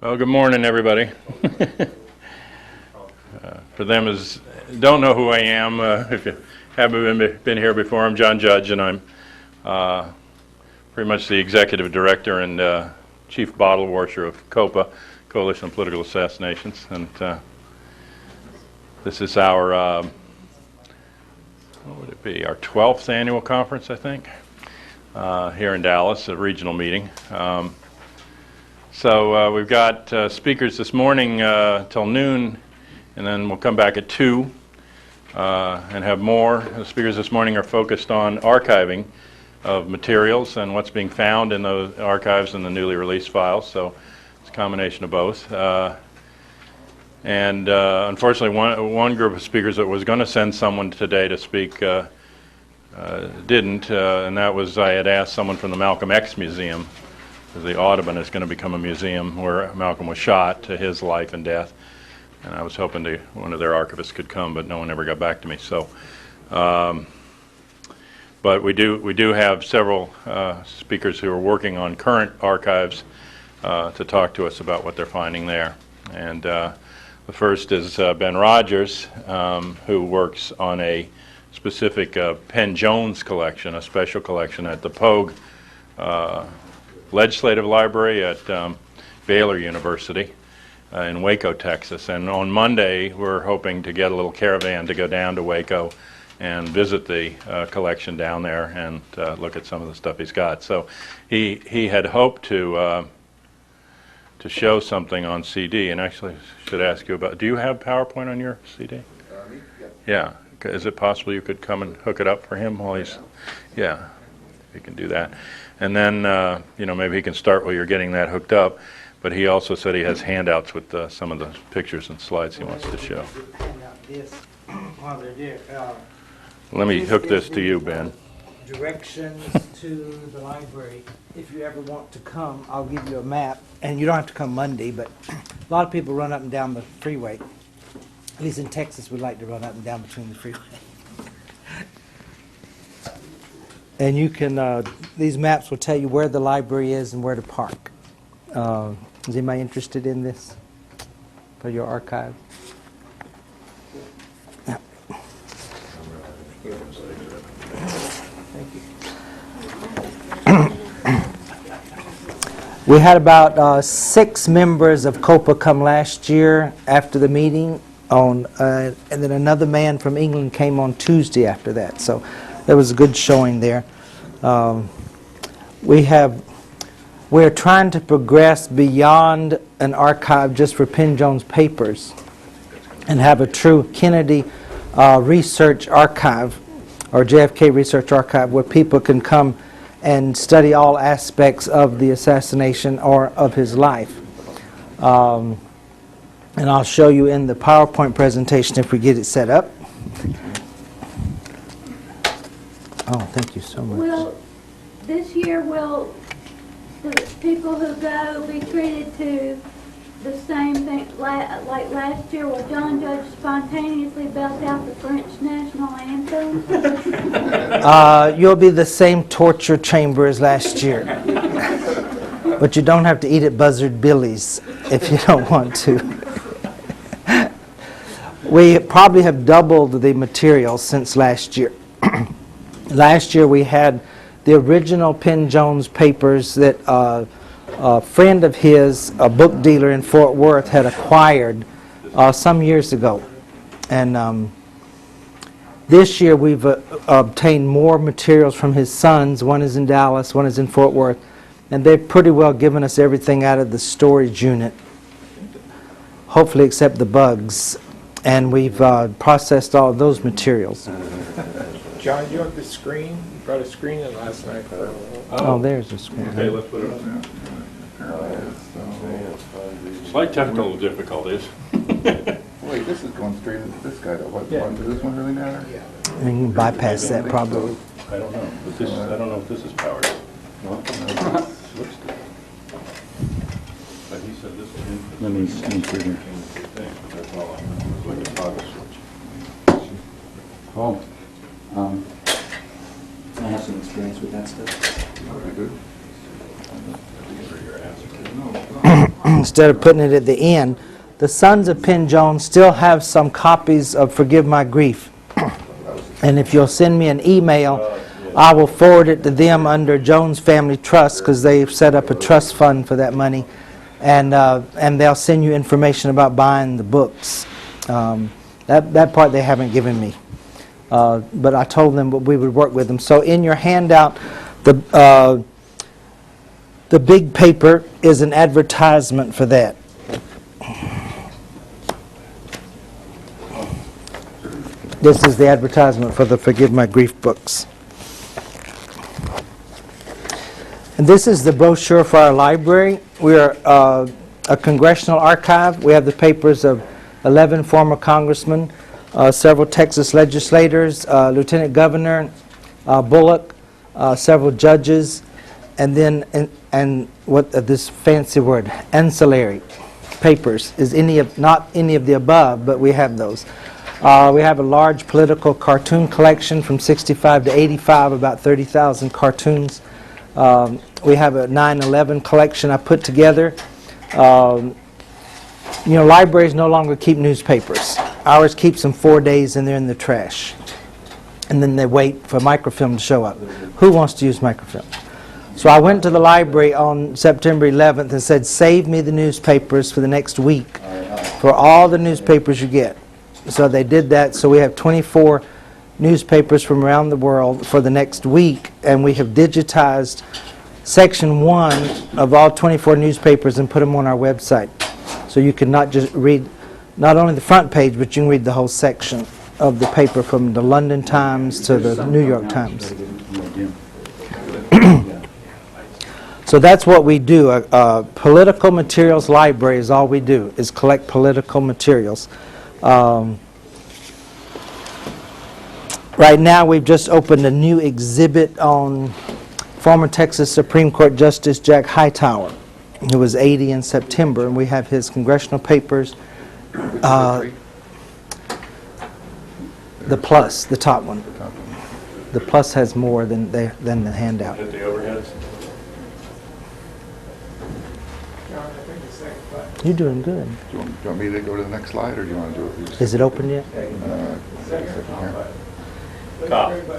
Well, good morning, everybody. For them as don't know who I am, if you haven't been here before, I'm John Judge, and I'm pretty much the executive director and chief bottle washer of COPA, Coalition on Political Assassinations. And this is our, what would it be, our 12th annual conference, I think, here in Dallas, a regional meeting. So we've got speakers this morning till noon, and then we'll come back at 2 and have more. The speakers this morning are focused on archiving of materials and what's being found in those archives and the newly released files. So it's a combination of both. And unfortunately, one group of speakers that was going to send someone today to speak didn't, and that was I had asked someone from the Malcolm X Museum. The Audubon is going to become a museum where Malcolm was shot to his life and death, and I was hoping one of their archivists could come, but no one ever got back to me. So, but we do have several speakers who are working on current archives to talk to us about what they're finding there. And the first is Ben Rogers, who works on a specific Penn Jones collection, a special collection at the Pogue Legislative Library at Baylor University in Waco, Texas. And on Monday, we're hoping to get a little caravan to go down to Waco and visit the collection down there and look at some of the stuff he's got. So he had hoped to show something on CD, and actually I should ask you about, do you have PowerPoint on your CD? Yeah. Is it possible you could come and hook it up for him while he's, yeah, he can do that. And then, maybe he can start while you're getting that hooked up. But he also said he has handouts with some of the pictures and slides he wants to show. Let me hook this to you, Ben. Directions to the library. If you ever want to come, I'll give you a map. And you don't have to come Monday, but a lot of people run up and down the freeway. At least in Texas, we like to run up and down between the freeway. And you can, these maps will tell you where the library is and where to park. Is anybody interested in this for your archive? Yeah. Thank you. We had about 6 members of COPA come last year after the meeting, and then another man from England came on Tuesday after that. So there was a good showing there. We're trying to progress beyond an archive just for Penn Jones papers and have a true Kennedy research archive or JFK research archive where people can come and study all aspects of the assassination or of his life. And I'll show you in the PowerPoint presentation if we get it set up. Oh, thank you so much. This year, will the people who go be treated to the same thing like last year? Will John Judge spontaneously belt out the French national anthem? You'll be the same torture chamber as last year. But you don't have to eat at Buzzard Billy's if you don't want to. We probably have doubled the material since last year. Last year we had the original Penn Jones papers that a friend of his, a book dealer in Fort Worth, had acquired some years ago. And this year we've obtained more materials from his sons. One is in Dallas, one is in Fort Worth. And they've pretty well given us everything out of the storage unit, hopefully except the bugs. And we've processed all of those materials. John, you have the screen? You brought a screen in last night. Oh, there's a screen. Okay, let's put it up now. Slight technical difficulties. Wait, this is going straight into this guy though. What, does this one really matter? And you can bypass that probably. I don't know, but this, I don't know if this is powered. Well, looks good. But he said this was input. Let me see here. That's all I know. It's like a toggle switch. Oh, I have some experience with that stuff. okay, good. For your ass. instead of putting it at the end. The Sons of Penn Jones still have some copies of Forgive My Grief. And if you'll send me an email, I will forward it to them under Jones Family Trust, because they've set up a trust fund for that money. And they'll send you information about buying the books. That part they haven't given me. But I told them we would work with them. So in your handout, the big paper is an advertisement for that. This is the advertisement for the Forgive My Grief books. And this is the brochure for our library. We are a congressional archive. We have the papers of 11 former congressmen, several Texas legislators, Lieutenant Governor Bullock, several judges, and then and what this fancy word, ancillary papers is not any of the above, but we have those. We have a large political cartoon collection from 65 to 85, about 30,000 cartoons. We have a 9/11 collection I put together. Libraries no longer keep newspapers. Ours keeps them 4 days and they're in the trash. And then they wait for microfilm to show up. Who wants to use microfilm? So I went to the library on September 11th and said, save me the newspapers for the next week for all the newspapers you get. So they did that. So we have 24 newspapers from around the world for the next week, and we have digitized section 1 of all 24 newspapers and put them on our website. So you can not just read not only the front page, but you can read the whole section of the paper from the London Times to the New York Times. So that's what we do. A political materials library is all we do, is collect political materials. Right now we've just opened a new exhibit on former Texas Supreme Court Justice Jack Hightower, who was 80 in September, and we have his congressional papers. The plus, the top one. The plus has more than the handout. Hit the overheads. You're doing good. Do you want me to go to the next slide, or do you want to do it? Is it open yet? Here.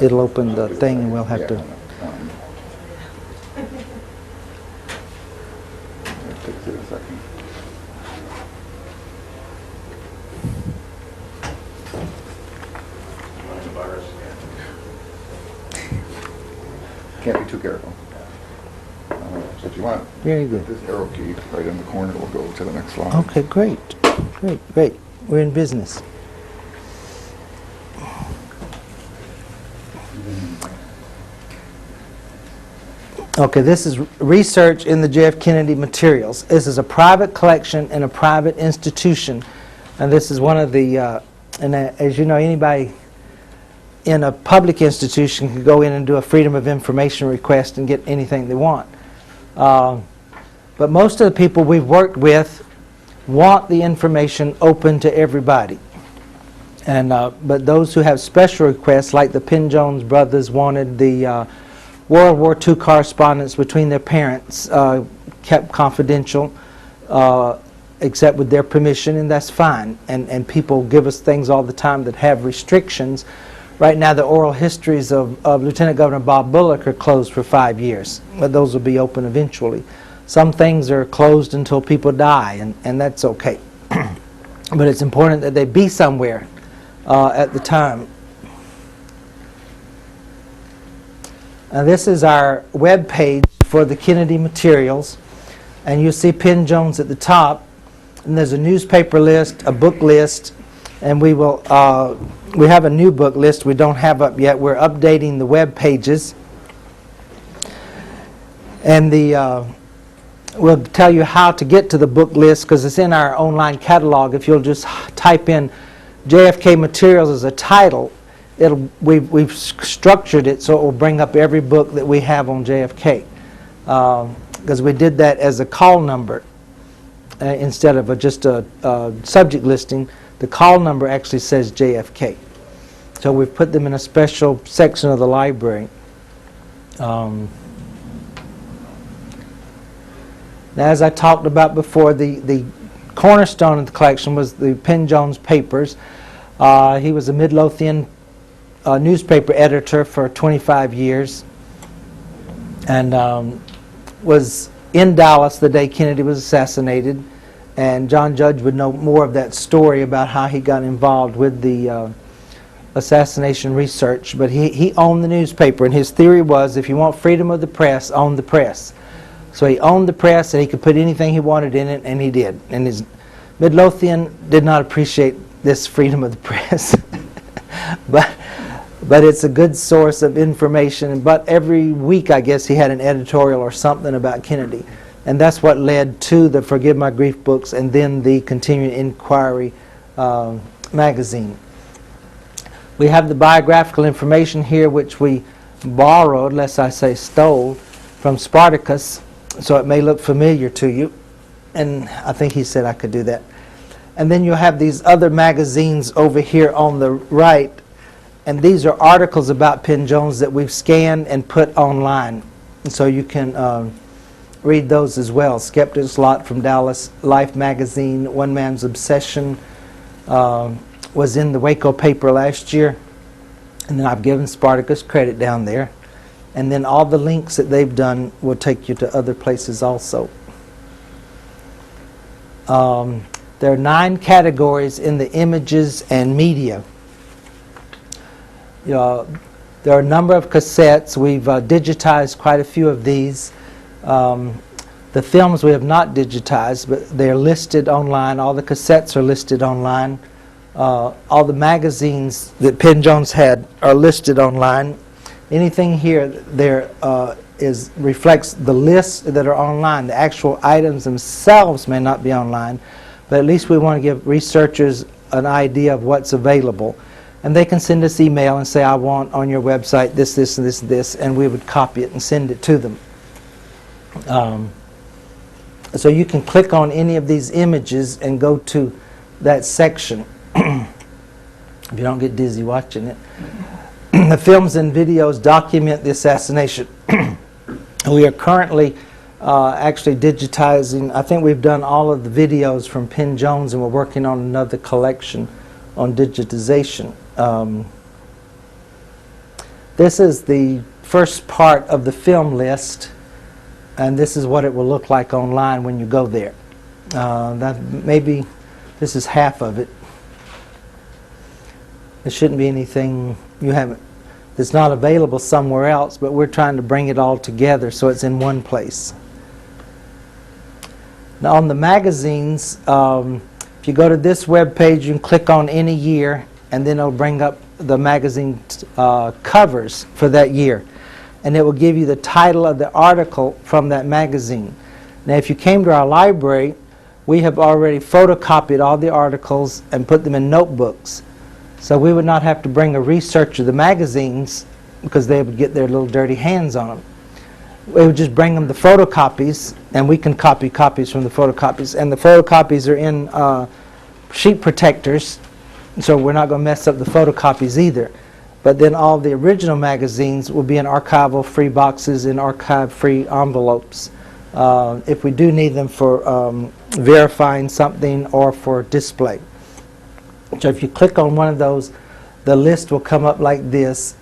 It'll open the thing and we'll have to... It takes it a second. Can't be too careful. So if you want, Very good. this arrow key right in the corner will go to the next slide. Okay, great. Great. We're in business. Okay, this is research in the J.F. Kennedy materials. This is a private collection in a private institution. And this is one of the, as you know, anybody in a public institution can go in and do a Freedom of Information request and get anything they want. But most of the people we've worked with want the information open to everybody. And but those who have special requests, like the Penn Jones brothers wanted the World War II correspondence between their parents kept confidential, except with their permission, and that's fine. And people give us things all the time that have restrictions. Right now, the oral histories of Lieutenant Governor Bob Bullock are closed for 5 years, but those will be open eventually. Some things are closed until people die, and that's okay. But it's important that they be somewhere at the time. This is our web page for the Kennedy materials, and you see Penn Jones at the top, and there's a newspaper list, a book list, and we will we have a new book list we don't have up yet. We're updating the web pages, and we'll tell you how to get to the book list because it's in our online catalog. If you'll just type in JFK Materials as a title, we've structured it so it will bring up every book that we have on JFK, because we did that as a call number instead of just a subject listing. The call number actually says JFK. So we've put them in a special section of the library. Now, as I talked about before, the cornerstone of the collection was the Penn Jones papers. He was a Midlothian newspaper editor for 25 years and was in Dallas the day Kennedy was assassinated. And John Judge would know more of that story about how he got involved with the assassination research. But he owned the newspaper, and his theory was if you want freedom of the press, own the press. So he owned the press, and he could put anything he wanted in it, and he did. And his Midlothian did not appreciate this freedom of the press. But it's a good source of information. But every week, I guess, he had an editorial or something about Kennedy. And that's what led to the Forgive My Grief books and then the Continuing Inquiry magazine. We have the biographical information here, which we borrowed, lest I say stole, from Spartacus, so it may look familiar to you. And I think he said I could do that. And then you have these other magazines over here on the right, and these are articles about Penn Jones that we've scanned and put online. And so you can read those as well. Skeptic's Lot from Dallas, Life magazine, One Man's Obsession was in the Waco paper last year. And then I've given Spartacus credit down there. And then all the links that they've done will take you to other places also. There are 9 categories in the images and media. There are a number of cassettes. We've digitized quite a few of these. The films we have not digitized, but they're listed online. All the cassettes are listed online. All the magazines that Penn Jones had are listed online. Anything here there reflects the lists that are online. The actual items themselves may not be online, but at least we want to give researchers an idea of what's available. And they can send us email and say, I want on your website this, this, and this, and this, and we would copy it and send it to them. So you can click on any of these images and go to that section if you don't get dizzy watching it. The films and videos document the assassination. We are currently actually digitizing. I think we've done all of the videos from Penn Jones, and we're working on another collection on digitization. This is the first part of the film list, and this is what it will look like online when you go there. Maybe this is half of it. There shouldn't be anything you haven't that's not available somewhere else, but we're trying to bring it all together so it's in one place. Now on the magazines, if you go to this web page, you can click on any year, and then it'll bring up the magazine covers for that year. And it will give you the title of the article from that magazine. Now if you came to our library, we have already photocopied all the articles and put them in notebooks. So we would not have to bring a researcher the magazines because they would get their little dirty hands on them. We would just bring them the photocopies, and we can copy copies from the photocopies. And the photocopies are in sheet protectors, so we're not going to mess up the photocopies either. But then all the original magazines will be in archival free boxes in archive free envelopes if we do need them for verifying something or for display. So if you click on one of those, the list will come up like this.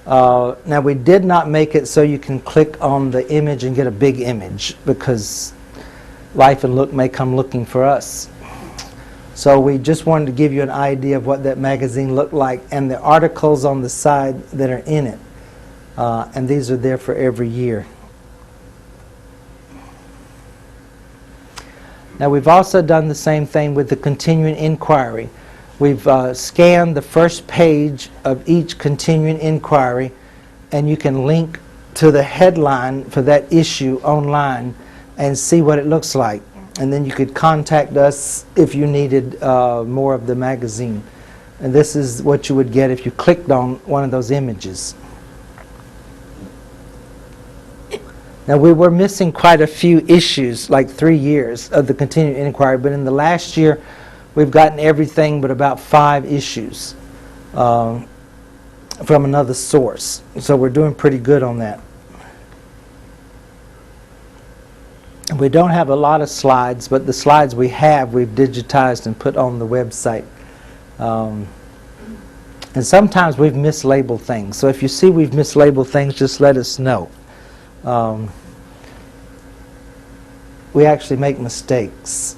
Now we did not make it so you can click on the image and get a big image, because Life and Look may come looking for us. So we just wanted to give you an idea of what that magazine looked like and the articles on the side that are in it. And these are there for every year. Now we've also done the same thing with the Continuing Inquiry. We've scanned the first page of each Continuing Inquiry, and you can link to the headline for that issue online and see what it looks like. And then you could contact us if you needed more of the magazine. And this is what you would get if you clicked on one of those images. Now we were missing quite a few issues, like 3 years of the Continuing Inquiry, but in the last year we've gotten everything but about 5 issues from another source. So we're doing pretty good on that. We don't have a lot of slides, but the slides we have, we've digitized and put on the website. And sometimes we've mislabeled things. So if you see we've mislabeled things, just let us know. We actually make mistakes.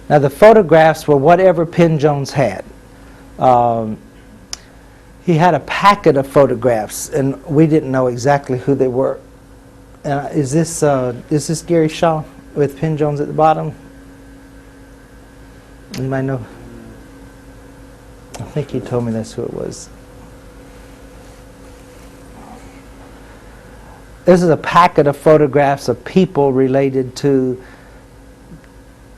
Now the photographs were whatever Penn Jones had. He had a packet of photographs, and we didn't know exactly who they were. Is this Gary Shaw with Penn Jones at the bottom? You might know. I think he told me that's who it was. This is a packet of photographs of people related to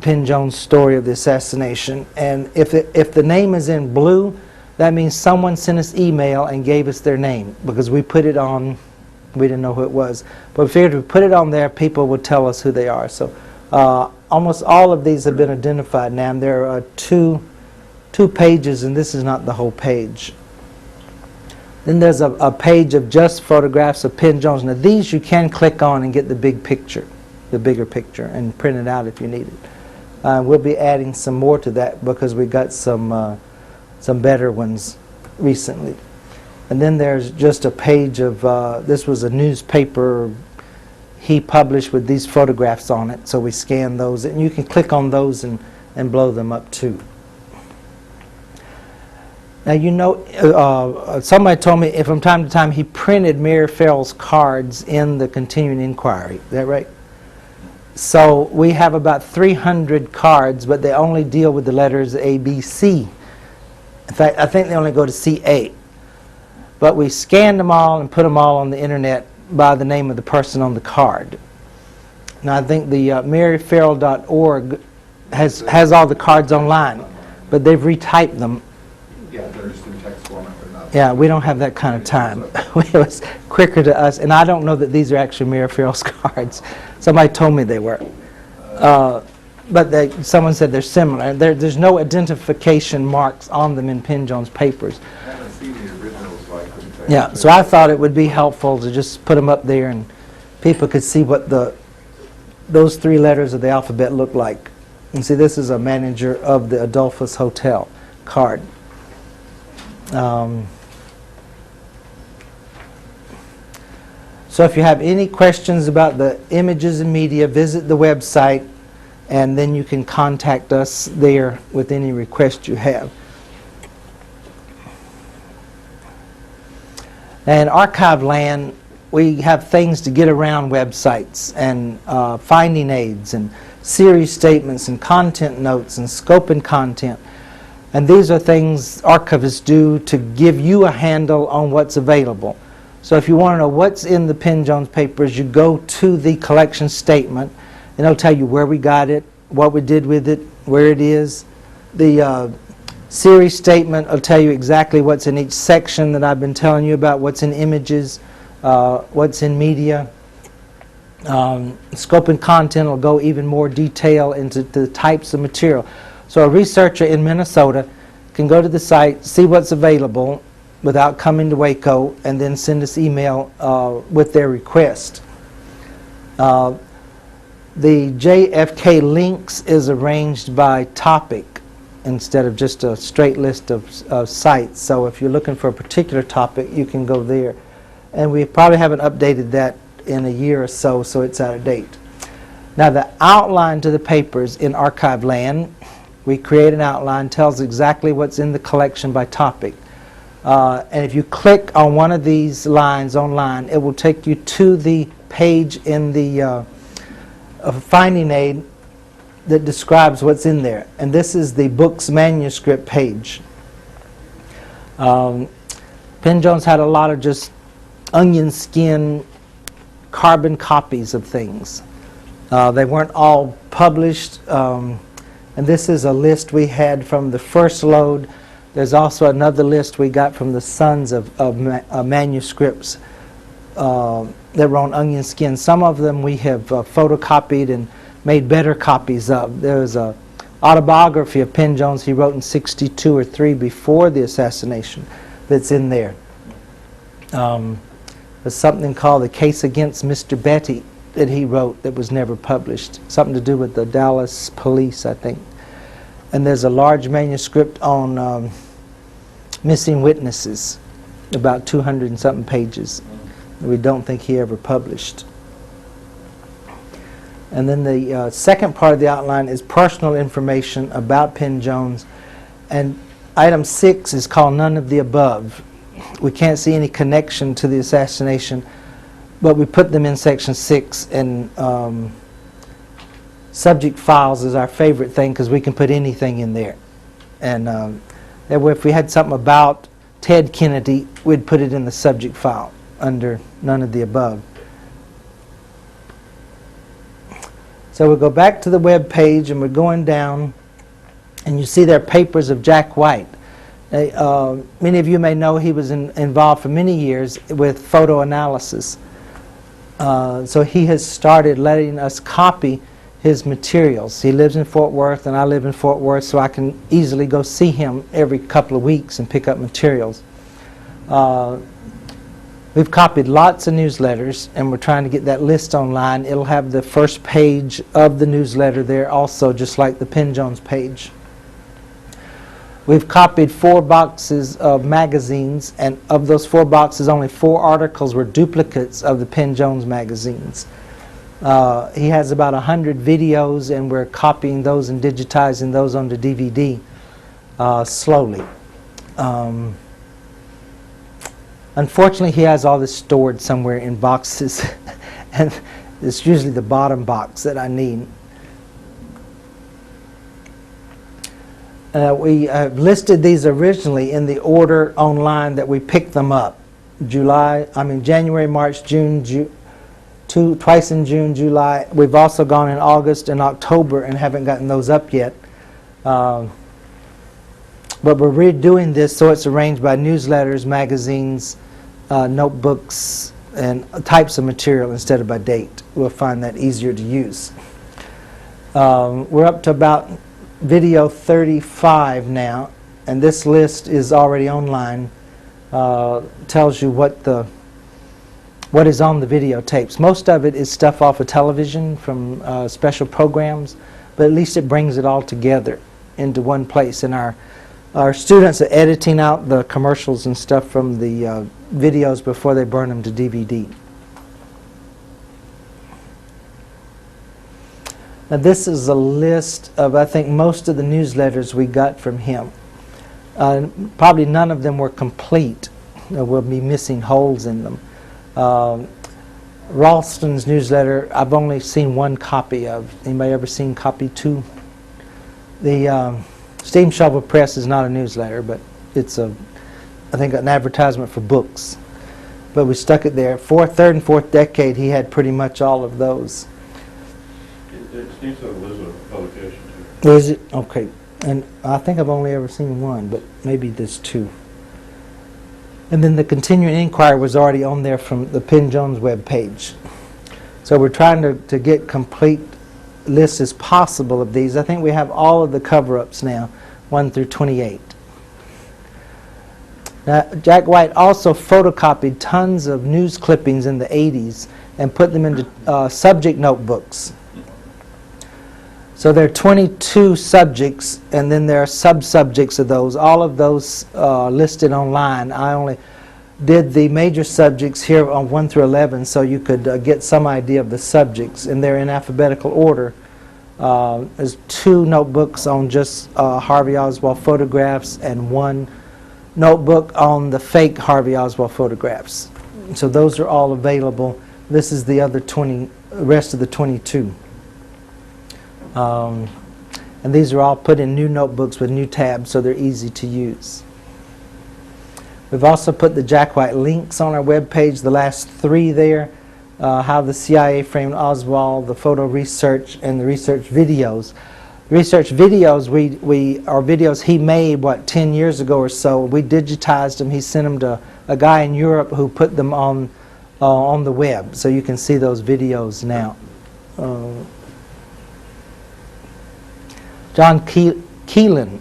Penn Jones' story of the assassination. And if the name is in blue, that means someone sent us email and gave us their name, because we put it on. We didn't know who it was, but we figured if we put it on there, people would tell us who they are. So almost all of these have been identified now, and there are two pages, and this is not the whole page. Then there's a page of just photographs of Penn Jones. Now these you can click on and get the big picture, the bigger picture, and print it out if you need it. We'll be adding some more to that because we got some better ones recently. And then there's just a page of, this was a newspaper he published with these photographs on it, so we scanned those, and you can click on those and blow them up too. Now you know, somebody told me from time to time he printed Mary Farrell's cards in the continuing inquiry. Is that right? So we have about 300 cards, but they only deal with the letters A, B, C. In fact, I think they only go to C8. But we scanned them all and put them all on the internet by the name of the person on the card. Now I think the maryfarrell.org has all the cards online, but they've retyped them. Yeah, they're just in text format, but not. Yeah, we don't have that kind of time. It was quicker to us, and I don't know that these are actually Mary Farrell's cards. Somebody told me they were. But someone said they're similar. There's no identification marks on them in Penn Jones papers. I haven't seen the originals, so I couldn't tell you. Yeah, so I thought it would be helpful to just put them up there and people could see what those three letters of the alphabet look like. And see, this is a manager of the Adolphus Hotel card. So if you have any questions about the images and media, visit the website, and then you can contact us there with any request you have. And archive land, we have things to get around websites, and finding aids, and series statements, and content notes, and scope and content. And these are things archivists do to give you a handle on what's available. So if you want to know what's in the Penn Jones papers, you go to the collection statement, and it'll tell you where we got it, what we did with it, where it is. The series statement will tell you exactly what's in each section that I've been telling you about, what's in images, what's in media. Scope and content will go even more detail into the types of material. So a researcher in Minnesota can go to the site, see what's available without coming to Waco, and then send us email with their request. The JFK links is arranged by topic instead of just a straight list of sites. So if you're looking for a particular topic, you can go there. And we probably haven't updated that in a year or so, so it's out of date. Now the outline to the papers in archive land, we create an outline, tells exactly what's in the collection by topic. And if you click on one of these lines online, it will take you to the page in the finding aid that describes what's in there. And this is the book's manuscript page. Penn Jones had a lot of just onion skin carbon copies of things. They weren't all published. And this is a list we had from the first load. There's also another list we got from the sons of manuscripts that were on onion skin. Some of them we have photocopied and made better copies of. There's a autobiography of Penn Jones he wrote in 62 or 3 before the assassination that's in there. There's something called The Case Against Mr. Betty that he wrote that was never published, something to do with the Dallas police, I think. And there's a large manuscript on missing witnesses, about 200 and something pages, that we don't think he ever published. And then the second part of the outline is personal information about Penn Jones. And item 6 is called None of the Above. We can't see any connection to the assassination, but we put them in section 6. And subject files is our favorite thing because we can put anything in there. And that way if we had something about Ted Kennedy, we'd put it in the subject file under None of the Above. So we'll go back to the web page and we're going down, and you see there are papers of Jack White. Many of you may know he was involved for many years with photo analysis. So he has started letting us copy his materials. He lives in Fort Worth and I live in Fort Worth, so I can easily go see him every couple of weeks and pick up materials. We've copied lots of newsletters, and we're trying to get that list online. It'll have the first page of the newsletter there also, just like the Penn Jones page. We've copied 4 boxes of magazines, and of those 4 boxes, only 4 articles were duplicates of the Penn Jones magazines. He has about 100 videos, and we're copying those and digitizing those onto DVD slowly. Unfortunately, he has all this stored somewhere in boxes, and it's usually the bottom box that I need. We listed these originally in the order online that we picked them up. January, March, June, twice in June, July. We've also gone in August and October and haven't gotten those up yet. But we're redoing this so it's arranged by newsletters, magazines, notebooks, and types of material instead of by date. We'll find that easier to use. We're up to about video 35 now, and this list is already online. Tells you what is on the videotapes. Most of it is stuff off of television from special programs, but at least it brings it all together into one place. And our students are editing out the commercials and stuff from the videos before they burn them to DVD. Now this is a list of, I think, most of the newsletters we got from him. Probably none of them were complete. We'll be missing holes in them. Ralston's newsletter, I've only seen 1 copy of. Anybody ever seen copy 2? The Steam Shovel Press is not a newsletter, but it's I think an advertisement for books. But we stuck it there. Third and fourth decade, he had pretty much all of those. It seems to Elizabeth publication too. Is it? Okay. And I think I've only ever seen 1, but maybe there's 2. And then the continuing inquiry was already on there from the Penn Jones web page. So we're trying to get complete lists as possible of these. I think we have all of the cover-ups now, 1 through 28. Now, Jack White also photocopied tons of news clippings in the 80s and put them into subject notebooks. So there are 22 subjects, and then there are sub-subjects of those. All of those listed online. I only did the major subjects here on 1 through 11 so you could get some idea of the subjects, and they're in alphabetical order. There's 2 notebooks on just Harvey Oswald photographs and 1 notebook on the fake Harvey Oswald photographs. So those are all available. This is the other rest of the 22. And these are all put in new notebooks with new tabs, so they're easy to use. We've also put the Jack White links on our web page, the last 3 there, how the CIA framed Oswald, the photo research, and the research videos. Research videos are videos he made, 10 years ago or so. We digitized them. He sent them to a guy in Europe who put them on the web, so you can see those videos now. John Keelan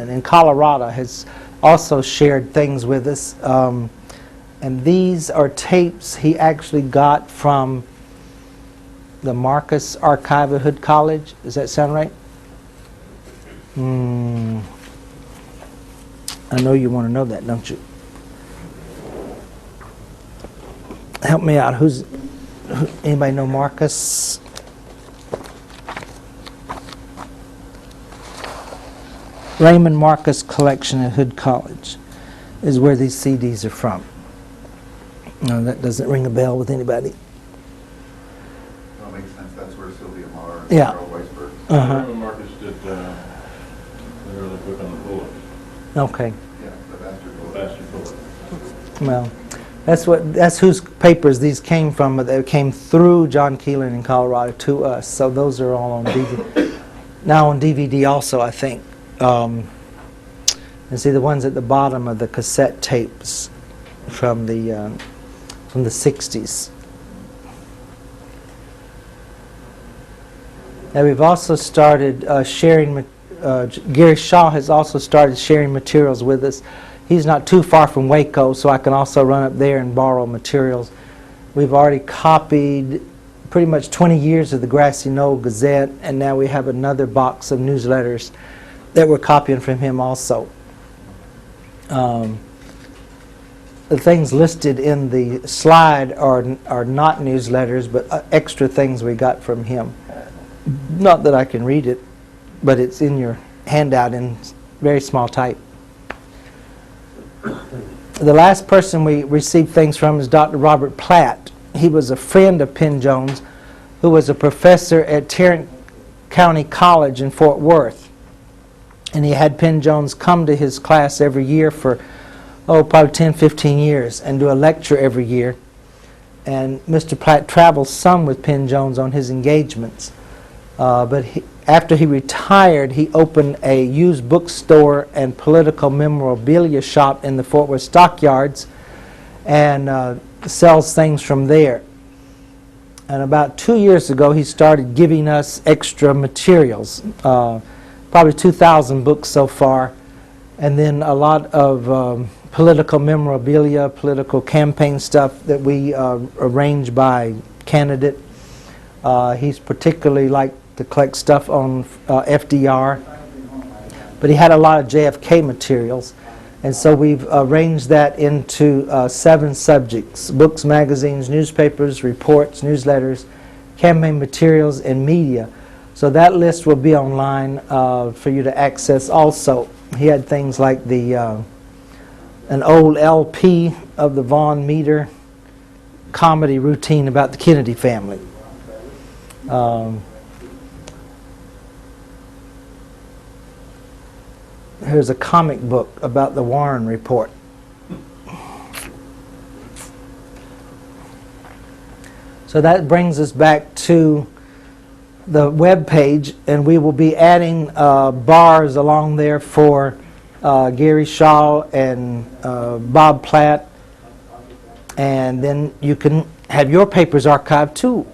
in Colorado has also shared things with us, And these are tapes he actually got from the Marcus Archive at Hood College. Does that sound right? I know you want to know that, don't you? Help me out. Anybody know Marcus? Raymond Marcus Collection at Hood College is where these CDs are from. No, that doesn't ring a bell with anybody. That makes sense. That's where Sylvia Maher and Yeah. Carl Weisberg. Raymond Marcus did the early book on the bullet. Okay. Yeah, the bastard bullet. Bastard bullet. Well, that's whose papers these came from, but they came through John Keelan in Colorado to us. So those are all on DVD. Now on DVD also, I think. And see, the ones at the bottom are the cassette tapes from the 60s. Now we've also started sharing. Gary Shaw has also started sharing materials with us. He's not too far from Waco, so I can also run up there and borrow materials. We've already copied pretty much 20 years of the Grassy Knoll Gazette, and now we have another box of newsletters that we're copying from him also. The things listed in the slide are not newsletters, but extra things we got from him. Not that I can read it, but it's in your handout in very small type. The last person we received things from is Dr. Robert Platt. He was a friend of Penn Jones, who was a professor at Tarrant County College in Fort Worth. And he had Penn Jones come to his class every year for, probably 10, 15 years and do a lecture every year. And Mr. Platt travels some with Penn Jones on his engagements. But after he retired, he opened a used bookstore and political memorabilia shop in the Fort Worth Stockyards and sells things from there. And about 2 years ago, he started giving us extra materials, probably 2,000 books so far, and then a lot of political memorabilia, political campaign stuff that we arrange by candidate. He's particularly liked to collect stuff on FDR, but he had a lot of JFK materials, and so we've arranged that into 7 subjects: books, magazines, newspapers, reports, newsletters, campaign materials, and media. So that list will be online for you to access also. He had things like an old LP of the Vaughn Meter comedy routine about the Kennedy family. Here's a comic book about the Warren Report. So that brings us back to the web page, and we will be adding bars along there for Gary Shaw and Bob Platt, and then you can have your papers archived too,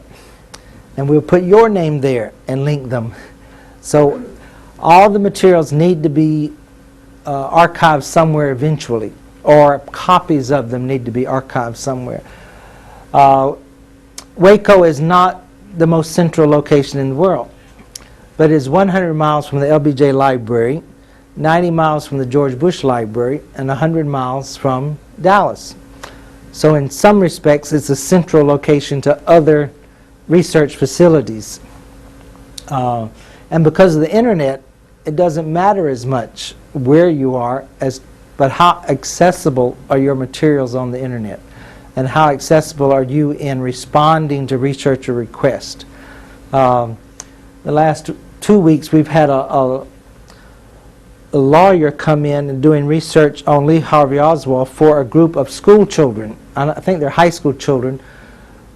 and we'll put your name there and link them. So all the materials need to be archived somewhere eventually, or copies of them need to be archived somewhere. Waco is not the most central location in the world, but is 100 miles from the LBJ Library, 90 miles from the George Bush Library, and 100 miles from Dallas. So in some respects, it's a central location to other research facilities. And because of the internet, it doesn't matter as much where you are, but how accessible are your materials on the internet, and how accessible are you in responding to researcher requests. The last 2 weeks, we've had a lawyer come in and doing research on Lee Harvey Oswald for a group of school children. I think they're high school children,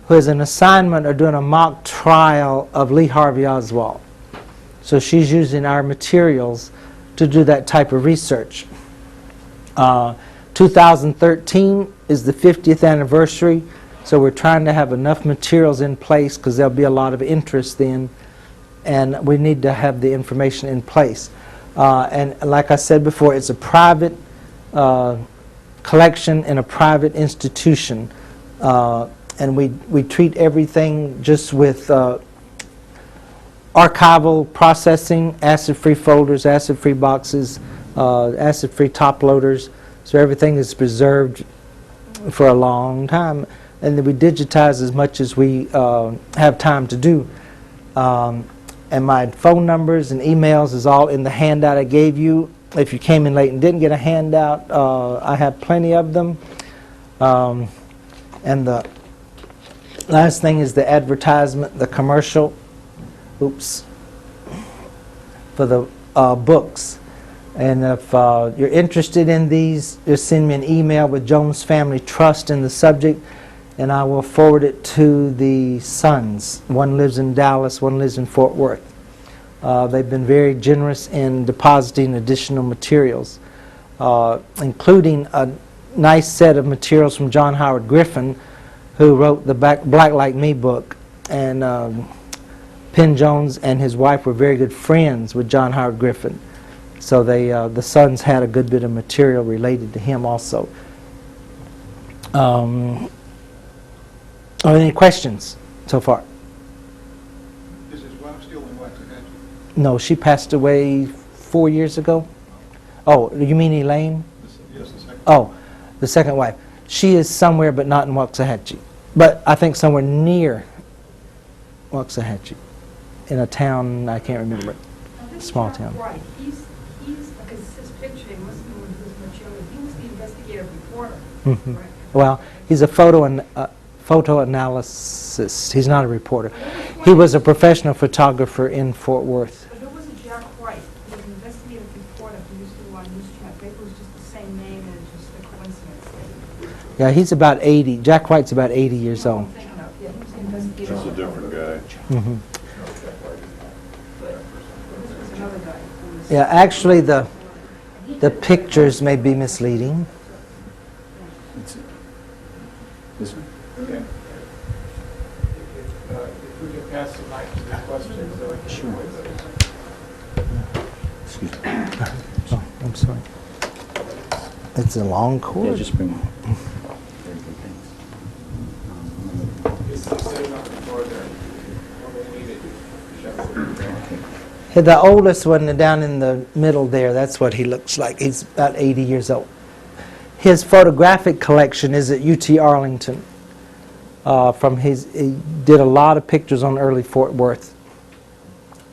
who as an assignment are doing a mock trial of Lee Harvey Oswald. So she's using our materials to do that type of research. 2013 is the 50th anniversary, so we're trying to have enough materials in place because there'll be a lot of interest then, and we need to have the information in place. And like I said before, it's a private collection in a private institution, and we treat everything just with archival processing, acid-free folders, acid-free boxes, acid-free top loaders, so everything is preserved for a long time, and then we digitize as much as we have time to do. And my phone numbers and emails is all in the handout I gave you. If you came in late and didn't get a handout, I have plenty of them. And the last thing is the advertisement, the commercial, for the books. And if you're interested in these, just send me an email with Jones Family Trust in the subject, and I will forward it to the sons. One lives in Dallas, one lives in Fort Worth. They've been very generous in depositing additional materials, including a nice set of materials from John Howard Griffin, who wrote the Black Like Me book. And Penn Jones and his wife were very good friends with John Howard Griffin. So the sons had a good bit of material related to him also. Are there any questions so far? Is his wife still in Waxahachie? No, she passed away 4 years ago. Oh, you mean Elaine? Yes, the second. Oh, the second wife. She is somewhere but not in Waxahachie. But I think somewhere near Waxahachie, in a town, I can't remember it. Small town. Right. He's because his picture, he must have been with his material. He was the investigative reporter. Mhm. Right? Well, he's a photo analysis. He's not a reporter. He was a professional photographer in Fort Worth. But there was a Jack White. He was an investigative reporter who used to do on News Chat. It was just the same name and it's just a coincidence. Yeah, he's about 80. Jack White's about 80 years old. I'm thinking of, yeah, he was the investigative That's a reporter. different guy. Mhm. But this was another guy who was... Yeah, actually, the pictures may be misleading. This one? Okay. If we could pass the mic to the questions, so I can Sure. with Excuse me. Oh, I'm sorry. It's a long Yeah, cord. just bring one. Very good, thanks. those. Is the setting up before there? When we need it, shall we? The oldest one down in the middle there, that's what he looks like. He's about 80 years old. His photographic collection is at UT Arlington. He did a lot of pictures on early Fort Worth.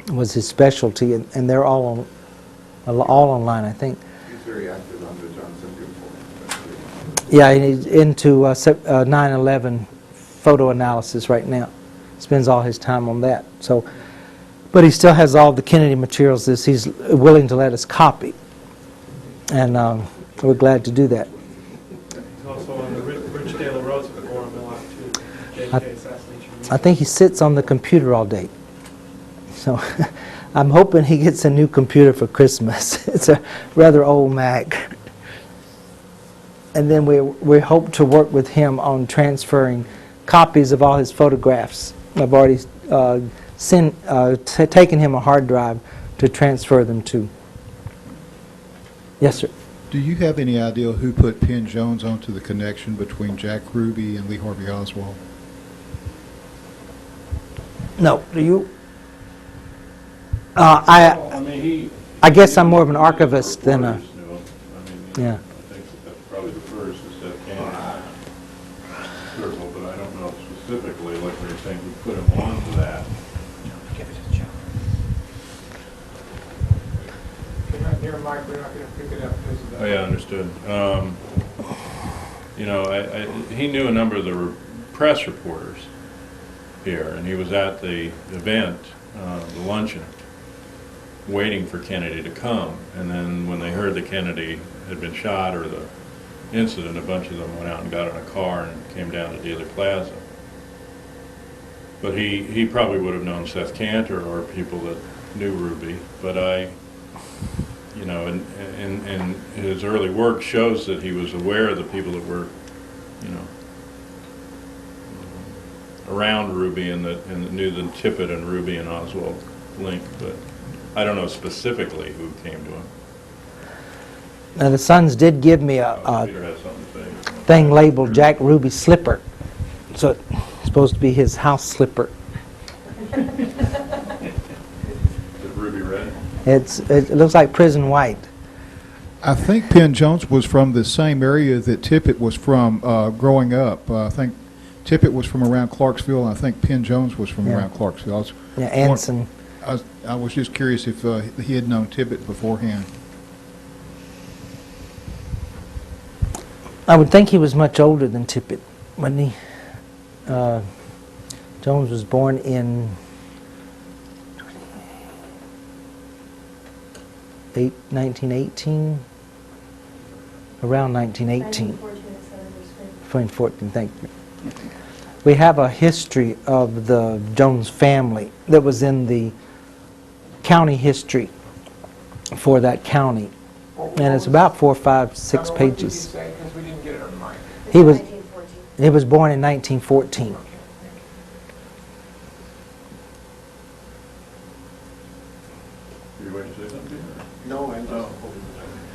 It was his specialty, and they're all online, I think. He's very active on the Johnson Beautiful. Yeah, and he's into 9/11 photo analysis right now. Spends all his time on that. So, but he still has all the Kennedy materials that he's willing to let us copy, and we're glad to do that. He's also on the Rich Taylor Road to the Gorham Mill Act too, JFK Assassination. I think he sits on the computer all day. So I'm hoping he gets a new computer for Christmas. It's a rather old Mac. And then we hope to work with him on transferring copies of all his photographs. I've already taken him a hard drive to transfer them to. Yes, sir. Do you have any idea who put Penn Jones onto the connection between Jack Ruby and Lee Harvey Oswald? No, do you? I mean, I guess I'm more of an archivist than a... Yeah. I think that's probably the first is that Canada circle, but I don't know specifically, like we were saying, we put him onto that. If you're not near a mic, we're not going to pick it up because of that. Oh, yeah, understood. You know, he knew a number of the press reporters here, and he was at the event, the luncheon, waiting for Kennedy to come. And then when they heard that Kennedy had been shot or the incident, a bunch of them went out and got in a car and came down to Dealey Plaza. But he probably would have known Seth Cantor or people that knew Ruby. But you know, and his early work shows that he was aware of the people that were, you know, around Ruby and that knew the Tippett and Ruby and Oswald link. But I don't know specifically who came to him. Now, the Sons did give me a Peter has something to say. thing labeled Jack Ruby slipper, so it's supposed to be his house slipper. Is it ruby red? It looks like prison white. I think Penn Jones was from the same area that Tippett was from growing up. I think Tippett was from around Clarksville, and I think Penn Jones was from Yeah. around Clarksville. Yeah, Anson. I was just curious if he had known Tippett beforehand. I would think he was much older than Tippett, wasn't he? Jones was born in 1918, around 1918. 2014, thank you. We have a history of the Jones family that was in the county history for that county, and it's about 4, 5, 6 pages. Because we didn't get it on mine. He was born in 1914. You waiting to say something, Peter? No, and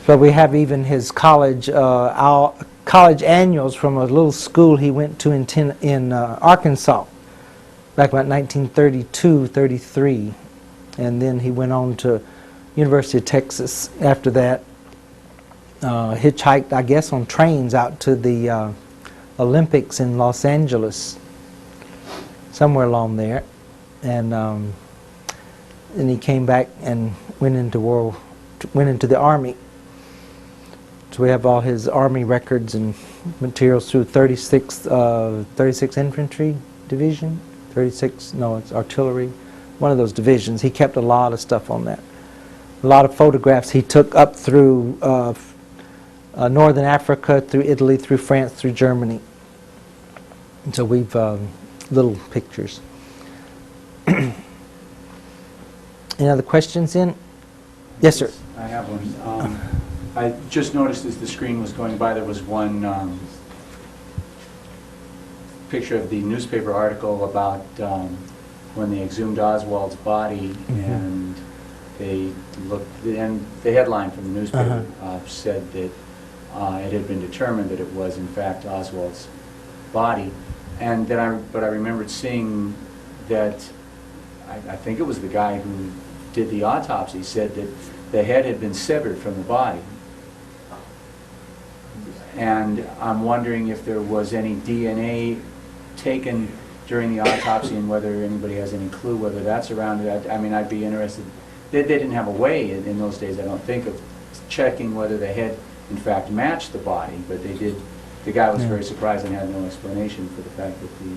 But we have even his college annuals from a little school he went to in Arkansas back about 1932, 33. And then he went on to University of Texas after that. Hitchhiked, I guess, on trains out to the Olympics in Los Angeles, somewhere along there. And then he came back and went into the Army. So we have all his Army records and materials through 36th Infantry Division, it's artillery, one of those divisions. He kept a lot of stuff on that. A lot of photographs he took up through Northern Africa, through Italy, through France, through Germany. And so we've little pictures. Any other questions in? Yes, sir. I have one. I just noticed as the screen was going by, there was one picture of the newspaper article about when they exhumed Oswald's body, and they looked, and the headline from the newspaper said that it had been determined that it was in fact Oswald's body, and then but I remembered seeing that I think it was the guy who did the autopsy said that the head had been severed from the body. And I'm wondering if there was any DNA taken during the autopsy and whether anybody has any clue whether that's around it. I mean, I'd be interested. They didn't have a way in those days, I don't think, of checking whether the head in fact matched the body, but they did. The guy was very surprised and had no explanation for the fact that the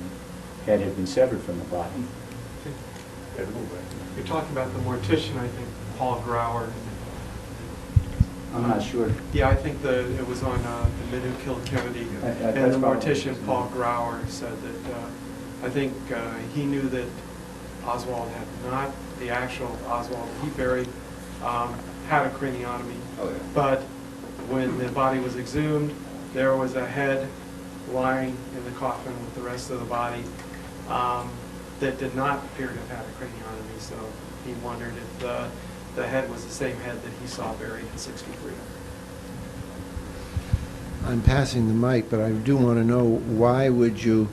head had been severed from the body. You're talking about the mortician, I think, Paul Grauer. I'm not sure. Yeah, I think it was on the men who killed Kennedy. And the mortician, Paul Grauer, said that I think he knew that Oswald had not, the actual Oswald he buried, had a craniotomy. Oh, yeah. But when the body was exhumed, there was a head lying in the coffin with the rest of the body that did not appear to have had a craniotomy. So he wondered if the head was the same head that he saw buried in 63. I'm passing the mic, but I do want to know, why would you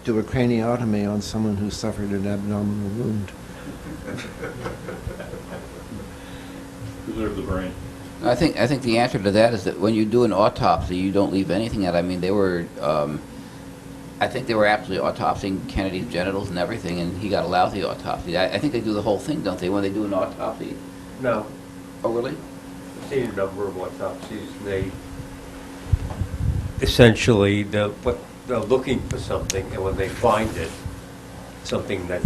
do a craniotomy on someone who suffered an abdominal wound? Preserve the brain. I think the answer to that is that when you do an autopsy, you don't leave anything out. I mean, they were, I think they were absolutely autopsying Kennedy's genitals and everything, and he got a lousy autopsy. I think they do the whole thing, don't they, when they do an autopsy? No. Oh, really? I've seen a number of autopsies, and they essentially, they're looking for something, and when they find it, something that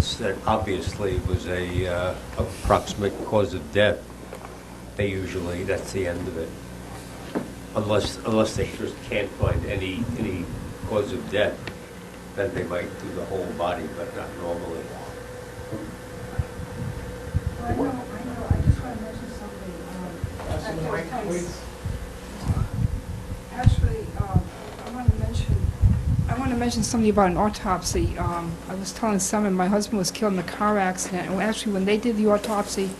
obviously was a approximate cause of death, they usually, that's the end of it. Unless they just can't find any cause of death, then they might do the whole body, but not normally. I know, I just want to mention something. Actually, I want to mention something about an autopsy. I was telling someone my husband was killed in a car accident, and actually when they did the autopsy,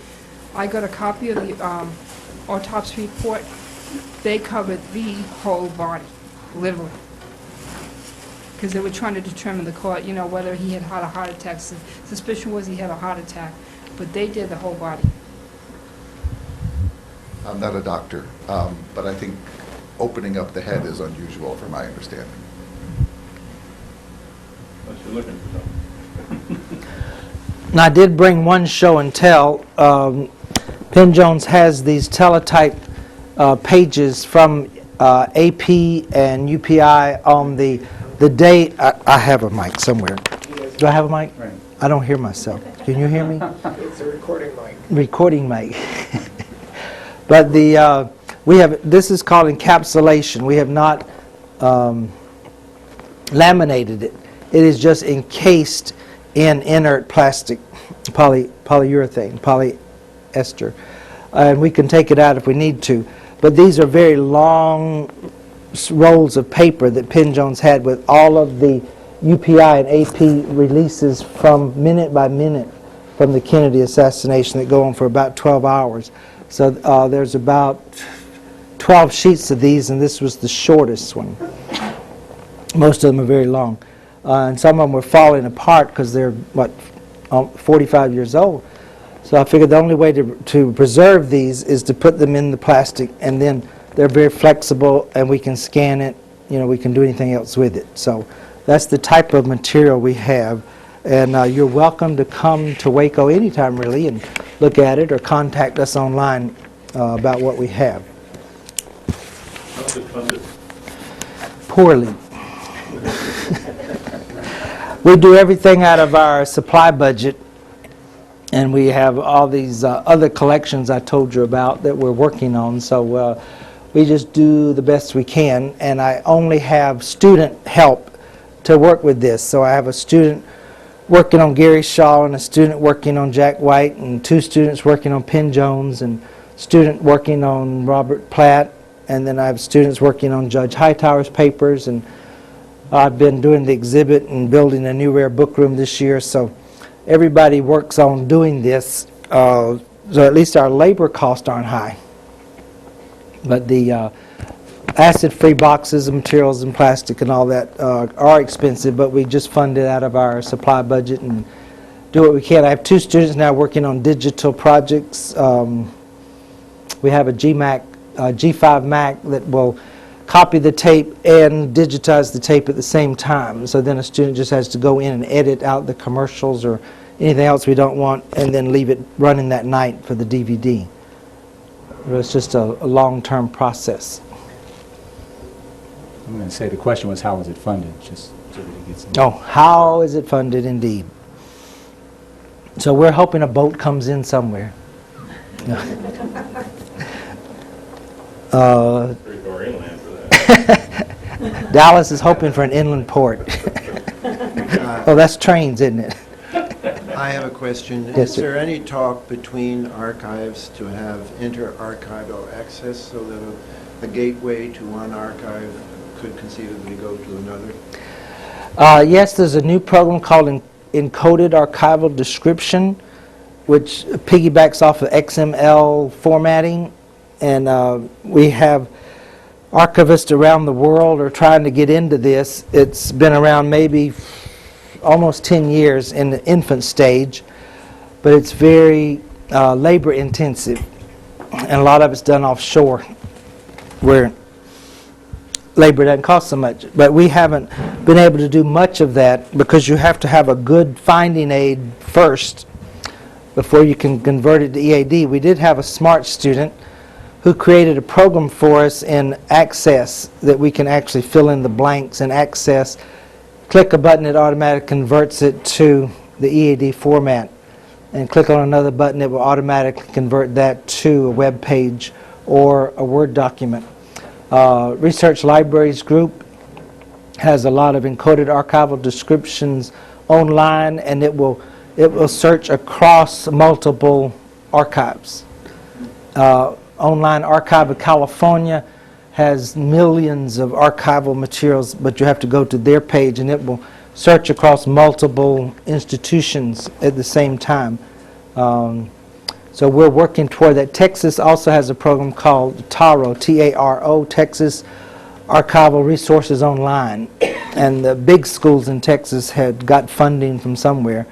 I got a copy of the autopsy report, they covered the whole body, literally. Because they were trying to determine the cause, you know, whether he had had a heart attack. Suspicion was he had a heart attack, but they did the whole body. I'm not a doctor, but I think opening up the head is unusual from my understanding. Unless you're looking for something. And I did bring one show and tell. Penn Jones has these teletype pages from AP and UPI on the day. I have a mic somewhere. Do I have a mic? Right. I don't hear myself. Can you hear me? It's a recording mic. Recording mic. But we have, this is called encapsulation. We have not laminated it. It is just encased in inert plastic, polyurethane, polyester. And we can take it out if we need to. But these are very long rolls of paper that Penn Jones had with all of the UPI and AP releases from minute by minute from the Kennedy assassination that go on for about 12 hours. So there's about 12 sheets of these, and this was the shortest one. Most of them are very long. And some of them were falling apart because they're, 45 years old. So I figured the only way to preserve these is to put them in the plastic, and then they're very flexible, and we can scan it. You know, we can do anything else with it. So that's the type of material we have. And you're welcome to come to Waco anytime, really, and look at it or contact us online about what we have. How's it funded? Poorly. We do everything out of our supply budget, and we have all these other collections I told you about that we're working on. So we just do the best we can, and I only have student help to work with this. So I have a student working on Gary Shaw, and a student working on Jack White, and 2 students working on Penn Jones, and student working on Robert Platt, and then I have students working on Judge Hightower's papers, and I've been doing the exhibit and building a new rare book room this year. So everybody works on doing this, so at least our labor costs aren't high. But the acid-free boxes and materials and plastic and all that are expensive, but we just fund it out of our supply budget and do what we can. I have 2 students now working on digital projects. We have a G5 Mac that will copy the tape and digitize the tape at the same time. So then a student just has to go in and edit out the commercials or anything else we don't want, and then leave it running that night for the DVD. It's just a long-term process. I'm going to say the question was, how was it funded? Just so that it gets Oh, how is it funded, indeed? So we're hoping a boat comes in somewhere. Pretty far inland for that. Dallas is hoping for an inland port. Oh, that's trains, isn't it? I have a question. Yes, Is sir. there any talk between archives to have inter-archival access so that a gateway to one archive could conceivably go to another? Yes, there's a new program called Encoded Archival Description, which piggybacks off of XML formatting, and we have archivists around the world are trying to get into this. It's been around maybe almost 10 years in the infant stage, but it's very labor intensive, and a lot of it's done offshore where labor doesn't cost so much. But we haven't been able to do much of that because you have to have a good finding aid first before you can convert it to EAD. We did have a smart student who created a program for us in Access that we can actually fill in the blanks in Access. Click a button, it automatically converts it to the EAD format. And click on another button, it will automatically convert that to a web page or a Word document. Research Libraries Group has a lot of encoded archival descriptions online, and it will search across multiple archives. Online Archive of California has millions of archival materials, but you have to go to their page, and it will search across multiple institutions at the same time. So So we're working toward that. Texas also has a program called TARO, T-A-R-O, Texas Archival Resources Online. And the big schools in Texas had got funding from somewhere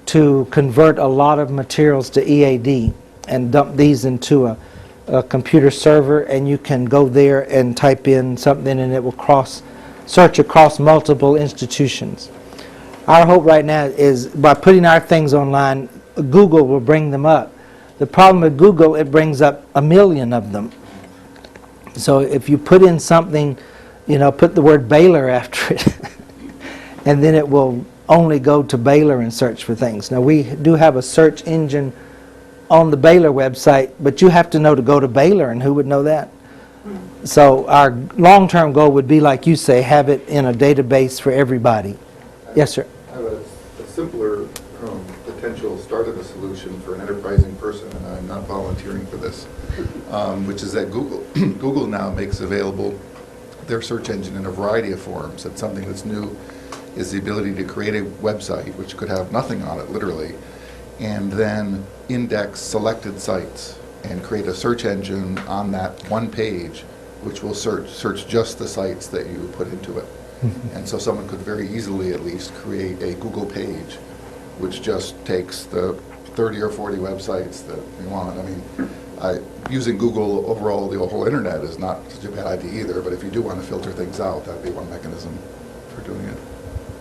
to convert a lot of materials to EAD and dump these into a computer server, and you can go there and type in something and it will search across multiple institutions. Our hope right now is by putting our things online, Google will bring them up. The problem with Google, it brings up 1 million of them. So if you put in something, put the word Baylor after it, and then it will only go to Baylor and search for things. Now we do have a search engine on the Baylor website, but you have to know to go to Baylor, and who would know that? So our long-term goal would be, like you say, have it in a database for everybody. Yes, sir. I have a simpler potential start of a solution for an enterprising person, and I'm not volunteering for this, which is that Google now makes available their search engine in a variety of forms. And something that's new is the ability to create a website, which could have nothing on it, literally, and then index selected sites and create a search engine on that one page, which will search just the sites that you put into it. And so someone could very easily at least create a Google page, which just takes the 30 or 40 websites that you want. I mean, using Google overall, the whole internet is not such a bad idea either, but if you do want to filter things out, that'd be one mechanism for doing it.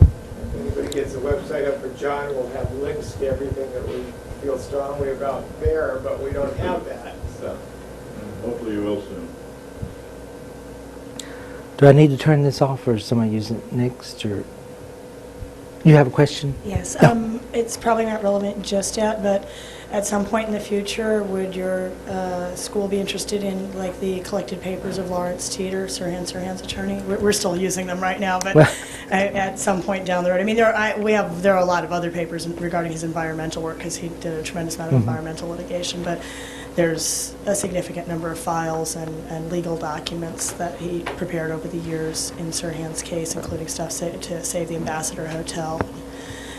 If anybody gets a website up for John, we'll have links to everything that we feel strongly about there, but we don't have that, so. Hopefully you will soon. Do I need to turn this off, or is somebody using it next? Or you have a question? Yes, it's probably not relevant just yet, but at some point in the future, would your school be interested in like the collected papers of Lawrence Teeter, Sirhan's attorney? We're still using them right now, but at some point down the road, I mean, there are a lot of other papers regarding his environmental work, because he did a tremendous amount of environmental litigation, but there's a significant number of files and legal documents that he prepared over the years in Sirhan's case, including stuff to save the Ambassador Hotel.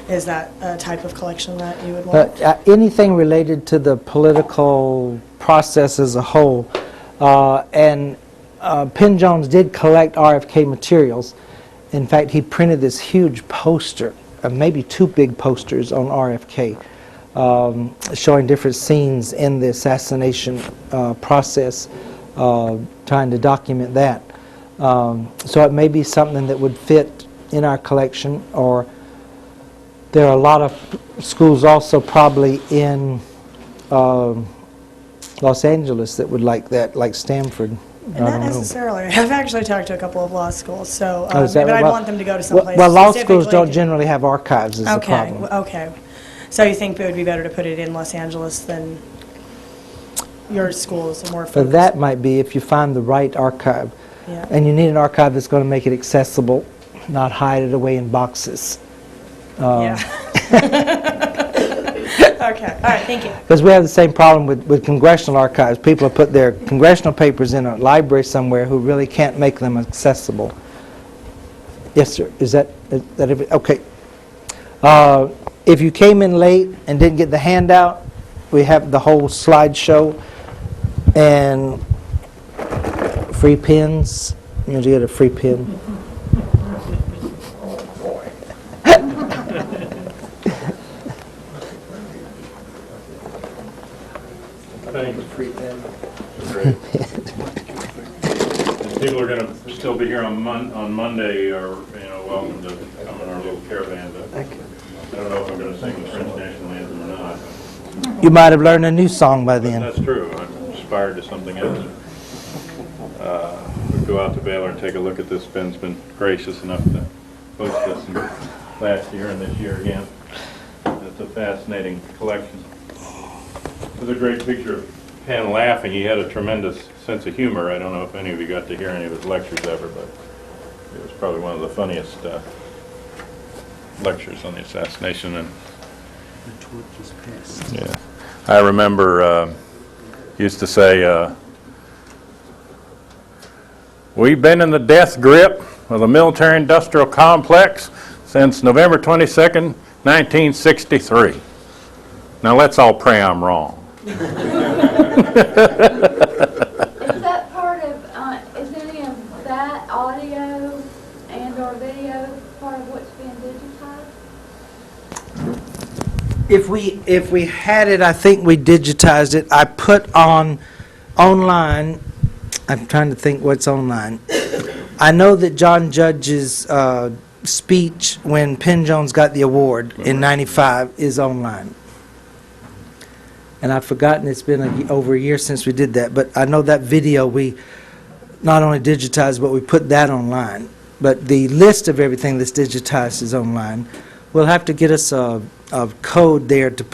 Is that a type of collection that you would want? Anything related to the political process as a whole. And Penn Jones did collect RFK materials. In fact, he printed this huge poster, maybe 2 big posters on RFK, showing different scenes in the assassination process, trying to document that. So it may be something that would fit in our collection, or there are a lot of schools also probably in Los Angeles that would like that, like Stanford. And not necessarily. I've actually talked to a couple of law schools, so Oh, is that but right? I'd want them to go to some place Well, law schools specifically don't to- generally have archives, is the problem. Okay. So you think it would be better to put it in Los Angeles than your school is more But focused? that might be if you find the right archive. Yeah. And you need an archive that's going to make it accessible, not hide it away in boxes. Yeah. Okay, all right, thank you. Because we have the same problem with congressional archives. People have put their congressional papers in a library somewhere who really can't make them accessible. Yes, sir. Is that it? Okay. If you came in late and didn't get the handout, we have the whole slideshow and free pins. You get a free pin. Great. People are going to still be here on Monday, are welcome to come in our little caravan. I don't know if I'm going to sing the French national anthem or not. You might have learned a new song by then. That's true. I'm inspired to something else. We'll go out to Baylor and take a look at this. Ben's been gracious enough to host us last year and this year again. It's a fascinating collection. There's a great picture of Penn laughing. He had a tremendous sense of humor. I don't know if any of you got to hear any of his lectures ever, but it was probably one of the funniest lectures on the assassination. And The torch is passed. yeah, I remember used to say, we've been in the death grip of the military-industrial complex since November 22nd, 1963. Now let's all pray I'm wrong. Is that part of, is any of that audio and or video part of what's being digitized? If we had it, I think we digitized it. I put online, I'm trying to think what's online. I know that John Judge's speech when Penn Jones got the award in '95 is online. And I've forgotten, it's been over a year since we did that, but I know that video we not only digitized, but we put that online. But the list of everything that's digitized is online. We'll have to get us a code there to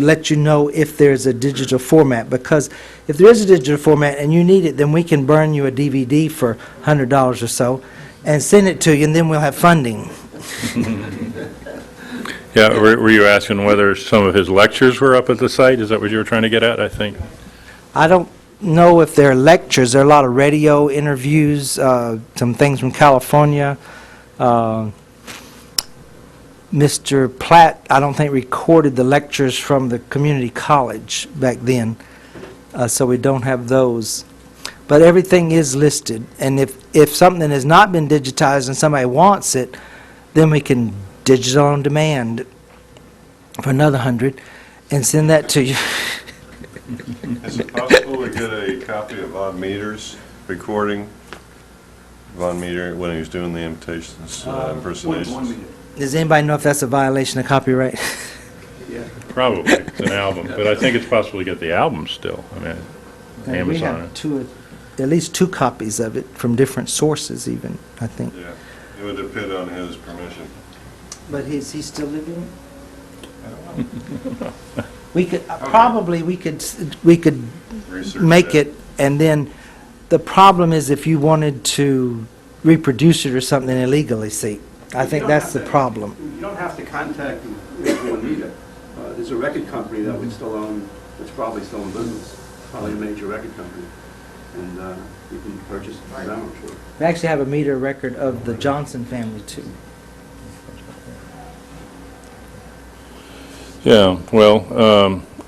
let you know if there's a digital format, because if there is a digital format and you need it, then we can burn you a DVD for $100 or so and send it to you, and then we'll have funding. Yeah, were you asking whether some of his lectures were up at the site? Is that what you were trying to get at, I think? I don't know if there are lectures. There are a lot of radio interviews, some things from California. Mr. Platt, I don't think, recorded the lectures from the community college back then, so we don't have those. But everything is listed, and if something has not been digitized and somebody wants it, then we can digital on demand for another 100 and send that to you. Is it possible to get a copy of Von Meter's recording? Von Meter, when he was doing the impersonations? Does anybody know if that's a violation of copyright? Probably, it's an album, but I think it's possible to get the album still. I mean, We Amazon. have at least two copies of it from different sources even, I think. Yeah, it would depend on his permission. But is he still living? We could, probably, we could Research make that. it, and then the problem is if you wanted to reproduce it or something illegally, see. I think that's the problem. You don't have to contact anyone either. There's a record company that would still own, that's probably still in business, probably a major record company, and you can purchase it from them, I'm sure. We actually have a meter record of the Johnson family, too. Yeah, well,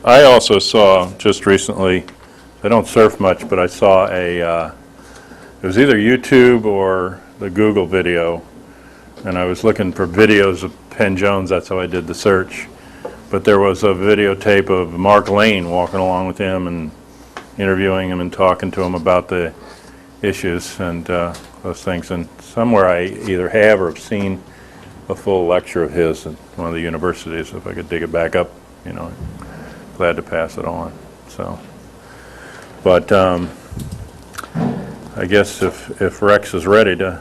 I also saw just recently, I don't surf much, but I saw it was either YouTube or the Google video, and I was looking for videos of Penn Jones, that's how I did the search. But there was a videotape of Mark Lane walking along with him and interviewing him and talking to him about the issues and those things. And somewhere I either have or have seen a full lecture of his at one of the universities. If I could dig it back up, you know, glad to pass it on. So, but I guess if Rex is ready to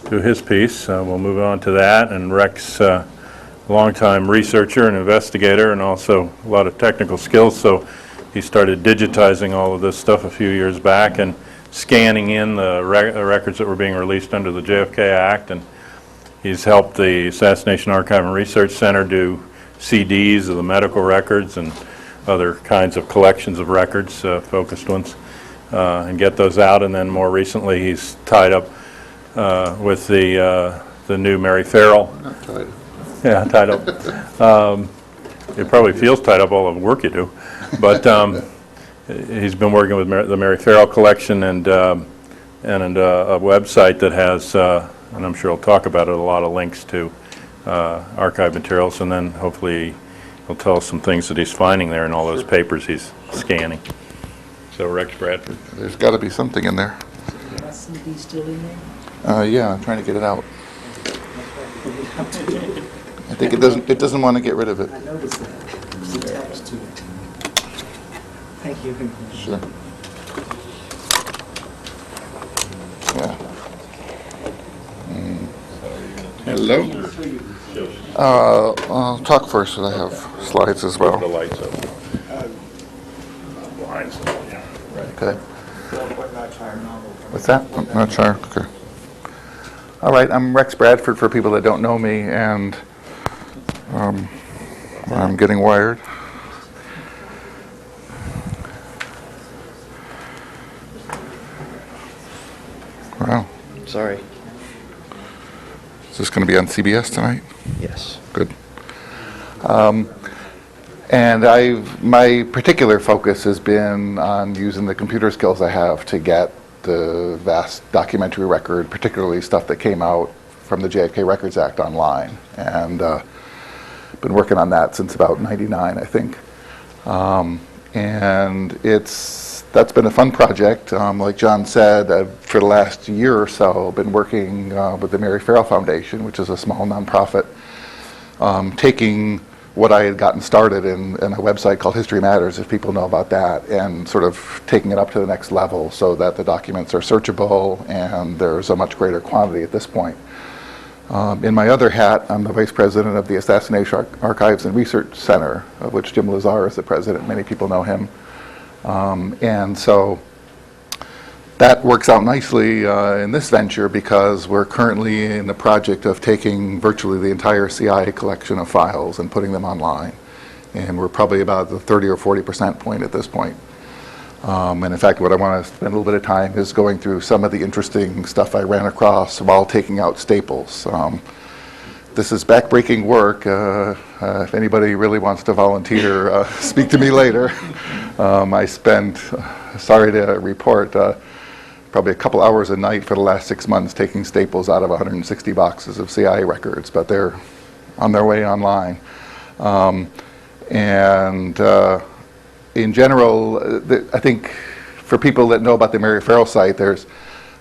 do his piece, we'll move on to that. And Rex, longtime researcher and investigator, and also a lot of technical skills. So he started digitizing all of this stuff a few years back and scanning in the records that were being released under the JFK Act. And he's helped the Assassination Archive and Research Center do CDs of the medical records and other kinds of collections of records, focused ones, and get those out. And then more recently, he's tied up with the new Mary Farrell. Not tied. Yeah, tied up. It probably feels tied up, all the work you do. But he's been working with the Mary Farrell collection and a website that has, and I'm sure he'll talk about it, a lot of links to archive materials, and then hopefully he'll tell us some things that he's finding there in all those papers he's scanning. So Rex Bradford. There's got to be something in there. Is my CD still in there? Yeah, I'm trying to get it out. I think it doesn't want to get rid of it. I noticed that. It's attached to it. Thank you. Sure. Yeah. Hello. I'll talk first, and I have slides as well. The lights up. Blinds. Okay. What's that? Not sure. Okay. All right. I'm Rex Bradford for people that don't know me, and I'm getting wired. Wow. Sorry. Is this going to be on CBS tonight? Yes. Good. And my particular focus has been on using the computer skills I have to get the vast documentary record, particularly stuff that came out from the JFK Records Act online. And been working on that since about '99, I think. And that's been a fun project. Like John said, for the last year or so, been working with the Mary Farrell Foundation, which is a small nonprofit, taking what I had gotten started in a website called History Matters, if people know about that, and sort of taking it up to the next level so that the documents are searchable and there's a much greater quantity at this point. In my other hat, I'm the vice president of the Assassination Archives and Research Center, of which Jim Lazar is the president. Many people know him. And so that works out nicely in this venture because we're currently in the project of taking virtually the entire CIA collection of files and putting them online. And we're probably about the 30 or 40% point at this point. And in fact, what I want to spend a little bit of time is going through some of the interesting stuff I ran across while taking out staples. This is backbreaking work. If anybody really wants to volunteer, speak to me later. I spent, sorry to report, probably a couple hours a night for the last 6 months taking staples out of 160 boxes of CIA records, but they're on their way online. In general, I think for people that know about the Mary Farrell site, there's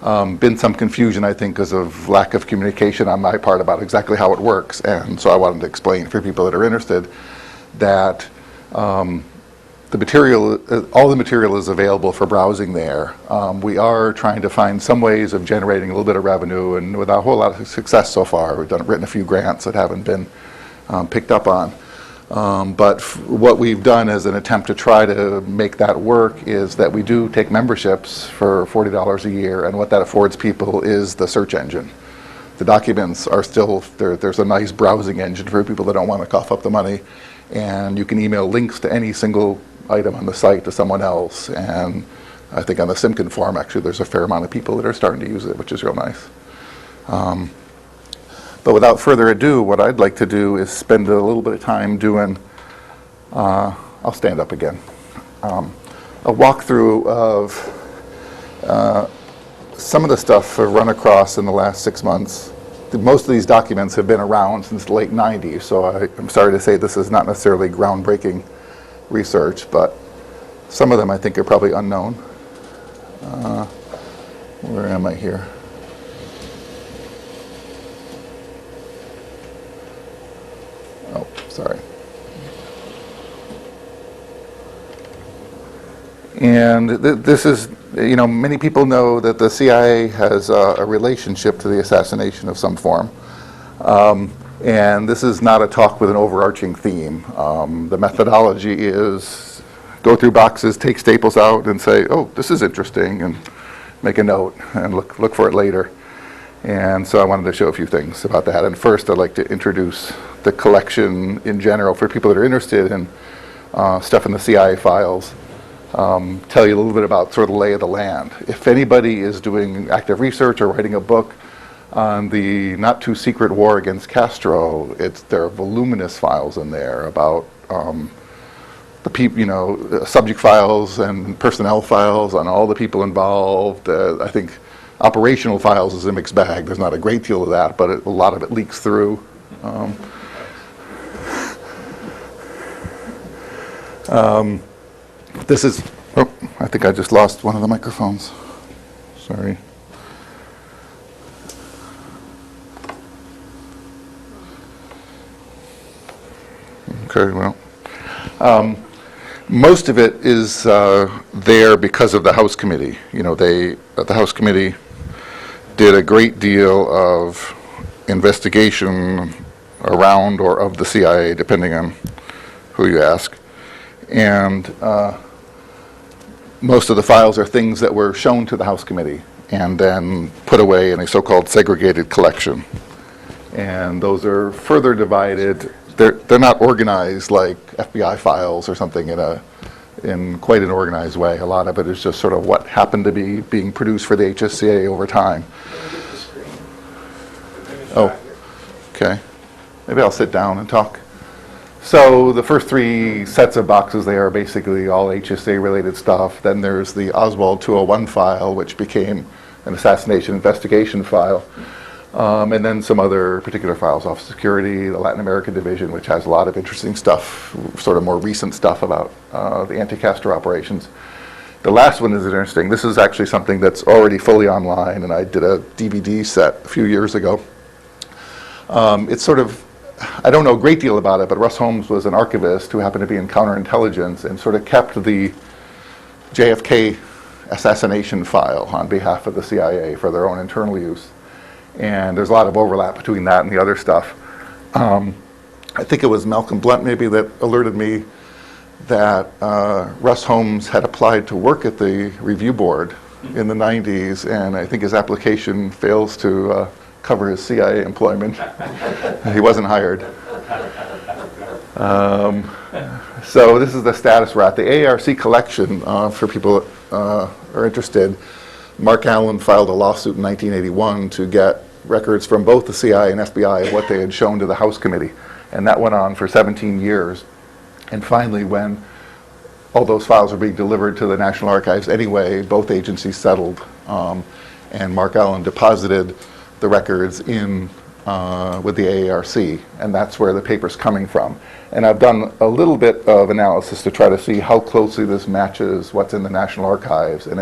been some confusion, I think, because of lack of communication on my part about exactly how it works. And so I wanted to explain for people that are interested that the material, all the material is available for browsing there. We are trying to find some ways of generating a little bit of revenue, and without a whole lot of success so far. We've written a few grants that haven't been picked up on. But what we've done as an attempt to try to make that work is that we do take memberships for $40 a year, and what that affords people is the search engine. The documents are still, there's a nice browsing engine for people that don't want to cough up the money, and you can email links to any single item on the site to someone else. And I think on the Simkin forum, actually, there's a fair amount of people that are starting to use it, which is real nice. But without further ado, what I'd like to do is spend a little bit of time doing, I'll stand up again, a walkthrough of some of the stuff I've run across in the last 6 months. Most of these documents have been around since the late 90s, so I'm sorry to say this is not necessarily groundbreaking research, but some of them I think are probably unknown. Where am I here? Oh, sorry. And this is, you know, many people know that the CIA has a relationship to the assassination of some form. And this is not a talk with an overarching theme. The methodology is go through boxes, take staples out, and say, oh, this is interesting, and make a note and look for it later. And so I wanted to show a few things about that. And first, I'd like to introduce the collection in general for people that are interested in stuff in the CIA files. Tell you a little bit about sort of the lay of the land. If anybody is doing active research or writing a book on the not too secret war against Castro, there are voluminous files in there about the people, you know, subject files and personnel files on all the people involved. I think operational files is a mixed bag. There's not a great deal of that, but a lot of it leaks through. This is, oh, I think I just lost one of the microphones. Sorry. Okay, well. Most of it is there because of the House Committee. You know, the House Committee did a great deal of investigation around or of the CIA, depending on who you ask. And most of the files are things that were shown to the House Committee and then put away in a so-called segregated collection. And those are further divided. They're not organized like FBI files or something in quite an organized way. A lot of it is just sort of what happened to be being produced for the HSCA over time. Oh, okay. Maybe I'll sit down and talk. So the first three sets of boxes, they are basically all HSA-related stuff. Then there's the Oswald 201 file, which became an assassination investigation file. And then some other particular files, Office of Security, the Latin American Division, which has a lot of interesting stuff, sort of more recent stuff about the anti-Castro operations. The last one is interesting. This is actually something that's already fully online, and I did a DVD set a few years ago. It's sort of, I don't know a great deal about it, but Russ Holmes was an archivist who happened to be in counterintelligence and sort of kept the JFK assassination file on behalf of the CIA for their own internal use. And there's a lot of overlap between that and the other stuff. I think it was Malcolm Blunt maybe that alerted me that Russ Holmes had applied to work at the review board in the 90s, and I think his application fails to cover his CIA employment. He wasn't hired. So this is the status we're at. The AARC collection, for people that are interested, Mark Allen filed a lawsuit in 1981 to get records from both the CIA and FBI of what they had shown to the House Committee. And that went on for 17 years. And finally, when all those files were being delivered to the National Archives anyway, both agencies settled. And Mark Allen deposited the records in with the AARC. And that's where the paper's coming from. And I've done a little bit of analysis to try to see how closely this matches what's in the National Archives. And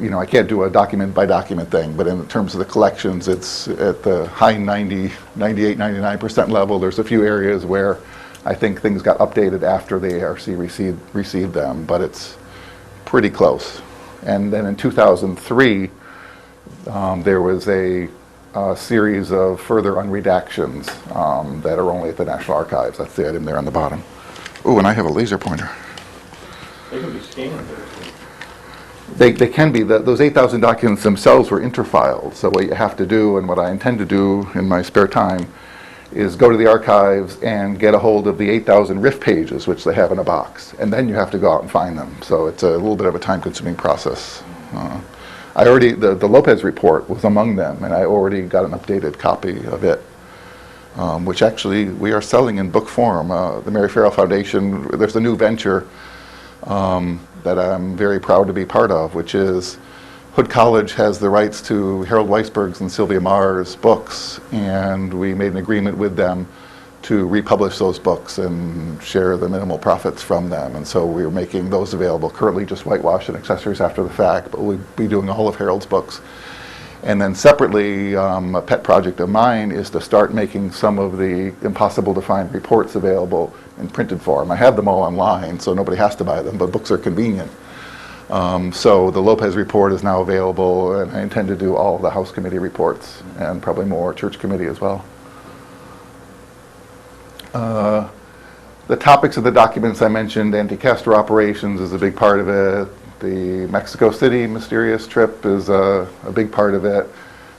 you know, I can't do a document by document thing, but in terms of the collections, it's at the high 98, 99% level. There's a few areas where I think things got updated after the ARC received them, but it's pretty close. And then in 2003, there was a series of further unredactions that are only at the National Archives. That's the item there on the bottom. Oh, and I have a laser pointer. They can be scanned. They can be. Those 8,000 documents themselves were interfiled. So what you have to do, and what I intend to do in my spare time, is go to the archives and get a hold of the 8,000 RIF pages, which they have in a box. And then you have to go out and find them. So it's a little bit of a time-consuming process. The Lopez report was among them, and I already got an updated copy of it, which actually we are selling in book form. The Mary Farrell Foundation, there's a new venture that I'm very proud to be part of, which is Hood College has the rights to Harold Weisberg's and Sylvia Maher's books, and we made an agreement with them to republish those books and share the minimal profits from them. And so we're making those available, currently just whitewash and accessories after the fact, but we'll be doing all of Harold's books. And then separately, a pet project of mine is to start making some of the impossible to find reports available in printed form. I have them all online, so nobody has to buy them, but books are convenient. So the Lopez report is now available, and I intend to do all of the House Committee reports, and probably more Church Committee as well. The topics of the documents I mentioned, anti-Castro operations is a big part of it. The Mexico City mysterious trip is a big part of it.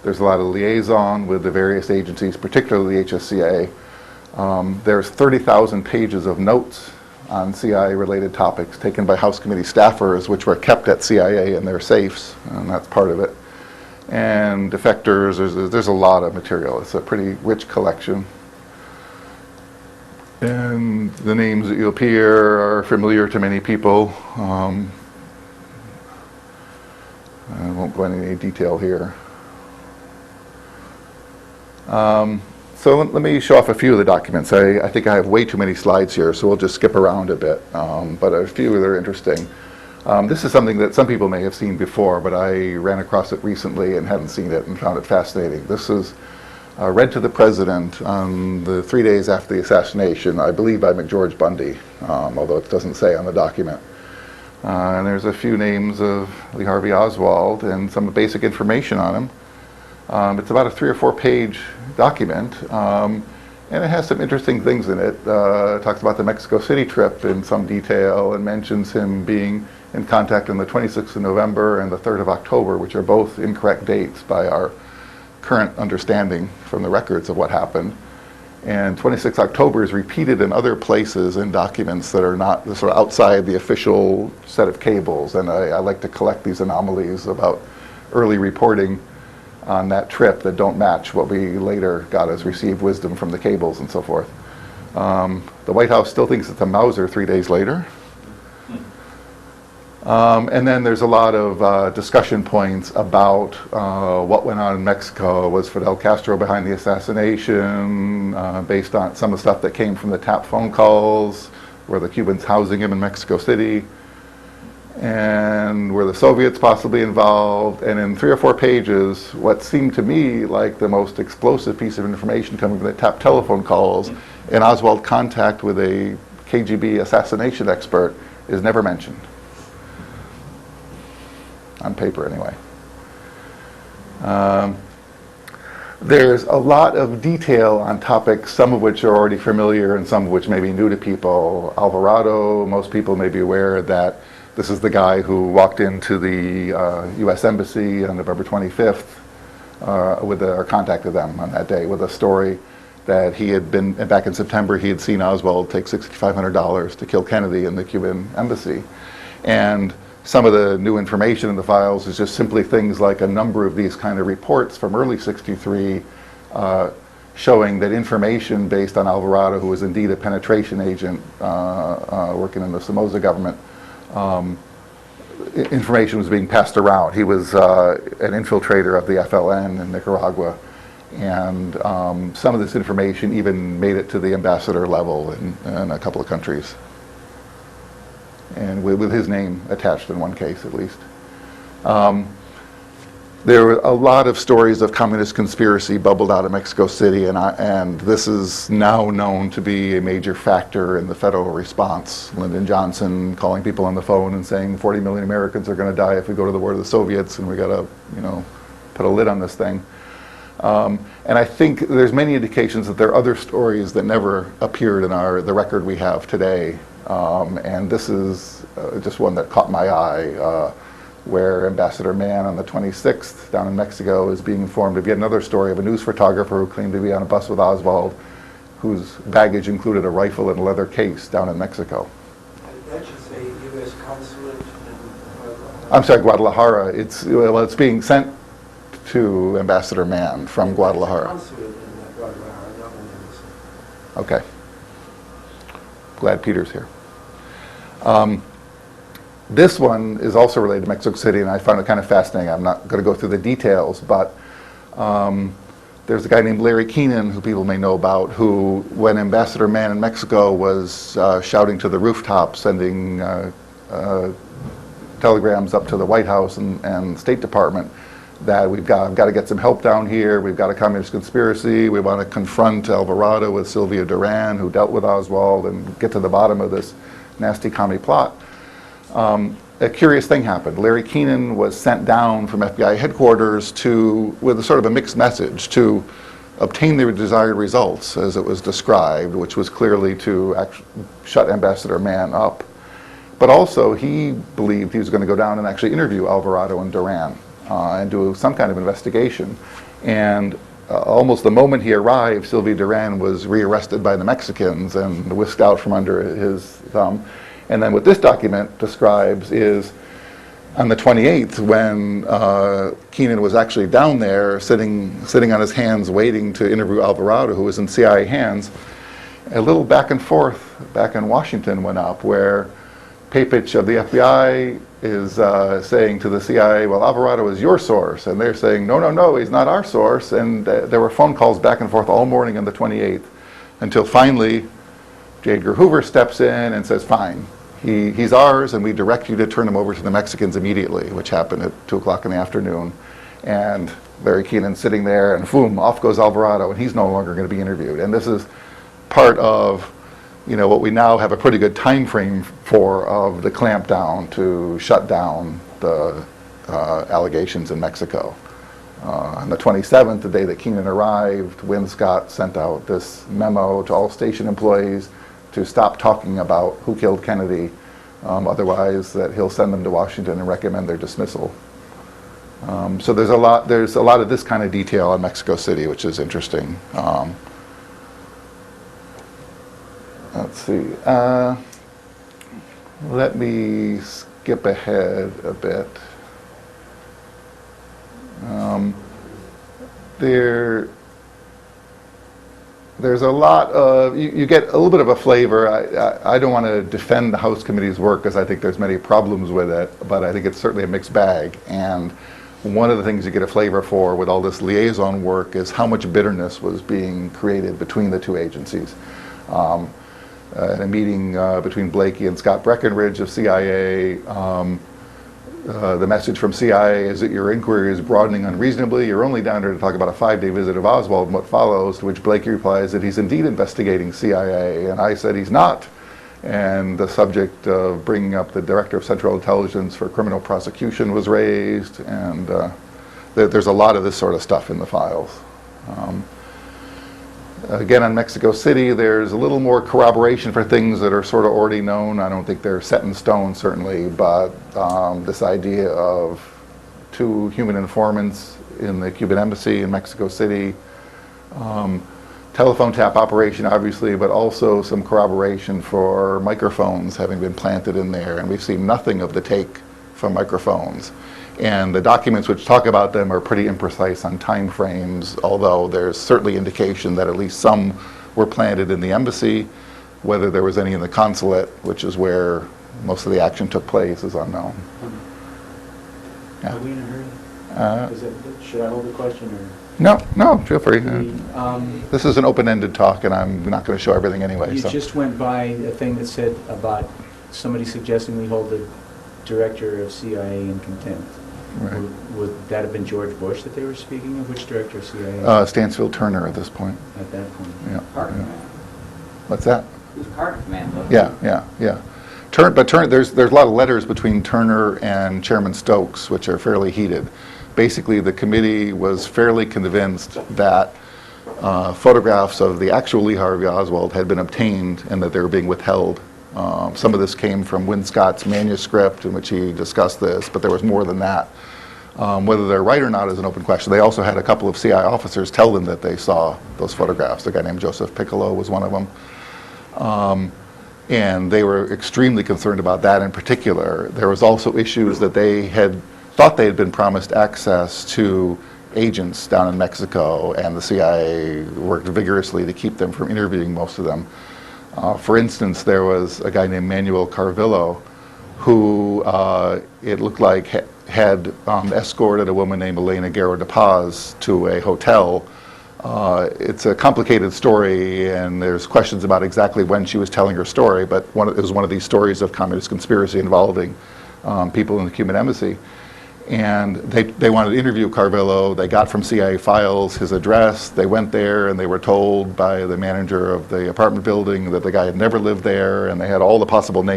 There's a lot of liaison with the various agencies, particularly the HSCA. There's 30,000 pages of notes on CIA-related topics taken by House Committee staffers, which were kept at CIA in their safes, and that's part of it. And defectors, there's a lot of material. It's a pretty rich collection. And the names that you'll hear are familiar to many people. I won't go into any detail here. So let me show off a few of the documents. I think I have way too many slides here, so we'll just skip around a bit. But a few that are interesting. This is something that some people may have seen before, but I ran across it recently and hadn't seen it and found it fascinating. This is read to the President on the 3 days after the assassination, I believe by McGeorge Bundy, although it doesn't say on the document. And there's a few names of Lee Harvey Oswald and some basic information on him. It's about a 3 or 4 page document, and it has some interesting things in it. It talks about the Mexico City trip in some detail and mentions him being in contact on the 26th of November and the 3rd of October, which are both incorrect dates by our current understanding from the records of what happened. And 26 October is repeated in other places in documents that are not sort of outside the official set of cables. And I like to collect these anomalies about early reporting on that trip that don't match what we later got as received wisdom from the cables and so forth. The White House still thinks it's a Mauser 3 days later. And then there's a lot of discussion points about what went on in Mexico. Was Fidel Castro behind the assassination, based on some of the stuff that came from the tap phone calls? Were the Cubans housing him in Mexico City? And were the Soviets possibly involved? And in 3 or 4 pages, what seemed to me like the most explosive piece of information coming from the tap telephone calls and Oswald contact with a KGB assassination expert is never mentioned. On paper, anyway. There's a lot of detail on topics, some of which are already familiar and some of which may be new to people. Alvarado, most people may be aware that this is the guy who walked into the U.S. Embassy on November 25th, or contacted them on that day with a story that he had been, back in September, he had seen Oswald take $6,500 to kill Kennedy in the Cuban embassy. And some of the new information in the files is just simply things like a number of these kind of reports from early '63 showing that information based on Alvarado, who was indeed a penetration agent working in the Somoza government, information was being passed around. He was an infiltrator of the FLN in Nicaragua, and some of this information even made it to the ambassador level in a couple of countries. And with his name attached in one case, at least. There were a lot of stories of communist conspiracy bubbled out of Mexico City, and this is now known to be a major factor in the federal response. Lyndon Johnson calling people on the phone and saying 40 million Americans are going to die if we go to the war with the Soviets, and we got to, put a lid on this thing. And I think there's many indications that there are other stories that never appeared in the record we have today. And this is just one that caught my eye, where Ambassador Mann on the 26th down in Mexico is being informed of yet another story of a news photographer who claimed to be on a bus with Oswald, whose baggage included a rifle and a leather case down in Mexico. That should say U.S. consulate in Guadalajara. I'm sorry, Guadalajara. It's being sent to Ambassador Mann from Guadalajara. Consulate in Guadalajara, not an embassy. Okay. Glad Peter's here. This one is also related to Mexico City, and I found it kind of fascinating. I'm not going to go through the details, but there's a guy named Larry Keenan, who people may know about, who, when Ambassador Mann in Mexico was shouting to the rooftop, sending telegrams up to the White House and State Department, that we've got to get some help down here, we've got a communist conspiracy, we want to confront Alvarado with Sylvia Duran, who dealt with Oswald, and get to the bottom of this nasty commie plot. A curious thing happened. Larry Keenan was sent down from FBI headquarters with a sort of a mixed message to obtain the desired results, as it was described, which was clearly to shut Ambassador Mann up. But also, he believed he was going to go down and actually interview Alvarado and Duran and do some kind of investigation. And almost the moment he arrived, Sylvia Duran was rearrested by the Mexicans and whisked out from under his thumb. And then what this document describes is on the 28th, when Keenan was actually down there sitting on his hands waiting to interview Alvarado, who was in CIA hands, a little back and forth back in Washington went up, where Papich of the FBI is saying to the CIA, well, Alvarado is your source. And they're saying, no, he's not our source. And there were phone calls back and forth all morning on the 28th, until finally J. Edgar Hoover steps in and says, fine, he's ours, and we direct you to turn him over to the Mexicans immediately, which happened at 2 o'clock in the afternoon. And Larry Keenan sitting there, and boom, off goes Alvarado, and he's no longer going to be interviewed. And this is part of what we now have a pretty good time frame for, of the clampdown to shut down the allegations in Mexico. On the 27th, the day that Keenan arrived, Win Scott sent out this memo to all station employees to stop talking about who killed Kennedy, otherwise that he'll send them to Washington and recommend their dismissal. So there's a lot of this kind of detail in Mexico City, which is interesting. Let's see. Let me skip ahead a bit. there's a lot of, you get a little bit of a flavor. I don't want to defend the House Committee's work because I think there's many problems with it, but I think it's certainly a mixed bag. And one of the things you get a flavor for with all this liaison work is how much bitterness was being created between the two agencies. In a meeting between Blakey and Scott Breckenridge of CIA, the message from CIA is that your inquiry is broadening unreasonably. You're only down here to talk about a 5-day visit of Oswald and what follows, to which Blakey replies that he's indeed investigating CIA, and I said he's not. And the subject of bringing up the Director of Central Intelligence for criminal prosecution was raised, and there's a lot of this sort of stuff in the files. Again, on Mexico City, there's a little more corroboration for things that are sort of already known. I don't think they're set in stone, certainly, but this idea of 2 human informants in the Cuban embassy in Mexico City, telephone tap operation, obviously, but also some corroboration for microphones having been planted in there, and we've seen nothing of the take from microphones. And the documents which talk about them are pretty imprecise on time frames, although there's certainly indication that at least some were planted in the embassy. Whether there was any in the consulate, which is where most of the action took place, is unknown. Yeah. Are we in a hurry? Should I hold the question? Or? No, feel free. The, this is an open-ended talk, and I'm not going to show everything anyway. You just went by a thing that said about somebody suggesting we hold the director of CIA in contempt. Right. Would that have been George Bush that they were speaking of? Which director of CIA? Stansfield Turner at this point. At that point. Yeah. Carter Yeah. command. What's that? He was Carter command, though. Yeah. Turner, there's a lot of letters between Turner and Chairman Stokes, which are fairly heated. Basically, the committee was fairly convinced that photographs of the actual Lee Harvey Oswald had been obtained and that they were being withheld. Some of this came from Win Scott's manuscript in which he discussed this, but there was more than that. Whether they're right or not is an open question. They also had a couple of CIA officers tell them that they saw those photographs. A guy named Joseph Piccolo was one of them. And they were extremely concerned about that in particular. There was also issues that they had thought they had been promised access to agents down in Mexico, and the CIA worked vigorously to keep them from interviewing most of them. For instance, there was a guy named Manuel Carvillo who it looked like had escorted a woman named Elena Guerrero de Paz to a hotel. It's a complicated story, and there's questions about exactly when she was telling her story, but it was one of these stories of communist conspiracy involving people in the Cuban embassy. And they wanted to interview Carvillo. They got from CIA files his address. They went there, and they were told by the manager of the apartment building that the guy had never lived there, and they had all the possible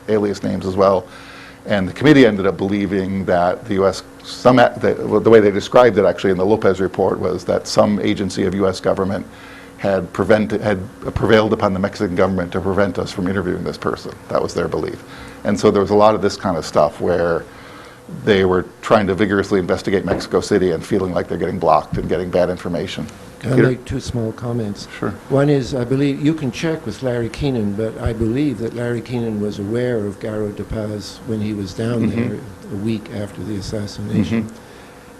alias names as well. And the committee ended up believing that the U.S., the way they described it actually in the Lopez report was that some agency of U.S. government had prevailed upon the Mexican government to prevent us from interviewing this person. That was their belief. And so there was a lot of this kind of stuff where they were trying to vigorously investigate Mexico City and feeling like they're getting blocked and getting bad information. Can I make 2 small comments? Sure. One is, I believe, you can check with Larry Keenan, but I believe that Larry Keenan was aware of Guerrero de Paz when he was down there a week after the assassination.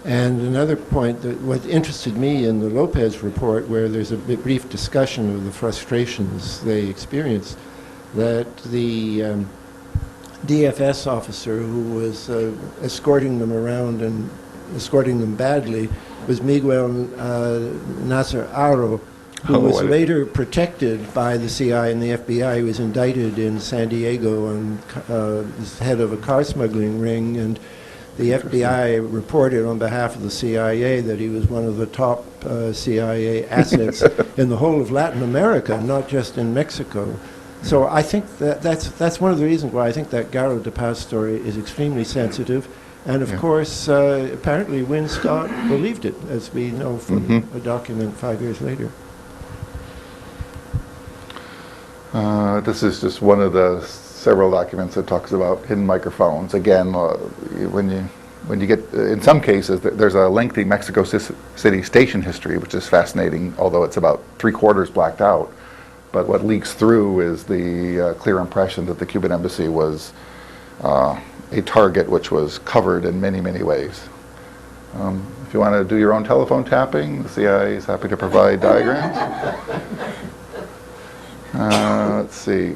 And another point, that what interested me in the Lopez report, where there's a brief discussion of the frustrations they experienced, that the DFS officer who was escorting them around and escorting them badly was Miguel Nasser Aro, who was later protected by the CIA and the FBI. He was indicted in San Diego and was head of a car smuggling ring, and the FBI reported on behalf of the CIA that he was one of the top CIA assets in the whole of Latin America, not just in Mexico. So I think that's one of the reasons why I think that Guerrero de Paz story is extremely sensitive. And of course, apparently Win Scott believed it, as we know from a document 5 years later. This is just one of the several documents that talks about hidden microphones. Again, when you get, in some cases, there's a lengthy Mexico City station history, which is fascinating, although it's about 3/4 blacked out. But what leaks through is the clear impression that the Cuban embassy was a target which was covered in many, many ways. If you want to do your own telephone tapping, the CIA is happy to provide diagrams. Let's see.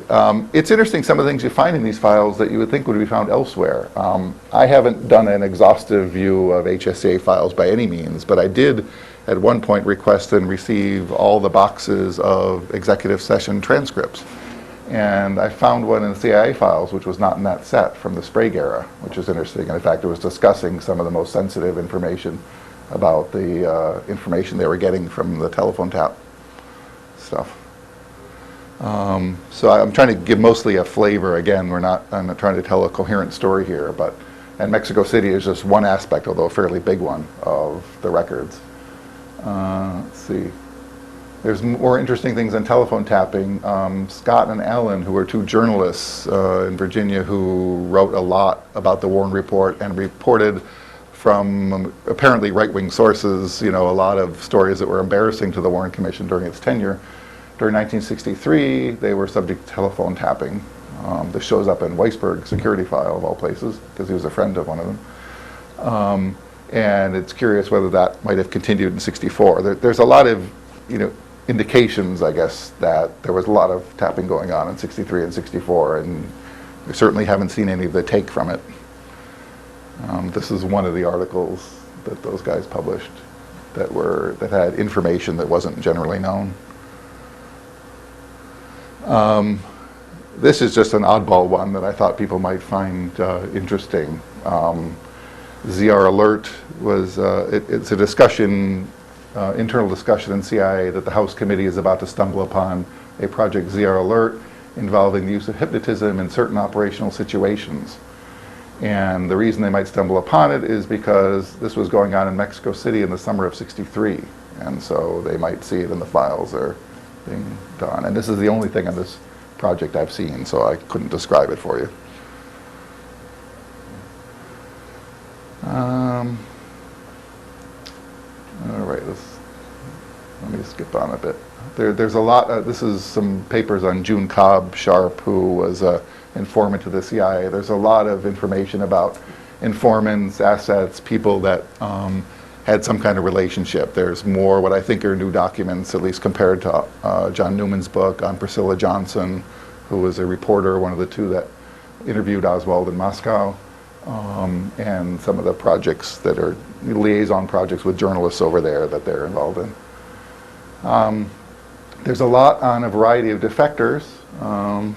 It's interesting, some of the things you find in these files that you would think would be found elsewhere. I haven't done an exhaustive view of HSA files by any means, but I did at one point request and receive all the boxes of executive session transcripts. And I found one in the CIA files, which was not in that set from the Sprague era, which is interesting. And in fact, it was discussing some of the most sensitive information about the information they were getting from the telephone tap stuff. So I'm trying to give mostly a flavor. Again, I'm not trying to tell a coherent story here, and Mexico City is just one aspect, although a fairly big one, of the records. Let's see. There's more interesting things on telephone tapping. Scott and Allen, who were two journalists in Virginia who wrote a lot about the Warren Report and reported from apparently right-wing sources, a lot of stories that were embarrassing to the Warren Commission during its tenure. During 1963, they were subject to telephone tapping. This shows up in Weisberg's security file, of all places, because he was a friend of one of them. And it's curious whether that might have continued in 64. There's a lot of, indications, I guess, that there was a lot of tapping going on in 63 and 64, and we certainly haven't seen any of the take from it. This is one of the articles that those guys published that had information that wasn't generally known. This is just an oddball one that I thought people might find interesting. ZR Alert was, it's a discussion, internal discussion in CIA that the House Committee is about to stumble upon a Project ZR Alert involving the use of hypnotism in certain operational situations. And the reason they might stumble upon it is because this was going on in Mexico City in the summer of '63. And so they might see it in the files that are being done. And this is the only thing on this project I've seen, so I couldn't describe it for you. All right, let me skip on a bit. There's a lot, this is some papers on June Cobb Sharp, who was an informant to the CIA. There's a lot of information about informants, assets, people that had some kind of relationship. There's more what I think are new documents, at least compared to John Newman's book on Priscilla Johnson, who was a reporter, one of the two that interviewed Oswald in Moscow, and some of the projects that are liaison projects with journalists over there that they're involved in. There's a lot on a variety of defectors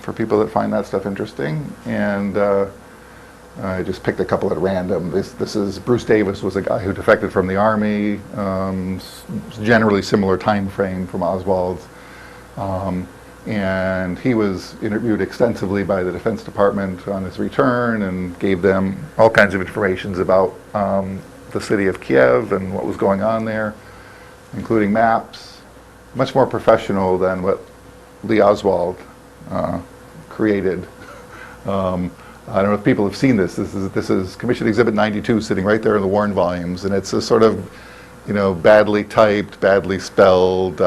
for people that find that stuff interesting, and I just picked a couple at random. This is Bruce Davis, was a guy who defected from the Army, generally similar time frame from Oswald's, and he was interviewed extensively by the Defense Department on his return and gave them all kinds of information about the city of Kiev and what was going on there, including maps. Much more professional than what Lee Oswald created. I don't know if people have seen this. This is Commission Exhibit 92, sitting right there in the Warren volumes, and it's a sort of, badly typed, badly spelled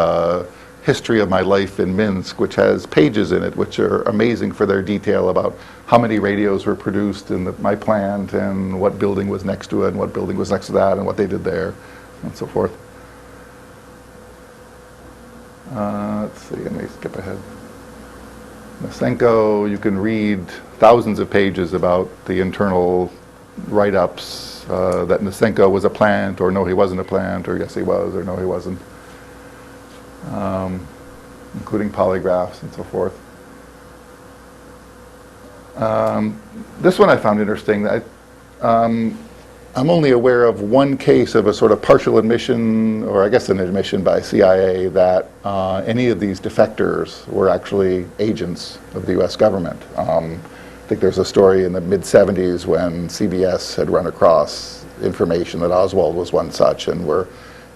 history of my life in Minsk, which has pages in it which are amazing for their detail about how many radios were produced in my plant, and what building was next to it, and what building was next to that, and what they did there, and so forth. Let's see, let me skip ahead. Nosenko, you can read thousands of pages about the internal write-ups that Nosenko was a plant, or no, he wasn't a plant, or yes, he was, or no, he wasn't, including polygraphs and so forth. This one I found interesting. I'm only aware of one case of a sort of partial admission, or I guess an admission by CIA, that any of these defectors were actually agents of the US government. I think there's a story in the mid-70s when CBS had run across information that Oswald was one such, and were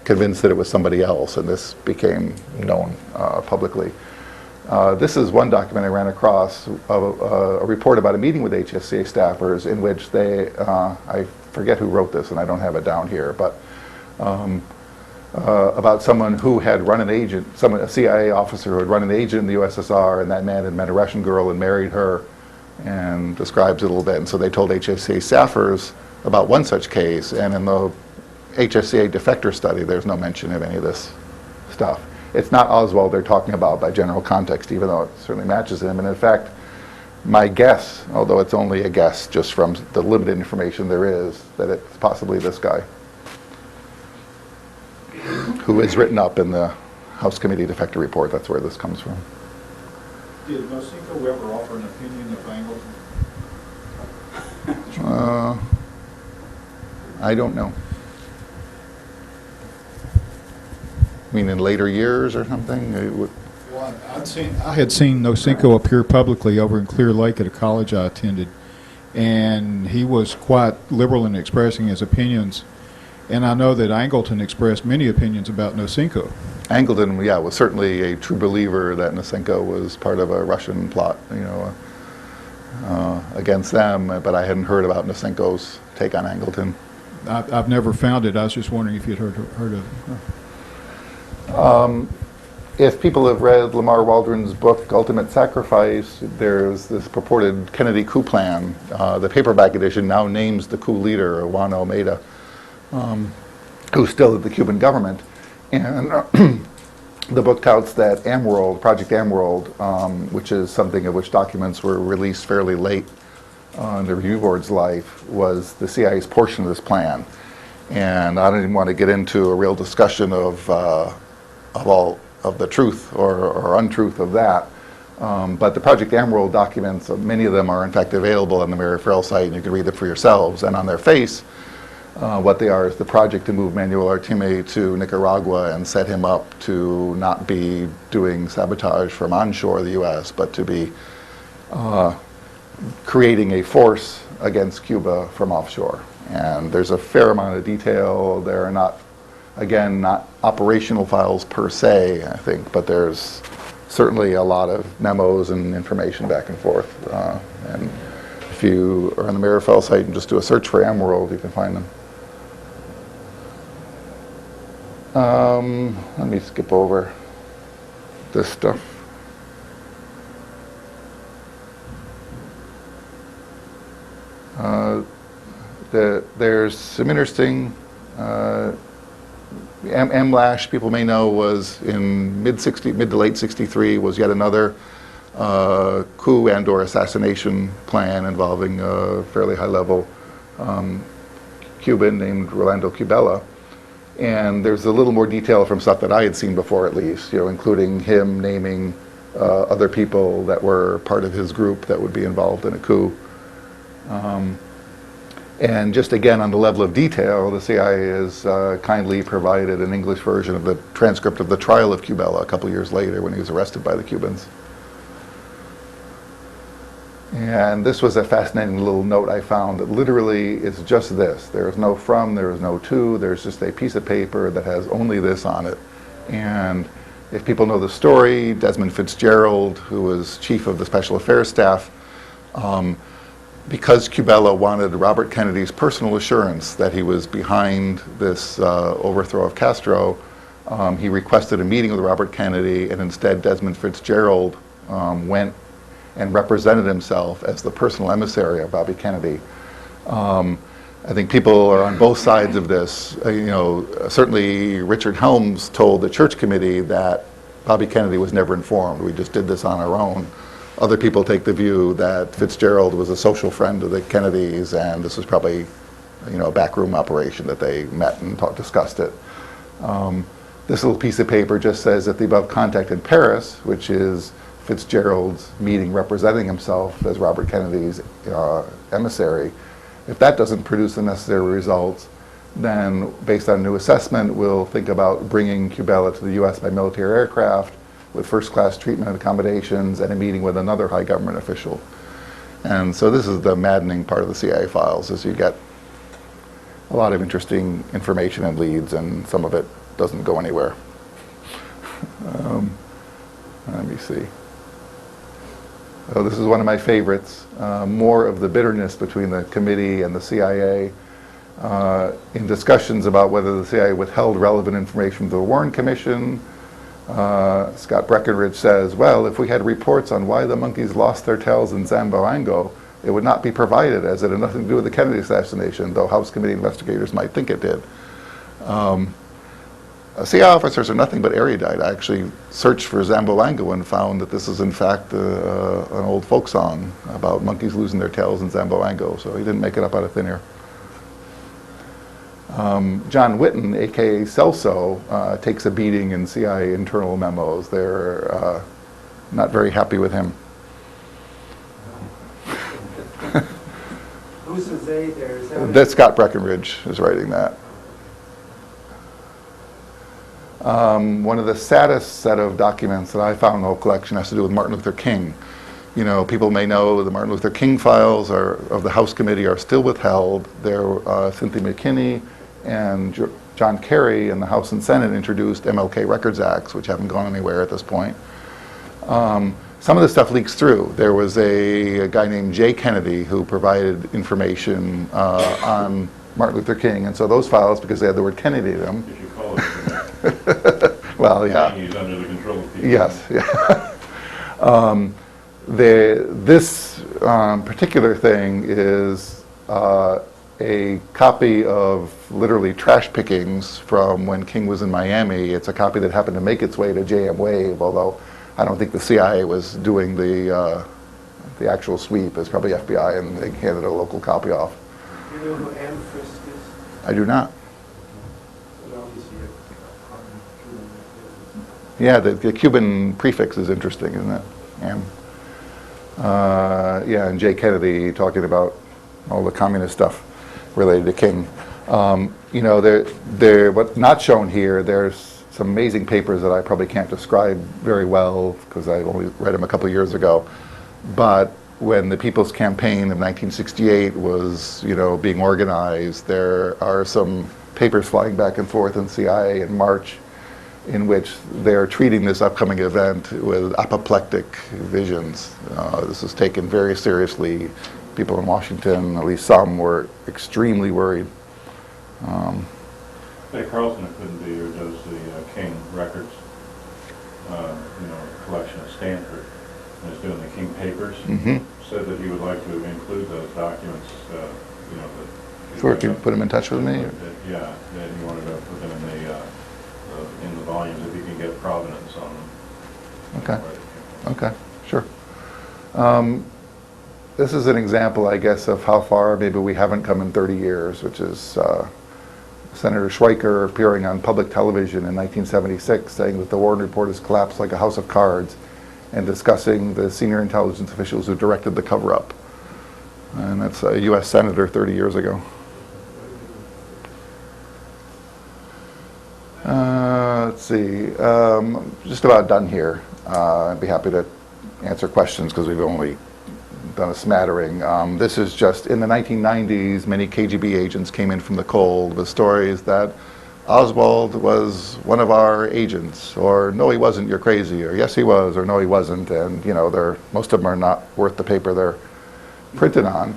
convinced that it was somebody else, and this became known publicly. This is one document I ran across, a report about a meeting with HSCA staffers in which they, I forget who wrote this and I don't have it down here, but about someone who had run an agent, a CIA officer who had run an agent in the USSR, and that man had met a Russian girl and married her, and describes it a little bit. And so they told HSCA staffers about one such case, and in the HSCA defector study there's no mention of any of this stuff. it's not Oswald they're talking about by general context, even though it certainly matches him. And in fact, my guess, although it's only a guess just from the limited information there is, that it's possibly this guy, who is written up in the House Committee Defector Report. That's where this comes from. Did Nosinko ever offer an opinion of Angleton? I don't know. I mean, in later years or something? Well, I had seen Nosinko appear publicly over in Clear Lake at a college I attended, and he was quite liberal in expressing his opinions. And I know that Angleton expressed many opinions about Nosinko. Angleton, yeah, was certainly a true believer that Nosinko was part of a Russian plot, against them, but I hadn't heard about Nosinko's take on Angleton. I've never found it. I was just wondering if you'd heard of it. If people have read Lamar Waldron's book, Ultimate Sacrifice, there's this purported Kennedy coup plan. The paperback edition now names the coup leader, Juan Almeida, who's still at the Cuban government. And the book touts that AmWorld, Project AmWorld, which is something of which documents were released fairly late in the review board's life, was the CIA's portion of this plan. And I don't even want to get into a real discussion of all of the truth or untruth of that. But the Project AmWorld documents, many of them are in fact available on the Mary Farrell site, and you can read them for yourselves. And on their face, what they are is the project to move Manuel Artime to Nicaragua and set him up to not be doing sabotage from onshore the U.S., but to be creating a force against Cuba from offshore. And there's a fair amount of detail. There are not operational files per se, I think, but there's certainly a lot of memos and information back and forth. And if you are on the Mary Farrell site and just do a search for AmWorld, you can find them. Let me skip over this stuff. There's some interesting, MLASH, people may know, was in mid to late 63, was yet another coup and or assassination plan involving a fairly high-level Cuban named Rolando Cubella. And there's a little more detail from stuff that I had seen before, at least, including him naming other people that were part of his group that would be involved in a coup. And just again, on the level of detail, the CIA has kindly provided an English version of the transcript of the trial of Cubella a couple years later when he was arrested by the Cubans. And this was a fascinating little note I found that literally is just this. There is no from, there is no to, there's just a piece of paper that has only this on it. And if people know the story, Desmond Fitzgerald, who was chief of the Special Affairs staff, because Cubella wanted Robert Kennedy's personal assurance that he was behind this overthrow of Castro, he requested a meeting with Robert Kennedy, and instead Desmond Fitzgerald went and represented himself as the personal emissary of Bobby Kennedy. I think people are on both sides of this. Certainly Richard Helms told the Church Committee that Bobby Kennedy was never informed. We just did this on our own. Other people take the view that Fitzgerald was a social friend of the Kennedys, and this was probably, a backroom operation that they met and discussed it. This little piece of paper just says that the above contact in Paris, which is Fitzgerald's meeting representing himself as Robert Kennedy's emissary, if that doesn't produce the necessary results, then based on a new assessment, we'll think about bringing Cubella to the U.S. by military aircraft with first-class treatment and accommodations and a meeting with another high government official. And so this is the maddening part of the CIA files, is you get a lot of interesting information and leads, and some of it doesn't go anywhere. Let me see. Oh, this is one of my favorites. More of the bitterness between the committee and the CIA in discussions about whether the CIA withheld relevant information from the Warren Commission. Scott Breckenridge says, well, if we had reports on why the monkeys lost their tails in Zamboango, it would not be provided, as it had nothing to do with the Kennedy assassination, though House Committee investigators might think it did. CIA officers are nothing but erudite. I actually searched for Zamboanga and found that this is in fact an old folk song about monkeys losing their tails in Zamboanga, so he didn't make it up out of thin air. John Whitten, aka Celso, takes a beating in CIA internal memos. They're not very happy with him. Who's the they there? Is that That Scott Breckenridge is writing that. One of the saddest set of documents that I found in the whole collection has to do with Martin Luther King. You know, people may know the Martin Luther King files of the House Committee are still withheld. Cynthia McKinney and John Kerry in the House and Senate introduced MLK Records Acts, which haven't gone anywhere at this point. Some of the stuff leaks through. There was a guy named Jay Kennedy who provided information on Martin Luther King, and so those files, because they had the word Kennedy in them. If you call it Well, yeah. He's under the control of people. Yes, yeah. This particular thing is a copy of literally trash pickings from when King was in Miami. It's a copy that happened to make its way to JM Wave, although I don't think the CIA was doing the actual sweep. It's probably FBI, and they handed a local copy off. Do you know who Anne Frisk is? I do not. Well, obviously, Yeah, the Cuban prefix is interesting, isn't it? Yeah, and Jay Kennedy talking about all the communist stuff related to King. You know, what's not shown here, there's some amazing papers that I probably can't describe very well because I only read them a couple of years ago. But when the People's Campaign of 1968 was, you know, being organized, there are some papers flying back and forth in CIA in March in which they're treating this upcoming event with apoplectic visions. This is taken very seriously. People in Washington, at least some, were extremely worried. Hey, Carlson couldn't be here, does the King Records, collection at Stanford, and is doing the King Papers. Said that he would like to include those documents, Sure, can you put him in touch with me? Yeah, that he wanted to put them in the volumes if he can get provenance on them. Okay. Okay, sure. This is an example, I guess, of how far maybe we haven't come in 30 years, which is Senator Schweiker appearing on public television in 1976 saying that the Warren Report has collapsed like a house of cards and discussing the senior intelligence officials who directed the cover-up. And that's a U.S. Senator 30 years ago. Let's see, just about done here. I'd be happy to answer questions because we've only done a smattering. This is just, in the 1990s, many KGB agents came in from the cold with stories that Oswald was one of our agents, or no he wasn't, you're crazy, or yes he was, or no he wasn't, and you know, most of them are not worth the paper they're printed on.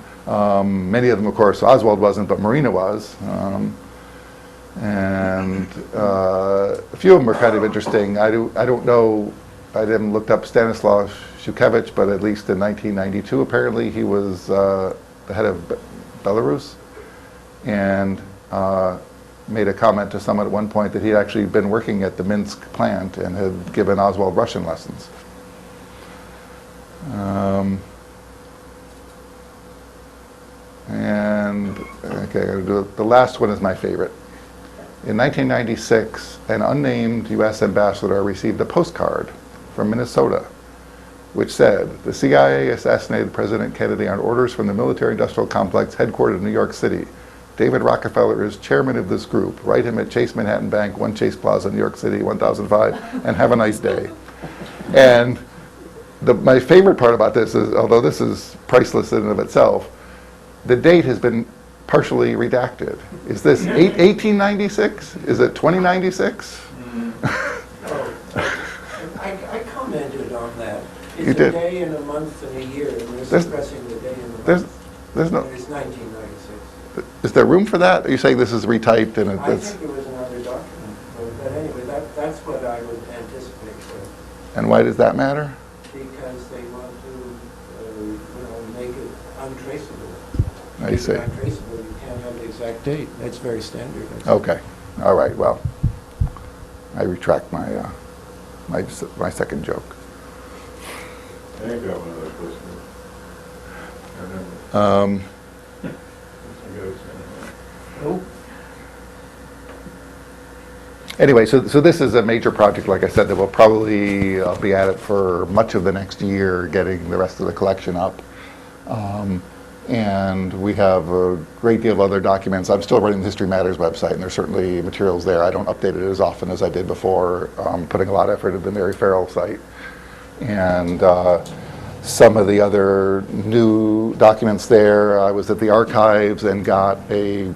Many of them, of course, Oswald wasn't, but Marina was. And a few of them are kind of interesting. I don't know, I haven't looked up Stanislav Shukevich, but at least in 1992, apparently he was the head of Belarus, and made a comment to someone at one point that he had actually been working at the Minsk plant and had given Oswald Russian lessons. And okay, the last one is my favorite. In 1996, an unnamed U.S. ambassador received a postcard from Minnesota which said, "The CIA assassinated President Kennedy on orders from the military-industrial complex headquartered in New York City. David Rockefeller is chairman of this group. Write him at Chase Manhattan Bank, 1 Chase Plaza, New York City, 1005, and have a nice day." And my favorite part about this is, although this is priceless in and of itself, the date has been partially redacted. Is this 1896? Is it 2096? I commented on that. It's You a did. day and a month and a year, and we're There's- suppressing the day and the There's month. no. And it's 1996. Is there room for that? Are you saying this is retyped and I it's? think it was another document, but anyway, that's what I would anticipate. And why does that matter? Because they want to, make it untraceable. I Make see. it untraceable, you can't have the exact date. That's very standard. Okay. All right. Well, I retract my my second joke. I ain't got one of those listeners. Anyway, so this is a major project, like I said, that will probably be at it for much of the next year, getting the rest of the collection up. And we have a great deal of other documents. I'm still running the History Matters website, and there's certainly materials there. I don't update it as often as I did before, putting a lot of effort into the Mary Farrell site. And some of the other new documents there, I was at the archives and got a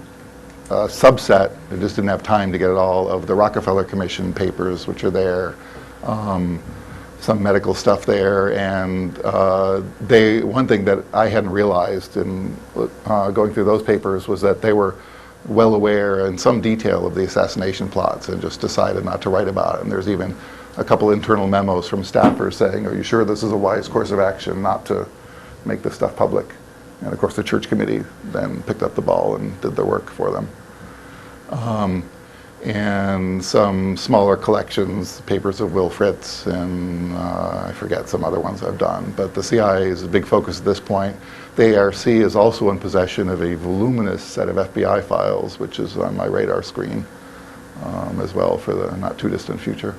subset, I just didn't have time to get it all, of the Rockefeller Commission papers, which are there. Some medical stuff there, and one thing that I hadn't realized in going through those papers was that they were well aware in some detail of the assassination plots and just decided not to write about it. And there's even a couple internal memos from staffers saying, are you sure this is a wise course of action not to make this stuff public? And of course the church committee then picked up the ball and did the work for them. And some smaller collections, papers of Will Fritz, and I forget some other ones I've done. But the CIA is a big focus at this point. The ARC is also in possession of a voluminous set of FBI files, which is on my radar screen as well for the not too distant future.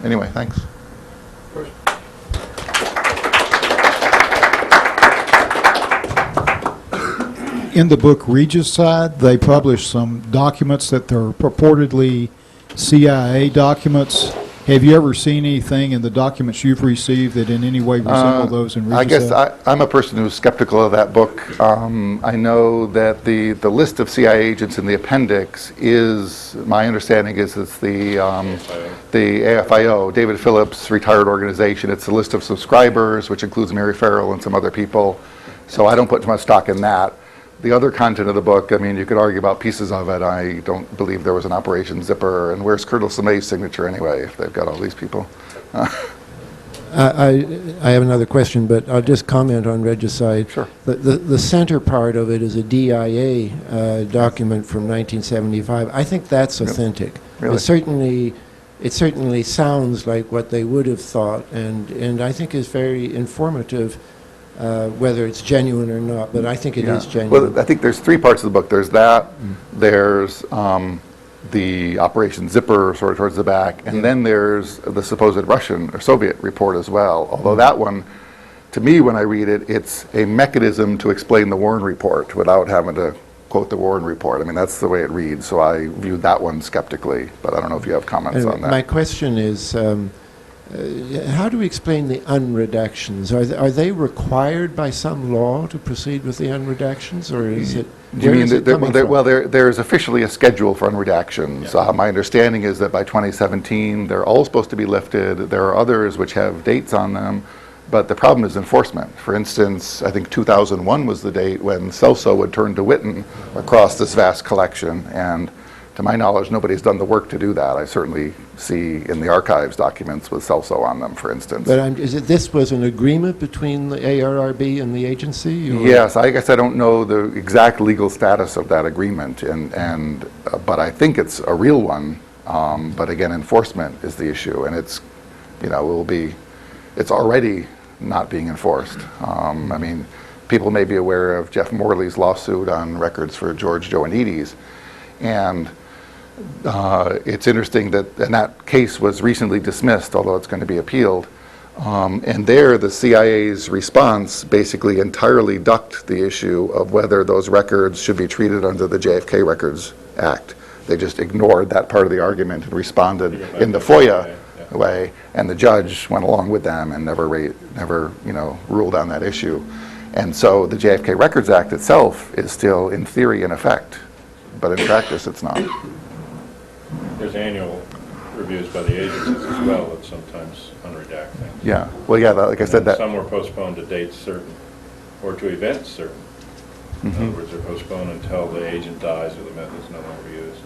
Anyway, thanks. In the book Regicide, they published some documents that are purportedly CIA documents. Have you ever seen anything in the documents you've received that in any way resemble those in Regicide? I guess I'm a person who's skeptical of that book. I know that the list of CIA agents in the appendix is, my understanding is it's the AFIO, David Phillips retired organization. It's a list of subscribers, which includes Mary Farrell and some other people. So I don't put much stock in that. The other content of the book, I mean, you could argue about pieces of it. I don't believe there was an Operation Zipper. And where's Colonel Samay's signature anyway, if they've got all these people? I have another question, but I'll just comment on Regicide. Sure. The center part of it is a DIA document from 1975. I think that's authentic. Really? It certainly sounds like what they would have thought, and I think is very informative. Whether it's genuine or not, but I think it is genuine. Well, I think there's three parts of the book. There's that, there's the Operation Zipper sort of towards the back, and then there's the supposed Russian or Soviet report as well. Although that one, to me, when I read it, it's a mechanism to explain the Warren report without having to quote the Warren report. I mean, that's the way it reads, so I viewed that one skeptically, but I don't know if you have comments on that. My question is, how do we explain the unredactions? Are they required by some law to proceed with the unredactions, or is it? Do you mean there's officially a schedule for unredactions. Yeah. My understanding is that by 2017 they're all supposed to be lifted. There are others which have dates on them, but the problem is enforcement. For instance, I think 2001 was the date when Celso would turn to Witten across this vast collection, and to my knowledge, nobody's done the work to do that. I certainly see in the archives documents with Celso on them, for instance. But this was an agreement between the ARRB and the agency? Or? Yes, I guess I don't know the exact legal status of that agreement, but I think it's a real one. But again, enforcement is the issue, and it's already not being enforced. I mean, people may be aware of Jeff Morley's lawsuit on records for George Joannides, and it's interesting that case was recently dismissed, although it's going to be appealed. And there, the CIA's response basically entirely ducked the issue of whether those records should be treated under the JFK Records Act. They just ignored that part of the argument and responded in the FOIA way, and the judge went along with them and never ruled on that issue. And so the JFK Records Act itself is still, in theory, in effect, but in practice, it's not. There's annual reviews by the agencies as well that sometimes unredact things. Yeah. Well, yeah, like I said, that some were postponed to dates certain or to events certain. In other words, they're postponed until the agent dies or the method is no longer used.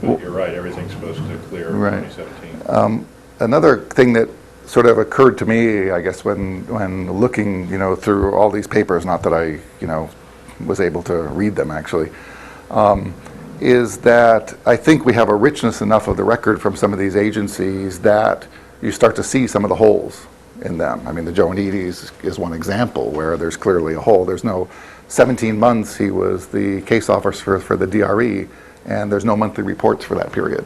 But you're right, everything's supposed to clear in 2017. Another thing that sort of occurred to me, I guess, when looking, through all these papers, not that I, was able to read them actually, is that I think we have a richness enough of the record from some of these agencies that you start to see some of the holes in them. I mean, the Joanides is one example where there's clearly a hole. There's no 17 months he was the case officer for the DRE, and there's no monthly reports for that period.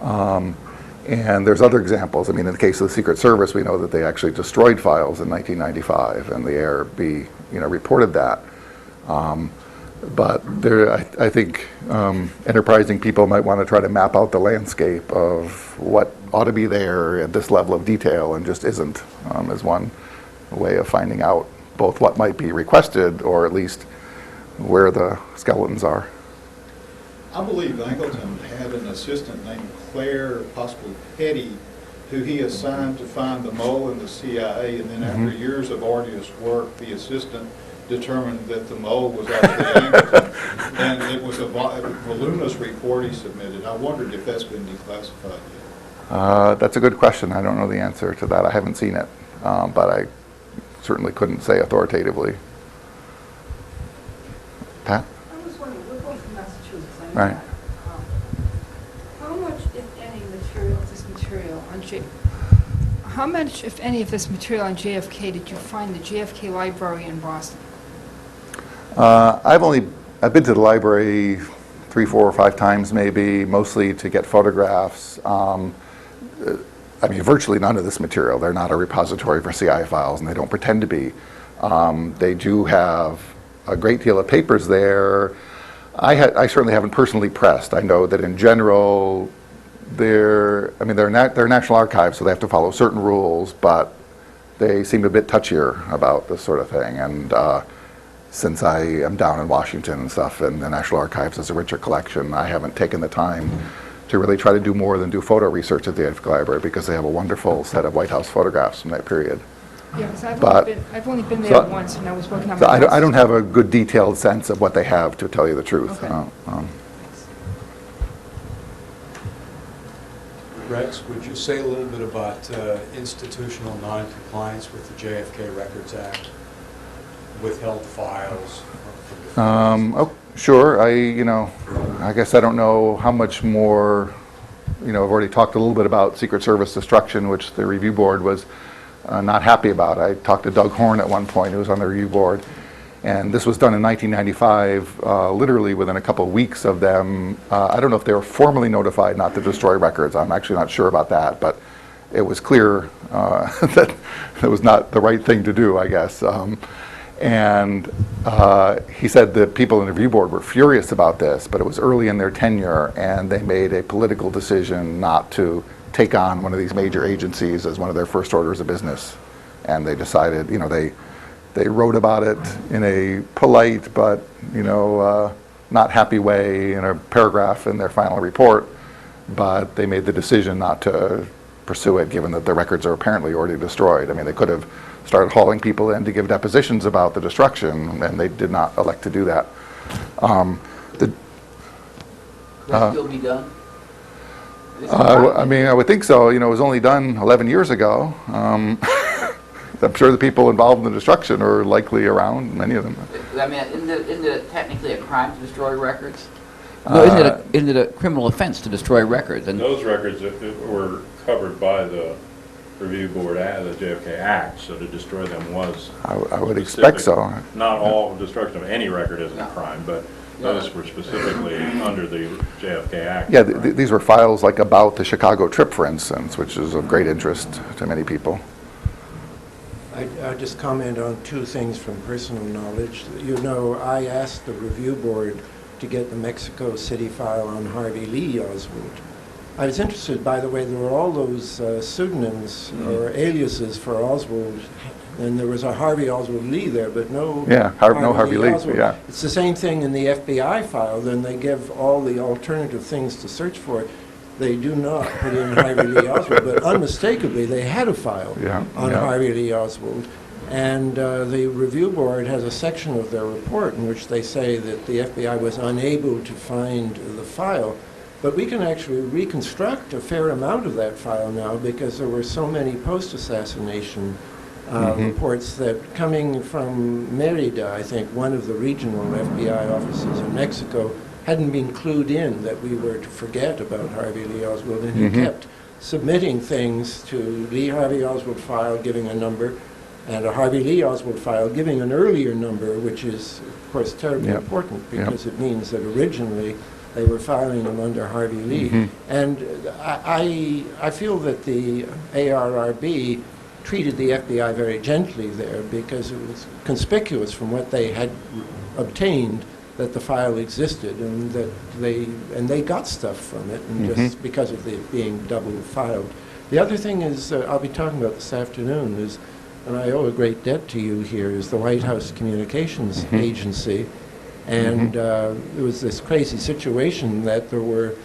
And there's other examples. I mean, in the case of the Secret Service, we know that they actually destroyed files in 1995, and the ARB, reported that. But there, I think enterprising people might want to try to map out the landscape of what ought to be there at this level of detail and just isn't, as one way of finding out both what might be requested or at least where the skeletons are. I believe Angleton had an assistant named Claire, possibly Petty, who he assigned to find the mole in the CIA, and then after years of arduous work, the assistant determined that the mole was actually Angleton, and it was a voluminous report he submitted. I wondered if that's been declassified yet. That's a good question. I don't know the answer to that. I haven't seen it, but I certainly couldn't say authoritatively. Pat? I was wondering, we're both from Massachusetts, I know Right. that. How much, if any, how much, if any, of this material on JFK did you find at the JFK Library in Boston? I've been to the library 3, 4, or 5 times maybe, mostly to get photographs. I mean, virtually none of this material. They're not a repository for CIA files, and they don't pretend to be. They do have a great deal of papers there. I certainly haven't personally pressed. I know that in general, they're National Archives, so they have to follow certain rules, but they seem a bit touchier about this sort of thing. And since I am down in Washington and stuff, and the National Archives has a richer collection, I haven't taken the time to really try to do more than do photo research at the JFK Library, because they have a wonderful set of White House photographs from that period. Yeah, because I've only been there once, and I was working on So my I don't have a good detailed sense of what they have, to tell you the truth. Okay. Rex, would you say a little bit about institutional non-compliance with the JFK Records Act, withheld files? Oh, sure. I guess I don't know how much more. I've already talked a little bit about Secret Service destruction, which the review board was not happy about. I talked to Doug Horn at one point, who was on the review board, and this was done in 1995, literally within a couple of weeks of them. I don't know if they were formally notified not to destroy records. I'm actually not sure about that, but it was clear that it was not the right thing to do, I guess. And he said that people in the review board were furious about this, but it was early in their tenure, and they made a political decision not to take on one of these major agencies as one of their first orders of business. And they decided, they wrote about it in a polite but, not happy way in a paragraph in their final report, but they made the decision not to pursue it, given that the records are apparently already destroyed. I mean, they could have started hauling people in to give depositions about the destruction, and they did not elect to do that. Will that still be done? I would think so. It was only done 11 years ago. I'm sure the people involved in the destruction are likely around, many of them. I mean, isn't it technically a crime to destroy records? No, isn't it a criminal offense to destroy records? And those records were covered by the review board the JFK Act, so to destroy them was I would expect so. Not all destruction of any record is a crime, but those were specifically under the JFK Act. Yeah, these were files like about the Chicago trip, for instance, which is of great interest to many people. I'll just comment on 2 things from personal knowledge. I asked the review board to get the Mexico City file on Harvey Lee Oswald. I was interested, by the way, there were all those pseudonyms or aliases for Oswald, and there was a Harvey Oswald Lee there, but no Harvey Lee. Oswald. Yeah. It's the same thing in the FBI file. Then they give all the alternative things to search for. They do not put in Harvey Lee Oswald, but unmistakably they had a file on Harvey Lee Oswald. And the review board has a section of their report in which they say that the FBI was unable to find the file. But we can actually reconstruct a fair amount of that file now, because there were so many post-assassination reports that, coming from Mérida, I think, one of the regional FBI offices in Mexico, hadn't been clued in that we were to forget about Harvey Lee Oswald, and he kept submitting things to Lee Harvey Oswald file giving a number, and a Harvey Lee Oswald file giving an earlier number, which is, of course, terribly important because it means that originally they were filing them under Harvey Lee. And I feel that the ARRB treated the FBI very gently there because it was conspicuous from what they had obtained that the file existed, and that they got stuff from it, and just because of it being double filed. The other thing is I'll be talking about this afternoon is, and I owe a great debt to you here, is the White House Communications Agency. And there was this crazy situation that there were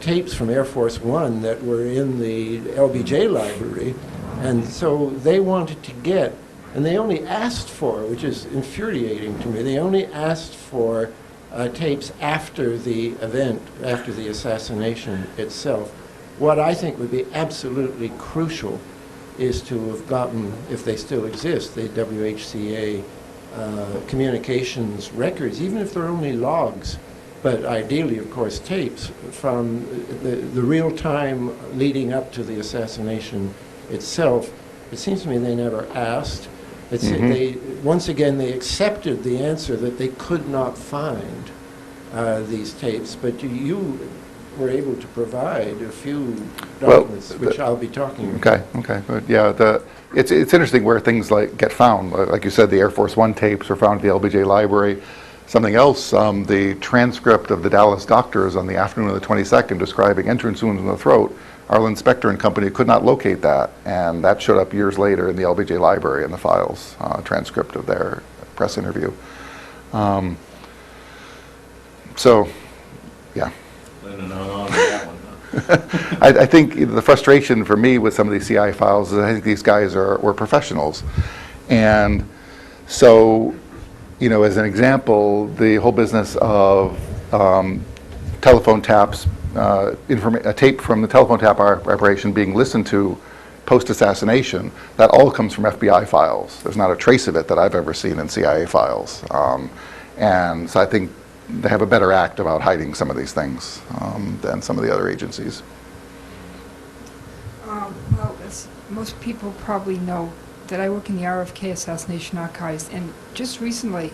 tapes from Air Force One that were in the LBJ library, and so they wanted to get, and they only asked for, which is infuriating to me, they only asked for tapes after the event, after the assassination itself. What I think would be absolutely crucial is to have gotten, if they still exist, the WHCA communications records, even if they're only logs, but ideally, of course, tapes from the real time leading up to the assassination itself. It seems to me they never asked. They, once again, they accepted the answer that they could not find these tapes, but you were able to provide a few documents, which I'll be talking about. Okay, good. Yeah, it's interesting where things like get found. Like you said, the Air Force One tapes were found at the LBJ library. Something else, the transcript of the Dallas doctors on the afternoon of the 22nd describing entrance wounds in the throat, Arlen Specter and company could not locate that, and that showed up years later in the LBJ library in the files, transcript of their press interview. So, yeah. I think the frustration for me with some of these CI files is I think these guys were professionals. And so, you know, as an example, the whole business of telephone taps, a tape from the telephone tap operation being listened to post-assassination, that all comes from FBI files. There's not a trace of it that I've ever seen in CIA files. And so I think they have a better act about hiding some of these things than some of the other agencies. Well, as most people probably know, that I work in the RFK Assassination Archives, and just recently,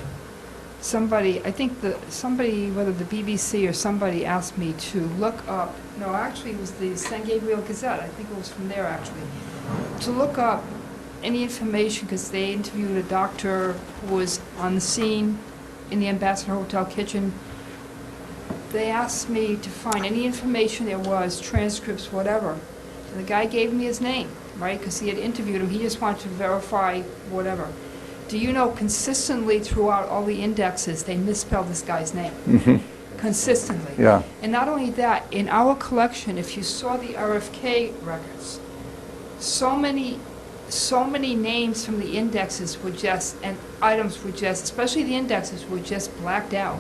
somebody, I think somebody, whether the BBC or somebody, asked me to look up, no, actually it was the San Gabriel Gazette, I think it was from there actually, to look up any information, because they interviewed a doctor who was on the scene in the Ambassador Hotel kitchen. They asked me to find any information there was, transcripts, whatever. And the guy gave me his name, right, because he had interviewed him. He just wanted to verify whatever. Do you know, consistently throughout all the indexes, they misspelled this guy's name? Consistently. Yeah. And not only that, in our collection, if you saw the RFK records, so many names from the indexes were just, and items were just, especially the indexes, were just blacked out.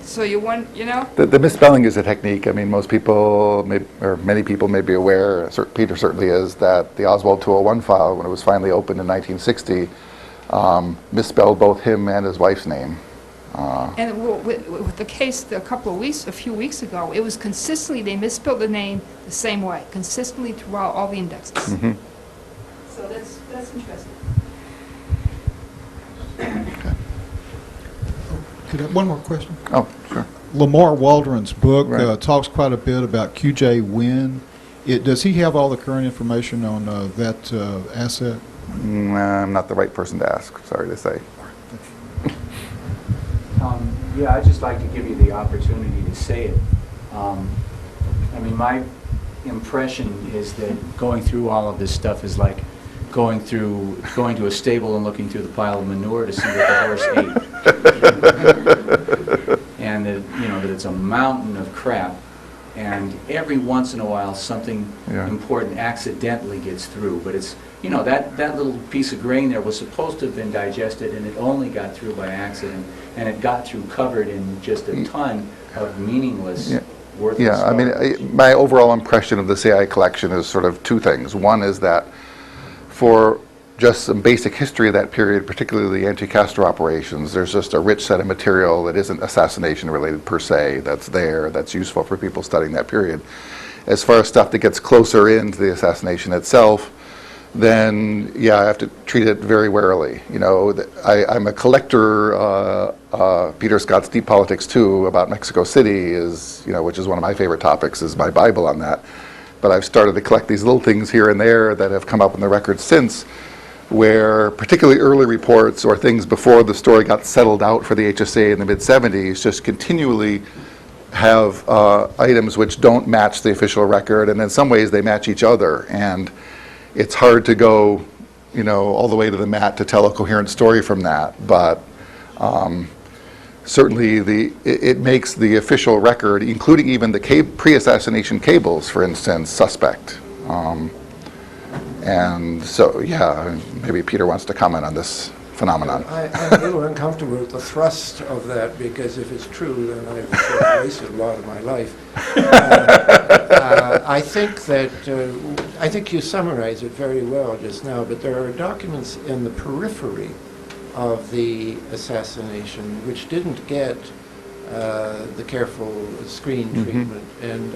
So you want, you know? The misspelling is a technique. I mean, most people, or many people may be aware, Peter certainly is, that the Oswald 201 file, when it was finally opened in 1960, misspelled both him and his wife's name. And with the case a few weeks ago, it was consistently, they misspelled the name the same way, consistently throughout all the indexes. So that's interesting. Could I have one more question? Oh, sure. Lamar Waldron's book Right. talks quite a bit about QJ Wynn. Does he have all the current information on that asset? I'm not the right person to ask, sorry to say. Yeah, I'd just like to give you the opportunity to say it. I mean, my impression is that going through all of this stuff is like going to a stable and looking through the pile of manure to see what the horse ate. And that, you know, that it's a mountain of crap, and every once in a while something important accidentally gets through. But it's, you know, that little piece of grain there was supposed to have been digested, and it only got through by accident, and it got through covered in just a ton of meaningless, worthless Yeah, I mean, my overall impression of the CIA collection is sort of two things. One is that for just some basic history of that period, particularly the anti-Castro operations. There's just a rich set of material that isn't assassination related per se that's there, that's useful for people studying that period. As far as stuff that gets closer into the assassination itself, then yeah, I have to treat it very warily. You know, I'm a collector. Peter Scott's Deep Politics 2 about Mexico City is, you know, which is one of my favorite topics, is my Bible on that. But I've started to collect these little things here and there that have come up in the records since, where particularly early reports or things before the story got settled out for the HSA in the mid-70s just continually have items which don't match the official record, and in some ways they match each other. And it's hard to go, you know, all the way to the mat to tell a coherent story from that. But certainly it makes the official record, including even the pre-assassination cables, for instance, suspect. And so, yeah, maybe Peter wants to comment on this phenomenon. I'm a little uncomfortable with the thrust of that, because if it's true, then I've sort of wasted a lot of my life. I think you summarized it very well just now, but there are documents in the periphery of the assassination which didn't get the careful screen treatment. And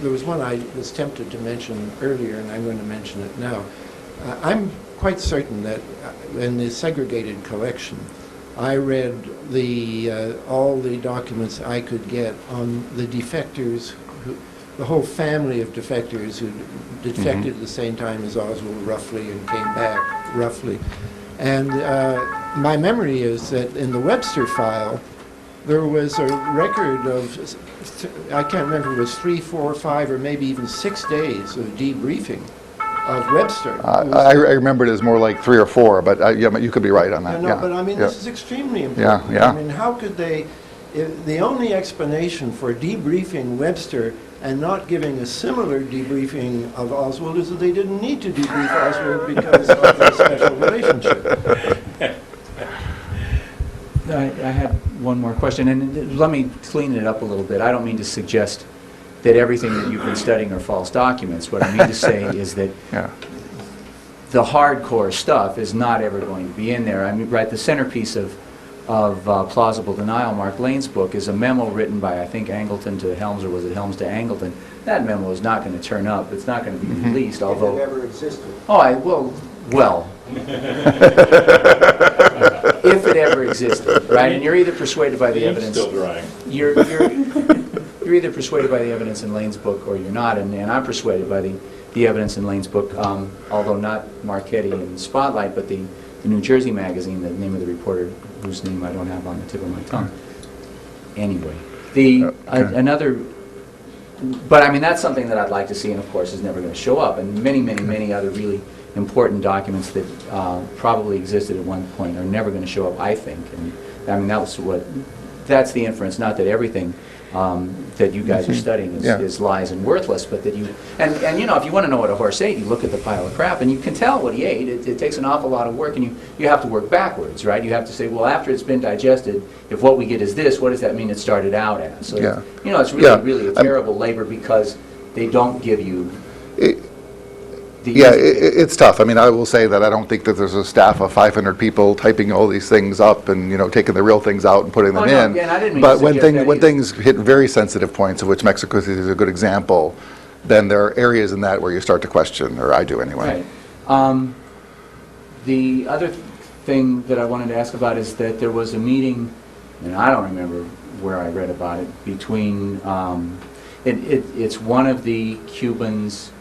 there was one I was tempted to mention earlier, and I'm going to mention it now. I'm quite certain that in the segregated collection, I read all the documents I could get on the defectors, the whole family of defectors who defected at the same time as Oswald, roughly, and came back, roughly. And my memory is that in the Webster file, there was a record of, I can't remember, it was 3, 4, 5, or maybe even 6 days of debriefing of Webster. I remember it as more like 3 or 4, but yeah, you could be right on that. No, Yeah, but I mean, yeah. this is extremely important. Yeah. I mean, how could they, the only explanation for debriefing Webster and not giving a similar debriefing of Oswald is that they didn't need to debrief Oswald because of their special relationship. I had one more question, and let me clean it up a little bit. I don't mean to suggest that everything that you've been studying are false documents. What I mean to say is that the hardcore stuff is not ever going to be in there. I mean, right, the centerpiece of Plausible Denial, Mark Lane's book, is a memo written by, I think, Angleton to Helms, or was it Helms to Angleton. That memo is not going to turn up. It's not going to be released, although... If it ever existed. Oh, well... if it ever existed, right? And you're either persuaded by the evidence... Still drying. You're either persuaded by the evidence in Lane's book or you're not, and I'm persuaded by the evidence in Lane's book, although not Marchetti and Spotlight, but the New Jersey magazine, the name of the reporter whose name I don't have on the tip of my tongue. Anyway, another... But I mean, that's something that I'd like to see, and of course is never going to show up, and many other really important documents that probably existed at one point are never going to show up, I think. And I mean, that's the inference, not that everything that you guys are studying is lies and worthless, but that you, and you know, if you want to know what a horse ate, you look at the pile of crap and you can tell what he ate. It takes an awful lot of work, and you have to work backwards, right? You have to say, well, after it's been digested, if what we get is this, what does that mean it started out as? So, you know, it's really a terrible labor because they don't give you... It's tough. I mean, I will say that I don't think that there's a staff of 500 people typing all these things up and, you know, taking the real things out and putting them in. Again, I didn't mean but to suggest that when things hit very sensitive points, of which Mexico City is a good example, then there are areas in that where you start to question, or I do anyway. Right. The other thing that I wanted to ask about is that there was a meeting, and I don't remember where I read about it, between, it's one of the Cubans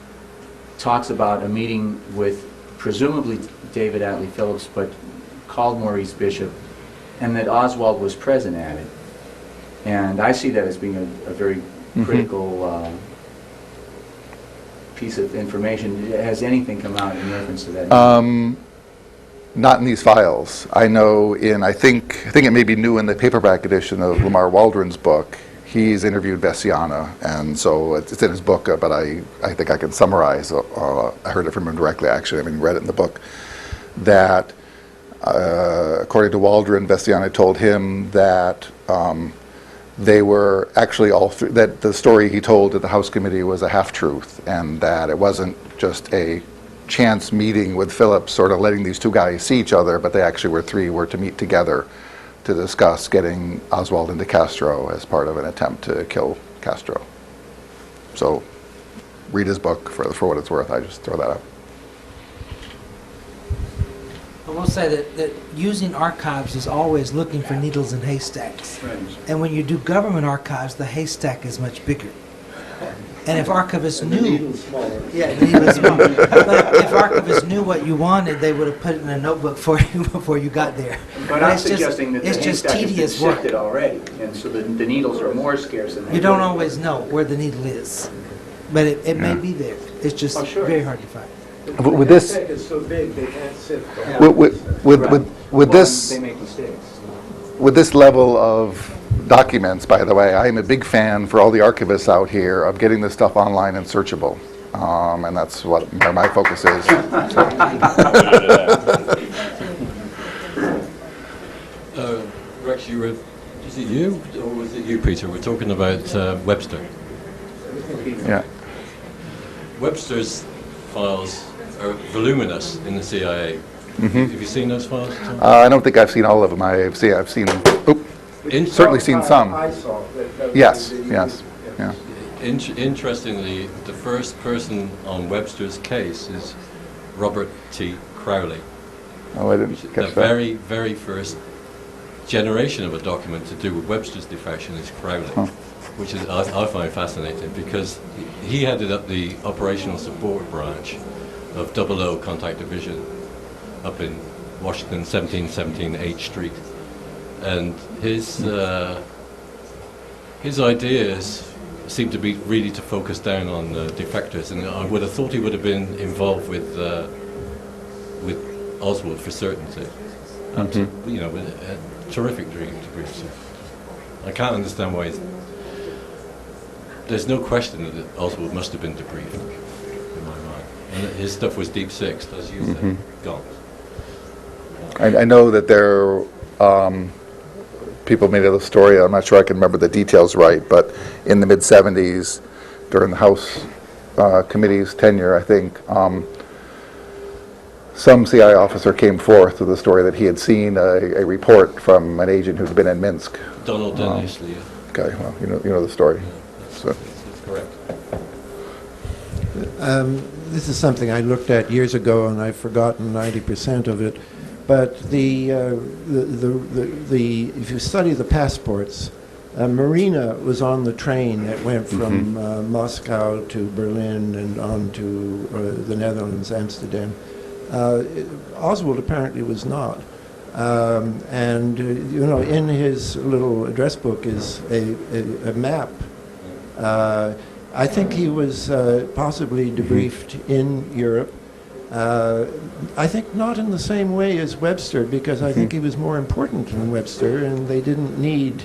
talks about a meeting with presumably David Atlee Phillips, but called Maurice Bishop, and that Oswald was present at it. And I see that as being a very critical piece of information. Has anything come out in reference to that? Not in these files. I know I think it may be new in the paperback edition of Lamar Waldron's book. He's interviewed Veciana, and so it's in his book, but I think I can summarize. I heard it from him directly, actually. I mean, read it in the book, that according to Waldron, Veciana told him that they were actually that the story he told to the House Committee was a half-truth, and that it wasn't just a chance meeting with Phillips, sort of letting these two guys see each other, but they actually were to meet together to discuss getting Oswald into Castro as part of an attempt to kill Castro. So read his book for what it's worth. I just throw that out. I will say that using archives is always looking for needles in haystacks. And when you do government archives, the haystack is much bigger. And if archivists knew, yeah, the needle is smaller. But if archivists knew what you wanted, they would have put it in a notebook for you before you got there. But I'm it's just- suggesting that the it's just haystack has been tedious work. sifted already, and so the needles are more scarce than they You don't were. always know where the needle is, but it may be there. It's just Oh, sure. very hard to find. With this, is so big, they can't sit. the with Well, this, they make mistakes. with this level of documents, by the way, I am a big fan for all the archivists out here of getting this stuff online and searchable. And that's where my focus is. Rex, is it you or was it you, Peter? We're talking about Webster. Yeah. Webster's files are voluminous in the CIA. Mhm. Have you seen those files at all? I don't think I've seen all of them. I've seen certainly seen some. I saw that. Yes, yes, yeah. Interestingly, the first person on Webster's case is Robert T. Crowley. Oh, I didn't The catch that. very, very first generation of a document to do with Webster's defection is Crowley, Huh. which is I find fascinating because he headed up the operational support branch of 00 Contact Division up in Washington, 1717 H Street, and his ideas seem to be really to focus down on defectors, and I would have thought he would have been involved with Oswald for certainty. You know, with a terrific degree of success. I can't understand why. There's no question that Oswald must have been debriefed, in my mind, and that his stuff was deep sixed, as you said, gone. I know that there, people made a story, I'm not sure I can remember the details right, but in the mid-'70s, during the House Committee's tenure, I think, some CIA officer came forth with a story that he had seen a report from an agent who'd been in Minsk. Donald Dennisley. Okay, well, you know the story. So. That's correct. This is something I looked at years ago, and I've forgotten 90% of it. But if you study the passports, Marina was on the train that went from Moscow to Berlin and on to the Netherlands, Amsterdam. Oswald apparently was not. And in his little address book is a map. I think he was possibly debriefed in Europe. I think not in the same way as Webster, because I think he was more important than Webster, and they didn't need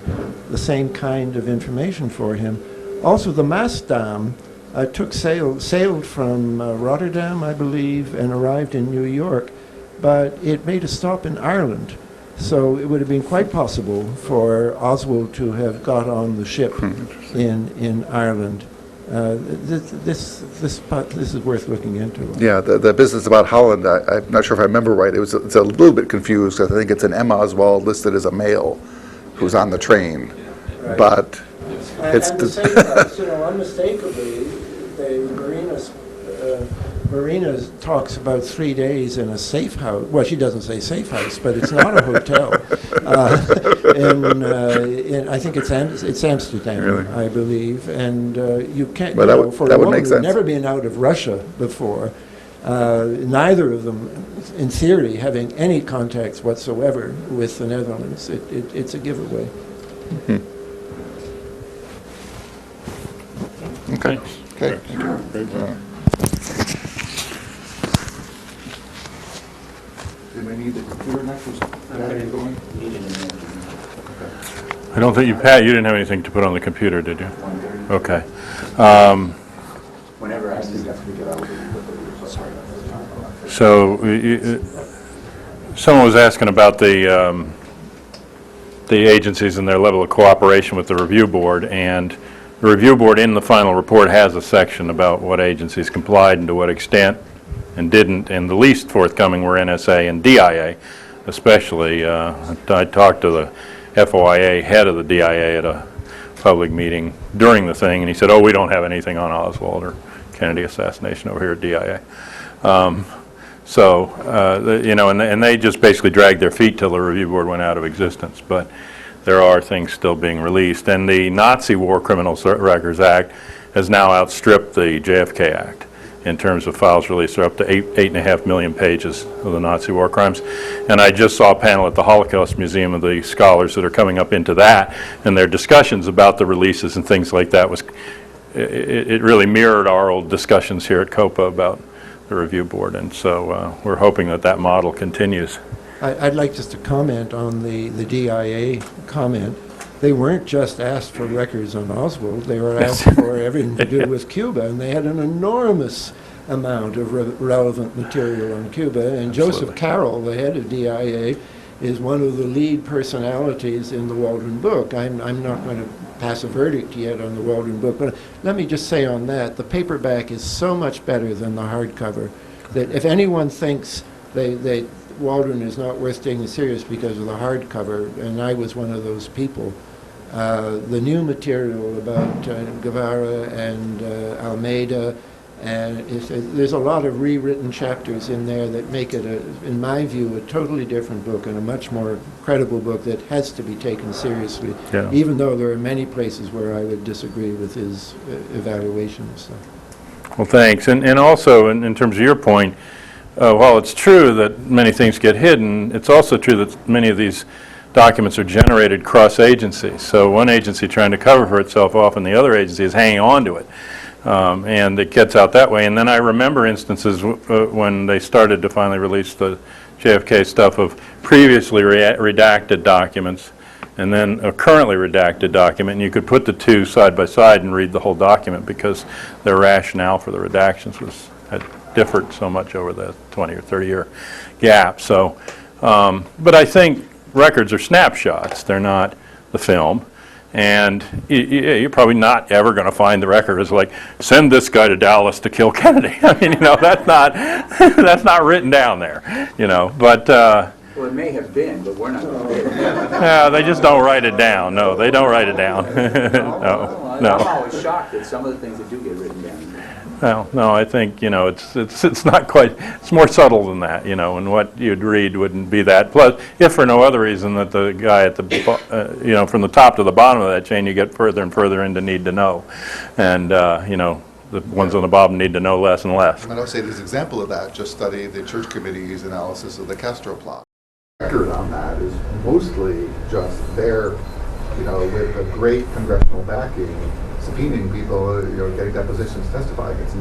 the same kind of information for him. Also, the Maasdam sailed from Rotterdam, I believe, and arrived in New York, but it made a stop in Ireland. So it would have been quite possible for Oswald to have got on the ship in Ireland. This is worth looking into. Yeah, the business about Holland, I'm not sure if I remember right, it's a little bit confused, because I think it's an M. Oswald listed as a male who's on the train, Right. but it's... And the safe house, unmistakably, Marina talks about 3 days in a safe house. Well, she doesn't say safe house, but it's not a hotel. I think it's Amsterdam, Really? I believe. And you can't, But for that a would woman make who's sense. never been out of Russia before, neither of them, in theory, having any contacts whatsoever with the Netherlands, it's a giveaway. Okay. Okay. Do we need the computer next? I don't think Pat, you didn't have anything to put on the computer, did you? Okay. Whenever I see So, someone was asking about the agencies and their level of cooperation with the review board, and the review board in the final report has a section about what agencies complied and to what extent. and didn't, and the least forthcoming were NSA and DIA, especially. I talked to the FOIA head of the DIA at a public meeting during the thing, and he said, "Oh, we don't have anything on Oswald or Kennedy assassination over here at DIA." And they just basically dragged their feet till the review board went out of existence. But there are things still being released, and the Nazi War Criminals Records Act has now outstripped the JFK Act in terms of files released. They're up to 8.5 million pages of the Nazi war crimes. And I just saw a panel at the Holocaust Museum of the scholars that are coming up into that, and their discussions about the releases and things like that it really mirrored our old discussions here at COPA about the review board, and so we're hoping that that model continues. I'd like just to comment on the DIA comment. They weren't just asked for records on Oswald, they were asked for everything to do with Cuba, and they had an enormous amount of relevant material on Cuba. And Joseph Carroll, the head of DIA, is one of the lead personalities in the Waldron book. I'm not going to pass a verdict yet on the Waldron book, but let me just say on that, the paperback is so much better than the hardcover that if anyone thinks they Waldron is not worth taking serious because of the hardcover, and I was one of those people, the new material about Guevara and Almeida, and there's a lot of rewritten chapters in there that make it, in my view, a totally different book and a much more credible book that has to be taken seriously, even though there are many places where I would disagree with his evaluations. So. Well, thanks. And also, in terms of your point, while it's true that many things get hidden, it's also true that many of these documents are generated cross-agency. So one agency trying to cover for itself, often the other agency is hanging on to it. And it gets out that way. And then I remember instances when they started to finally release the JFK stuff of previously redacted documents and then a currently redacted document, and you could put the two side by side and read the whole document because their rationale for the redactions had differed so much over the 20 or 30 year gap. So, but I think records are snapshots. They're not the film. And you're probably not ever going to find the record as like, send this guy to Dallas to kill Kennedy. I mean, that's not written down there, but. Well, it may have been, but we're not going to. Yeah, they just don't write it down. No, they don't write it down. No. I'm always shocked at some of the things that do get written down. Well, no, I think, it's not quite, it's more subtle than that, and what you'd read wouldn't be that. Plus, if for no other reason that the guy at the, from the top to the bottom of that chain, you get further and further into need to know. And, the ones on the bottom need to know less and less. And I'll say this example of that, just study the church committee's analysis of the Castro plot. Record on that is mostly just there, with a great congressional backing, subpoenaing people, getting depositions, testifying. There's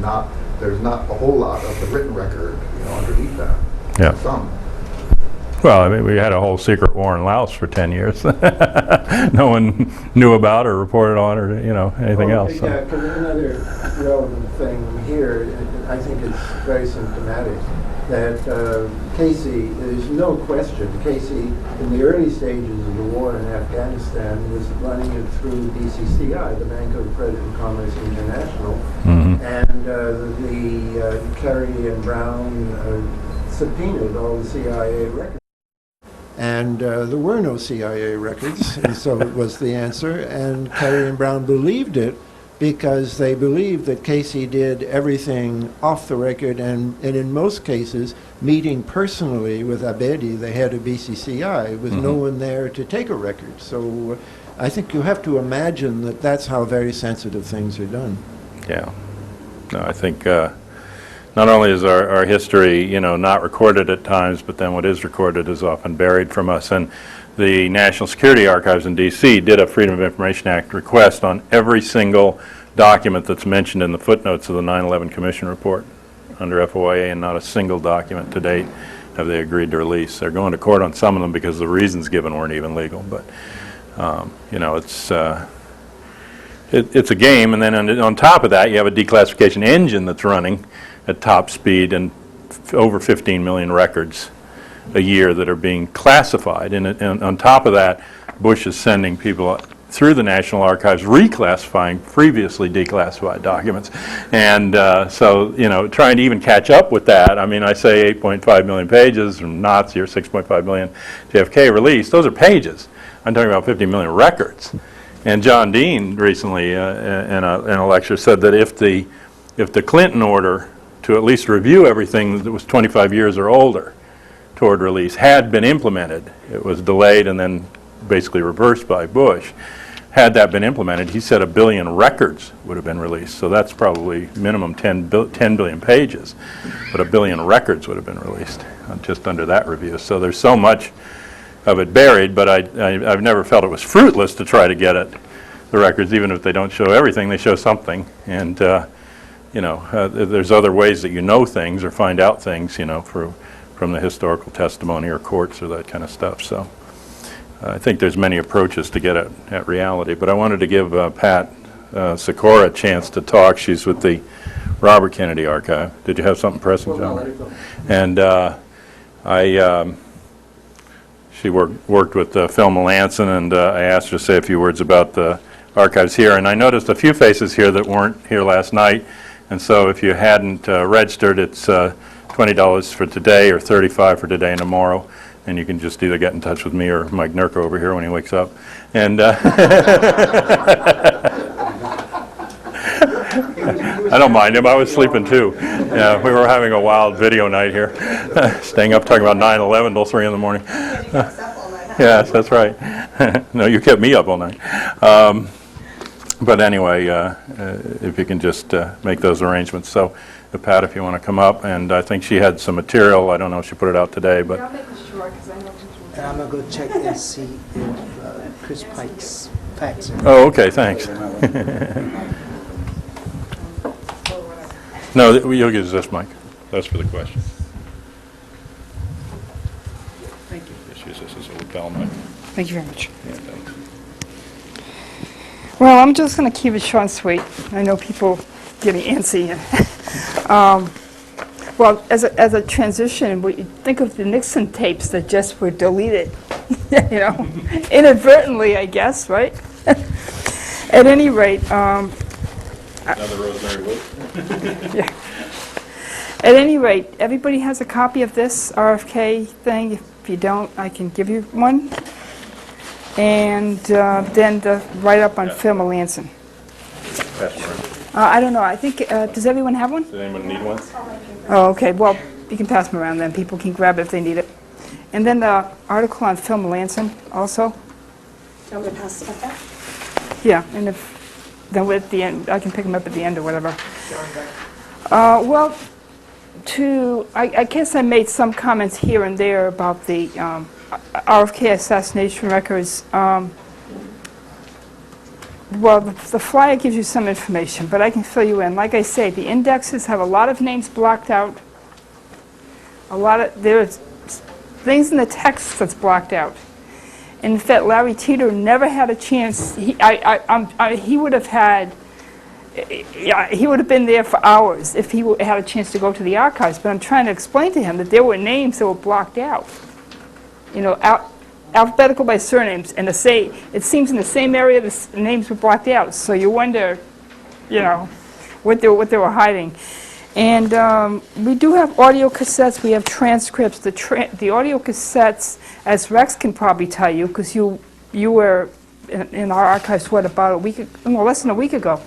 not a whole lot of the written record, underneath that. Yeah. Some. Well, I mean, we had a whole secret war in Laos for 10 years. No one knew about or reported on or, anything else. So. Yeah, another relevant thing here, I think it's very symptomatic, that Casey, there's no question, Casey, in the early stages of the war in Afghanistan, was running it through BCCI, the Bank of Credit and Commerce International, and the Kerry and Brown subpoenaed all the CIA records. And there were no CIA records, and so it was the answer. And Kerry and Brown believed it because they believed that Casey did everything off the record and in most cases, meeting personally with Abedi, the head of BCCI, with no one there to take a record. So I think you have to imagine that that's how very sensitive things are done. Yeah. No, I think not only is our history, not recorded at times, but then what is recorded is often buried from us. And the National Security Archives in D.C. did a Freedom of Information Act request on every single document that's mentioned in the footnotes of the 9/11 Commission report under FOIA, and not a single document to date have they agreed to release. They're going to court on some of them because the reasons given weren't even legal. But, it's a game. And then on top of that, you have a declassification engine that's running at top speed and over 15 million records a year that are being classified. And on top of that, Bush is sending people through the National Archives reclassifying previously declassified documents. And so, you know, trying to even catch up with that, I mean, I say 8.5 million pages from Nazi or 6.5 million JFK released, those are pages. I'm talking about 50 million records. And John Dean recently in a lecture said that if the Clinton order to at least review everything that was 25 years or older toward release had been implemented, it was delayed and then basically reversed by Bush. Had that been implemented, he said 1 billion records would have been released. So that's probably minimum 10 billion pages. But 1 billion records would have been released just under that review. So there's so much of it buried, but I've never felt it was fruitless to try to get at the records. Even if they don't show everything, they show something. And, you know, there's other ways that you know things or find out things, you know, from the historical testimony or courts or that kind of stuff. So I think there's many approaches to get at reality, but I wanted to give Pat Sikora a chance to talk. She's with the Robert Kennedy Archive. Did you have something pressing, John? And she worked with Phil Melanson, and I asked her to say a few words about the archives here. And I noticed a few faces here that weren't here last night, and so if you hadn't registered, it's $20 for today or $35 for today and tomorrow. And you can just either get in touch with me or Mike Nurko over here when he wakes up. And I don't mind him. I was sleeping too. Yeah, we were having a wild video night here, staying up talking about 9/11 till 3 in the morning. Yes, that's right. No, you kept me up all night. But anyway, if you can just make those arrangements. So, Pat, if you want to come up, and I think she had some material. I don't know if she put it out today, but. Yeah, I'll make sure, because I know And I'm going to go check and see if Chris Pike's fax are. Oh, okay, thanks. No, you'll use this mic. That's for the question. Thank you. Just use this as a lapel mic. Thank you very much. Yeah, thanks. Well, I'm just going to keep it short and sweet. I know people getting antsy. Well, as a transition, we think of the Nixon tapes that just were deleted, you know, inadvertently, I guess, right? At any rate, Another Rosemary Wood. yeah. At any rate, everybody has a copy of this RFK thing. If you don't, I can give you one. And then the write-up on Phil Melanson. Pass them around. I don't know. I think, does everyone have one? Does anyone need one? Oh, okay. Well, you can pass them around then. People can grab it if they need it. And then the article on Phil Melanson also. Do you want me to pass it like that? Yeah, and if, then at the end, I can pick them up at the end or whatever. Well, I guess I made some comments here and there about the RFK assassination records. Well, the flyer gives you some information, but I can fill you in. Like I say, the indexes have a lot of names blocked out. There's things in the text that's blocked out. In fact, Larry Teeter never had a chance. He would have had. He would have been there for hours if he had a chance to go to the archives. But I'm trying to explain to him that there were names that were blocked out. You know, alphabetical by surnames, and it seems in the same area the names were blocked out. So you wonder, you know, what they were hiding. And we do have audio cassettes. We have transcripts. The audio cassettes, as Rex can probably tell you, because you were in our archives, what, about less than a week ago.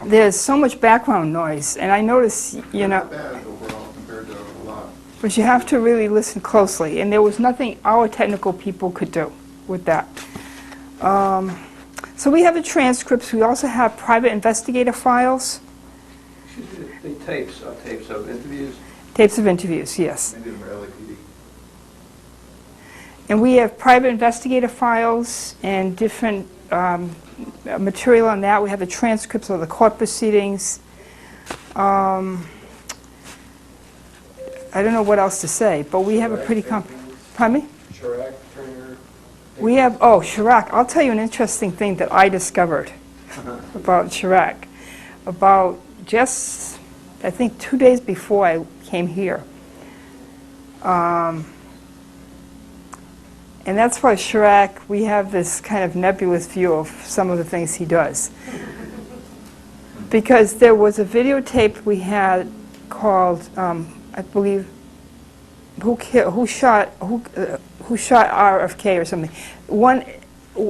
There's so much background noise, and I notice, you know. Not bad overall compared to a lot. But you have to really listen closely, and there was nothing our technical people could do with that. So we have the transcripts. We also have private investigator files. Excuse me, the tapes of interviews? Tapes of interviews, yes. Maybe for LAPD. And we have private investigator files and different material on that. We have the transcripts of the court proceedings. I don't know what else to say, but we have a pretty pardon me? Chirac, Turner. We have, Chirac. I'll tell you an interesting thing that I discovered about Chirac. About just, I think, 2 days before I came here. And that's why Chirac, we have this kind of nebulous view of some of the things he does. Because there was a videotape we had called, I believe, who shot RFK or something.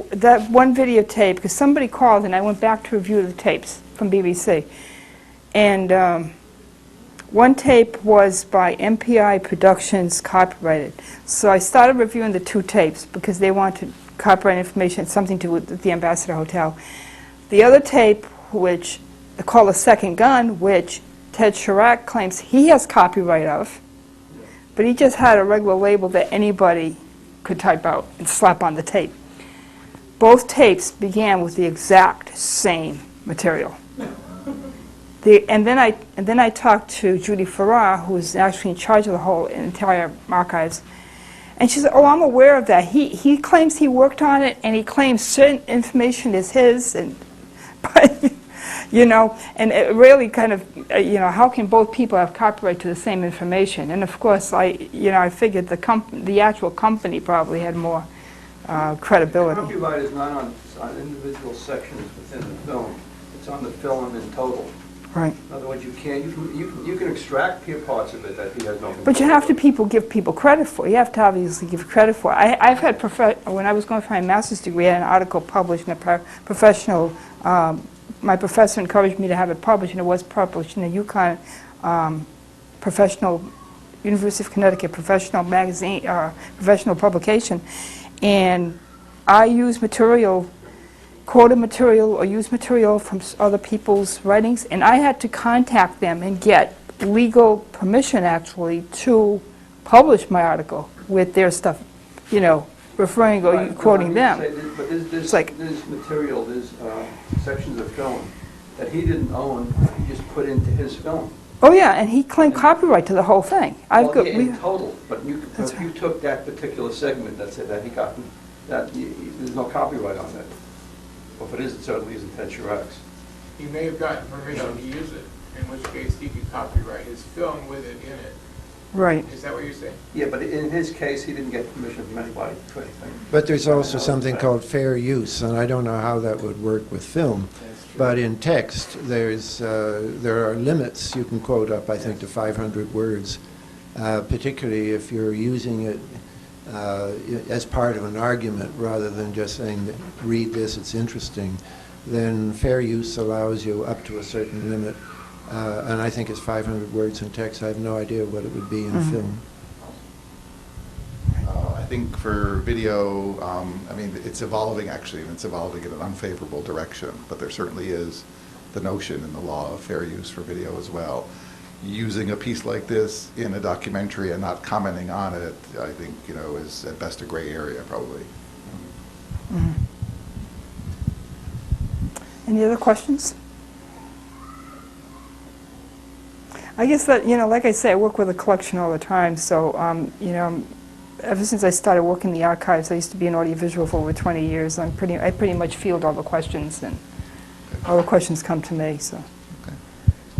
That one videotape, because somebody called and I went back to review the tapes from BBC. And one tape was by MPI Productions, copyrighted. So I started reviewing the 2 tapes because they wanted copyright information, something to do with the Ambassador Hotel. The other tape, which they call A Second Gun, which Ted Chirac claims he has copyright of, but he just had a regular label that anybody could type out and slap on the tape. Both tapes began with the exact same material. And then I talked to Judy Farrar, who is actually in charge of the whole entire archives, and she said, "Oh, I'm aware of that. He claims he worked on it, and he claims certain information is his, and but." You know, and it really kind of, you know, how can both people have copyright to the same information? And of course, I figured the actual company probably had more credibility. Copyright is not on individual sections within the film. It's on the film in total. Right. In other words, you can extract parts of it that he has no control. But you have to give people credit for. You have to obviously give credit for. I've had when I was going for my master's degree, I had an article published in a professional. My professor encouraged me to have it published, and it was published in the UConn professional, University of Connecticut professional magazine, professional publication. And I use material, quoted material or used material from other people's writings, and I had to contact them and get legal permission, actually, to publish my article with their stuff, you know, referring or quoting them. But there's like, material, there's sections of film that he didn't own, he just put into his film. Oh yeah, and he claimed copyright to the whole thing. In total, but if you took that particular segment that said that he got, there's no copyright on that. Well, if it is, it certainly isn't Ted Chirac's. He may have gotten permission to use it, in which case he could copyright his film with it in it. Right. Is that what you're saying? Yeah, but in his case, he didn't get permission from anybody for anything. But there's also something called fair use, and I don't know how that would work with film. But in text, there are limits. You can quote up, I think, to 500 words, particularly if you're using it as part of an argument rather than just saying, read this, it's interesting. Then fair use allows you up to a certain limit. And I think it's 500 words in text. I have no idea what it would be in film. I think for video, I mean, it's evolving actually, and it's evolving in an unfavorable direction, but there certainly is the notion in the law of fair use for video as well. Using a piece like this in a documentary and not commenting on it, I think, you know, is at best a gray area probably. Mm-hmm. Any other questions? I guess that, you know, like I say, I work with a collection all the time, so, you know, ever since I started working in the archives, I used to be in audiovisual for over 20 years. I pretty much field all the questions, and all the questions come to me, so. Okay.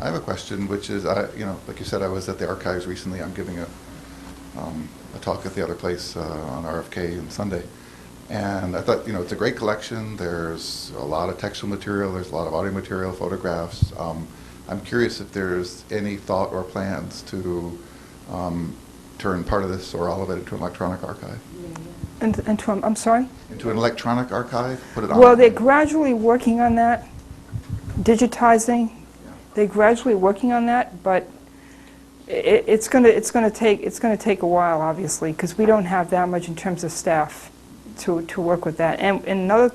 I have a question, which is, you know, like you said, I was at the archives recently. I'm giving a talk at the other place on RFK on Sunday. And I thought, you know, it's a great collection. There's a lot of textual material. There's a lot of audio material, photographs. I'm curious if there's any thought or plans to turn part of this or all of it into an electronic archive. I'm sorry? Into an electronic archive? Put it on. Well, they're gradually working on that, digitizing. They're gradually working on that, but it's going to take a while, obviously, because we don't have that much in terms of staff to work with that. And another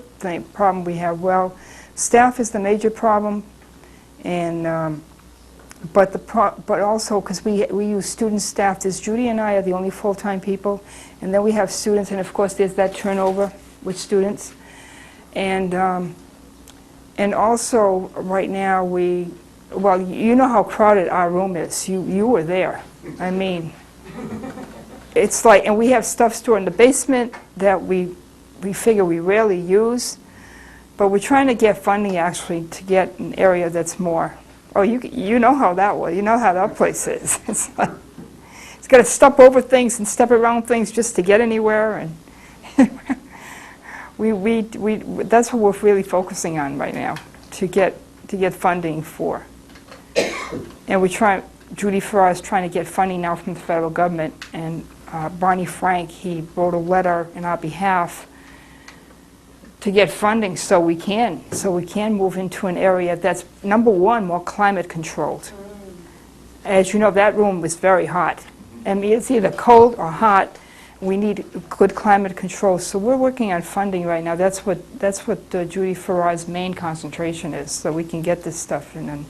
problem we have, well, staff is the major problem. And but also because we use student staff. There's Judy and I are the only full-time people, and then we have students, and of course there's that turnover with students, and also right now well, you know how crowded our room is. You were there. I mean, it's like, and we have stuff stored in the basement that we figure we rarely use. But we're trying to get funding, actually, to get an area that's more. Oh, you know how that was. You know how that place is. It's like, it's got to step over things and step around things just to get anywhere, and That's what we're really focusing on right now, to get funding for. And Judy Farrar is trying to get funding now from the federal government, and Barney Frank, he wrote a letter in our behalf to get funding so we can move into an area that's, number one, more climate controlled. As you know, that room was very hot. I mean, it's either cold or hot. We need good climate control. So we're working on funding right now. That's what Judy Farrar's main concentration is, so we can get this stuff in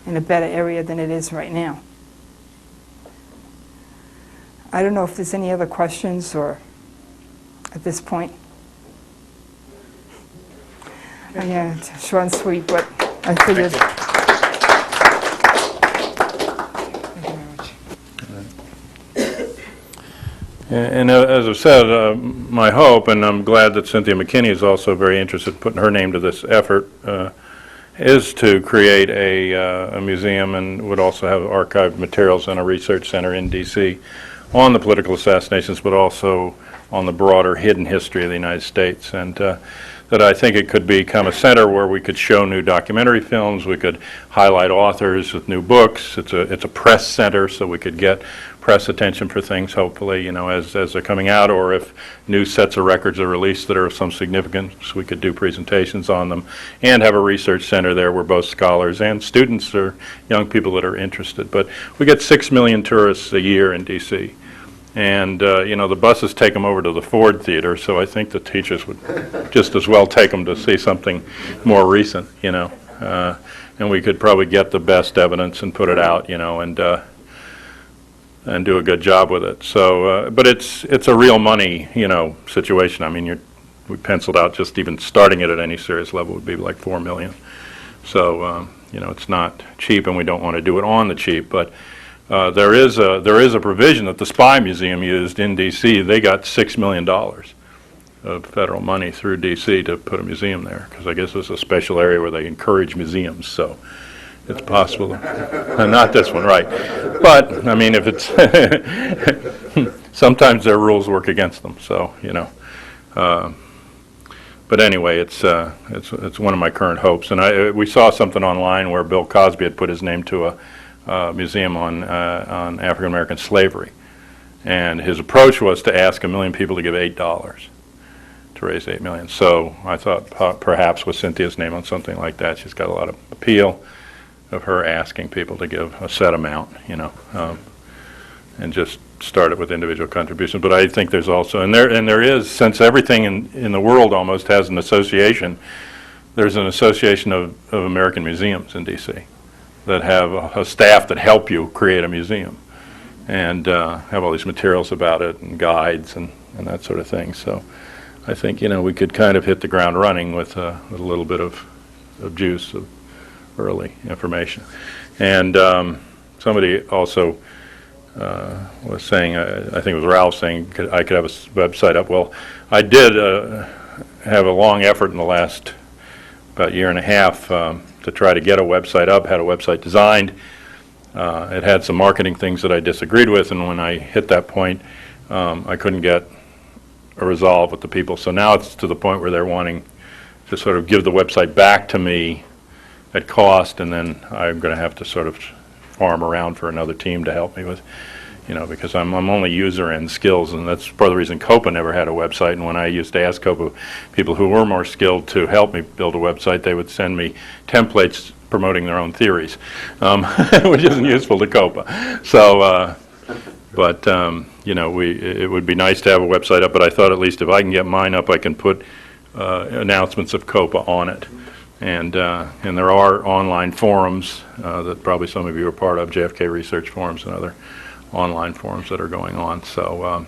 a better area than it is right now. I don't know if there's any other questions or at this point. Yeah, it's short and sweet, but I figured. And as I've said, my hope, and I'm glad that Cynthia McKinney is also very interested in putting her name to this effort, is to create a museum and would also have archived materials and a research center in D.C. on the political assassinations, but also on the broader hidden history of the United States. And that I think it could become a center where we could show new documentary films, we could highlight authors with new books. It's a press center, so we could get press attention for things, hopefully, as they're coming out, or if new sets of records are released that are of some significance, we could do presentations on them, and have a research center there where both scholars and students or young people that are interested. But we get 6 million tourists a year in D.C., and the buses take them over to the Ford Theater, so I think the teachers would just as well take them to see something more recent, and we could probably get the best evidence and put it out, and do a good job with it. So, but it's a real money, situation. I mean, we penciled out just even starting it at any serious level would be like $4 million. So, it's not cheap, and we don't want to do it on the cheap, but there is a provision that the Spy Museum used in D.C. They got $6 million of federal money through D.C. to put a museum there, because I guess it's a special area where they encourage museums, so it's possible. Not this one, right. But, I mean, if it's sometimes their rules work against them, so, but anyway, it's one of my current hopes. And we saw something online where Bill Cosby had put his name to a museum on African American slavery, and his approach was to ask 1 million people to give $8 to raise $8 million. So I thought perhaps with Cynthia's name on something like that, she's got a lot of appeal of her asking people to give a set amount, and just start it with individual contributions. But I think there's also, and there is, since everything in the world almost has an association, there's an association of American museums in D.C. that have a staff that help you create a museum, and have all these materials about it and guides and that sort of thing. So I think we could kind of hit the ground running with a little bit of juice of early information. And somebody also was saying, I think it was Ralph saying I could have a website up. Well, I did have a long effort in the last about year and a half to try to get a website up, had a website designed. It had some marketing things that I disagreed with, and when I hit that point, I couldn't get a resolve with the people. So now it's to the point where they're wanting to sort of give the website back to me at cost, and then I'm going to have to sort of farm around for another team to help me with, because I'm only user end skills, and that's part of the reason COPA never had a website. And when I used to ask COPA people who were more skilled to help me build a website, they would send me templates promoting their own theories, which isn't useful to COPA. So, it would be nice to have a website up, but I thought at least if I can get mine up, I can put announcements of COPA on it. And there are online forums that probably some of you are part of, JFK Research Forums and other online forums that are going on. So,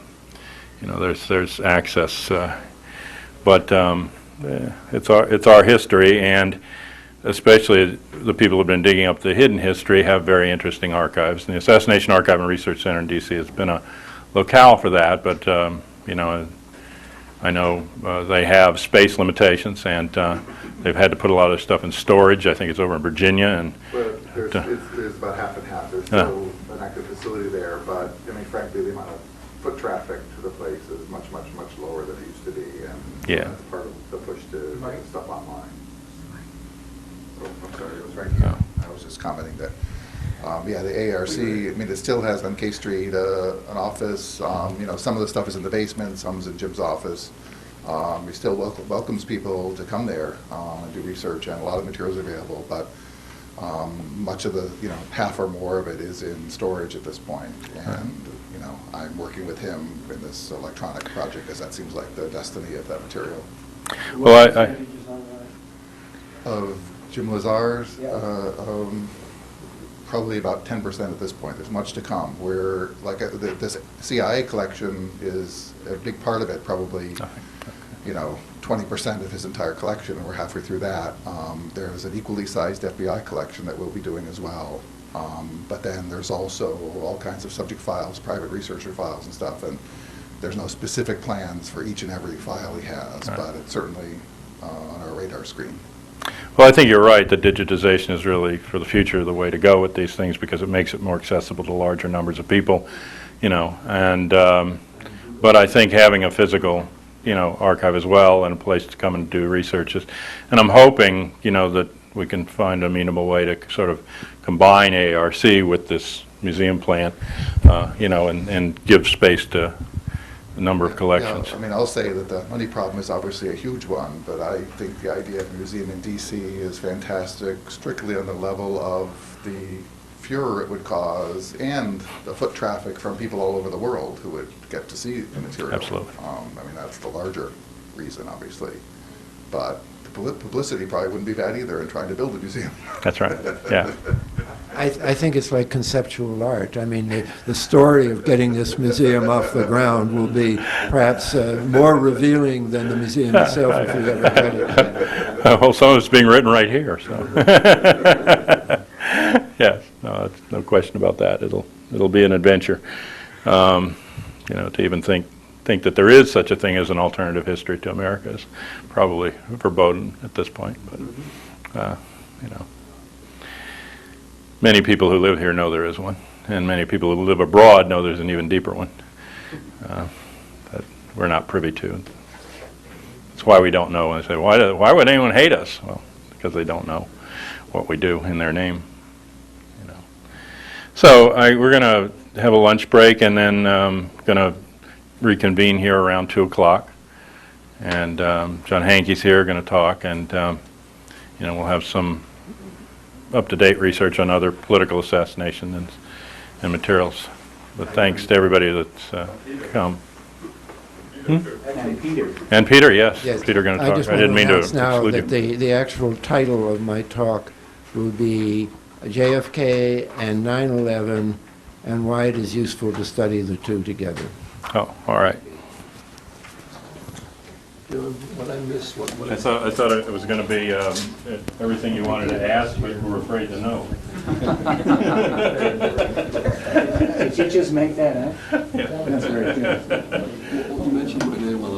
there's access. But it's our history, and especially the people who have been digging up the hidden history have very interesting archives. And the Assassination Archive and Research Center in D.C. has been a locale for that, but, I know they have space limitations, and they've had to put a lot of stuff in storage. I think it's over in Virginia. And there's about half and half. There's still an active facility there, but frankly, the amount of foot traffic to the place is much, much, much lower than it used to be, and Yeah. that's part of the push to Right. get stuff online. Oh, I'm sorry, it was right here. I was just commenting that, yeah, the ARC, I mean, it still has on K Street an office. You know, some of the stuff is in the basement, some's in Jim's office. He still welcomes people to come there and do research, and a lot of materials available, but much of the, you know, half or more of it is in storage at this point. And, you know, I'm working with him in this electronic project because that seems like the destiny of that material. Well, Of Jim Lazar's, probably about 10% at this point. There's much to come. We're, like, this CIA collection is a big part of it, probably, you know, 20% of his entire collection, and we're halfway through that. There's an equally sized FBI collection that we'll be doing as well. But then there's also all kinds of subject files, private researcher files and stuff, and there's no specific plans for each and every file he has, but it's certainly on our radar screen. Well, I think you're right that digitization is really, for the future, the way to go with these things because it makes it more accessible to larger numbers of people, you know. And but I think having a physical, you know, archive as well and a place to come and do research is, and I'm hoping, you know, that we can find an amenable way to sort of combine ARC with this museum plan, you know, and give space to a number of collections. Yeah, I mean, I'll say that the money problem is obviously a huge one, but I think the idea of a museum in DC is fantastic, strictly on the level of the furor it would cause and the foot traffic from people all over the world who would get to see the material. Absolutely. I mean, that's the larger reason, obviously. But the publicity probably wouldn't be bad either in trying to build a museum. That's right, yeah. I think it's like conceptual art. I mean, the story of getting this museum off the ground will be perhaps more revealing than the museum itself if we ever get it. Well, some of it's being written right here, so. Yes, no, no question about that. It'll be an adventure. You know, to even think that there is such a thing as an alternative history to America is probably verboten at this point. But you know, many people who live here know there is one, and many people who live abroad know there's an even deeper one that we're not privy to. That's why we don't know. And they say, why would anyone hate us? Well, because they don't know what we do in their name. You know. So we're going to have a lunch break, and then going to reconvene here around 2 o'clock. And John Hankey's here going to talk, and you know, we'll have some up-to-date research on other political assassination and materials. But thanks to everybody that's come. And Peter. And Peter, yes. Yes. Peter going to I talk. just I want didn't mean to announce now exclude that you. the actual title of my talk will be JFK and 9/11 and why it is useful to study the two together. Oh, all right. What I missed, what I thought it was going to be everything you wanted to ask, but were afraid to know. Did you just make that up? Yeah. That's very good. You mentioned my name while I was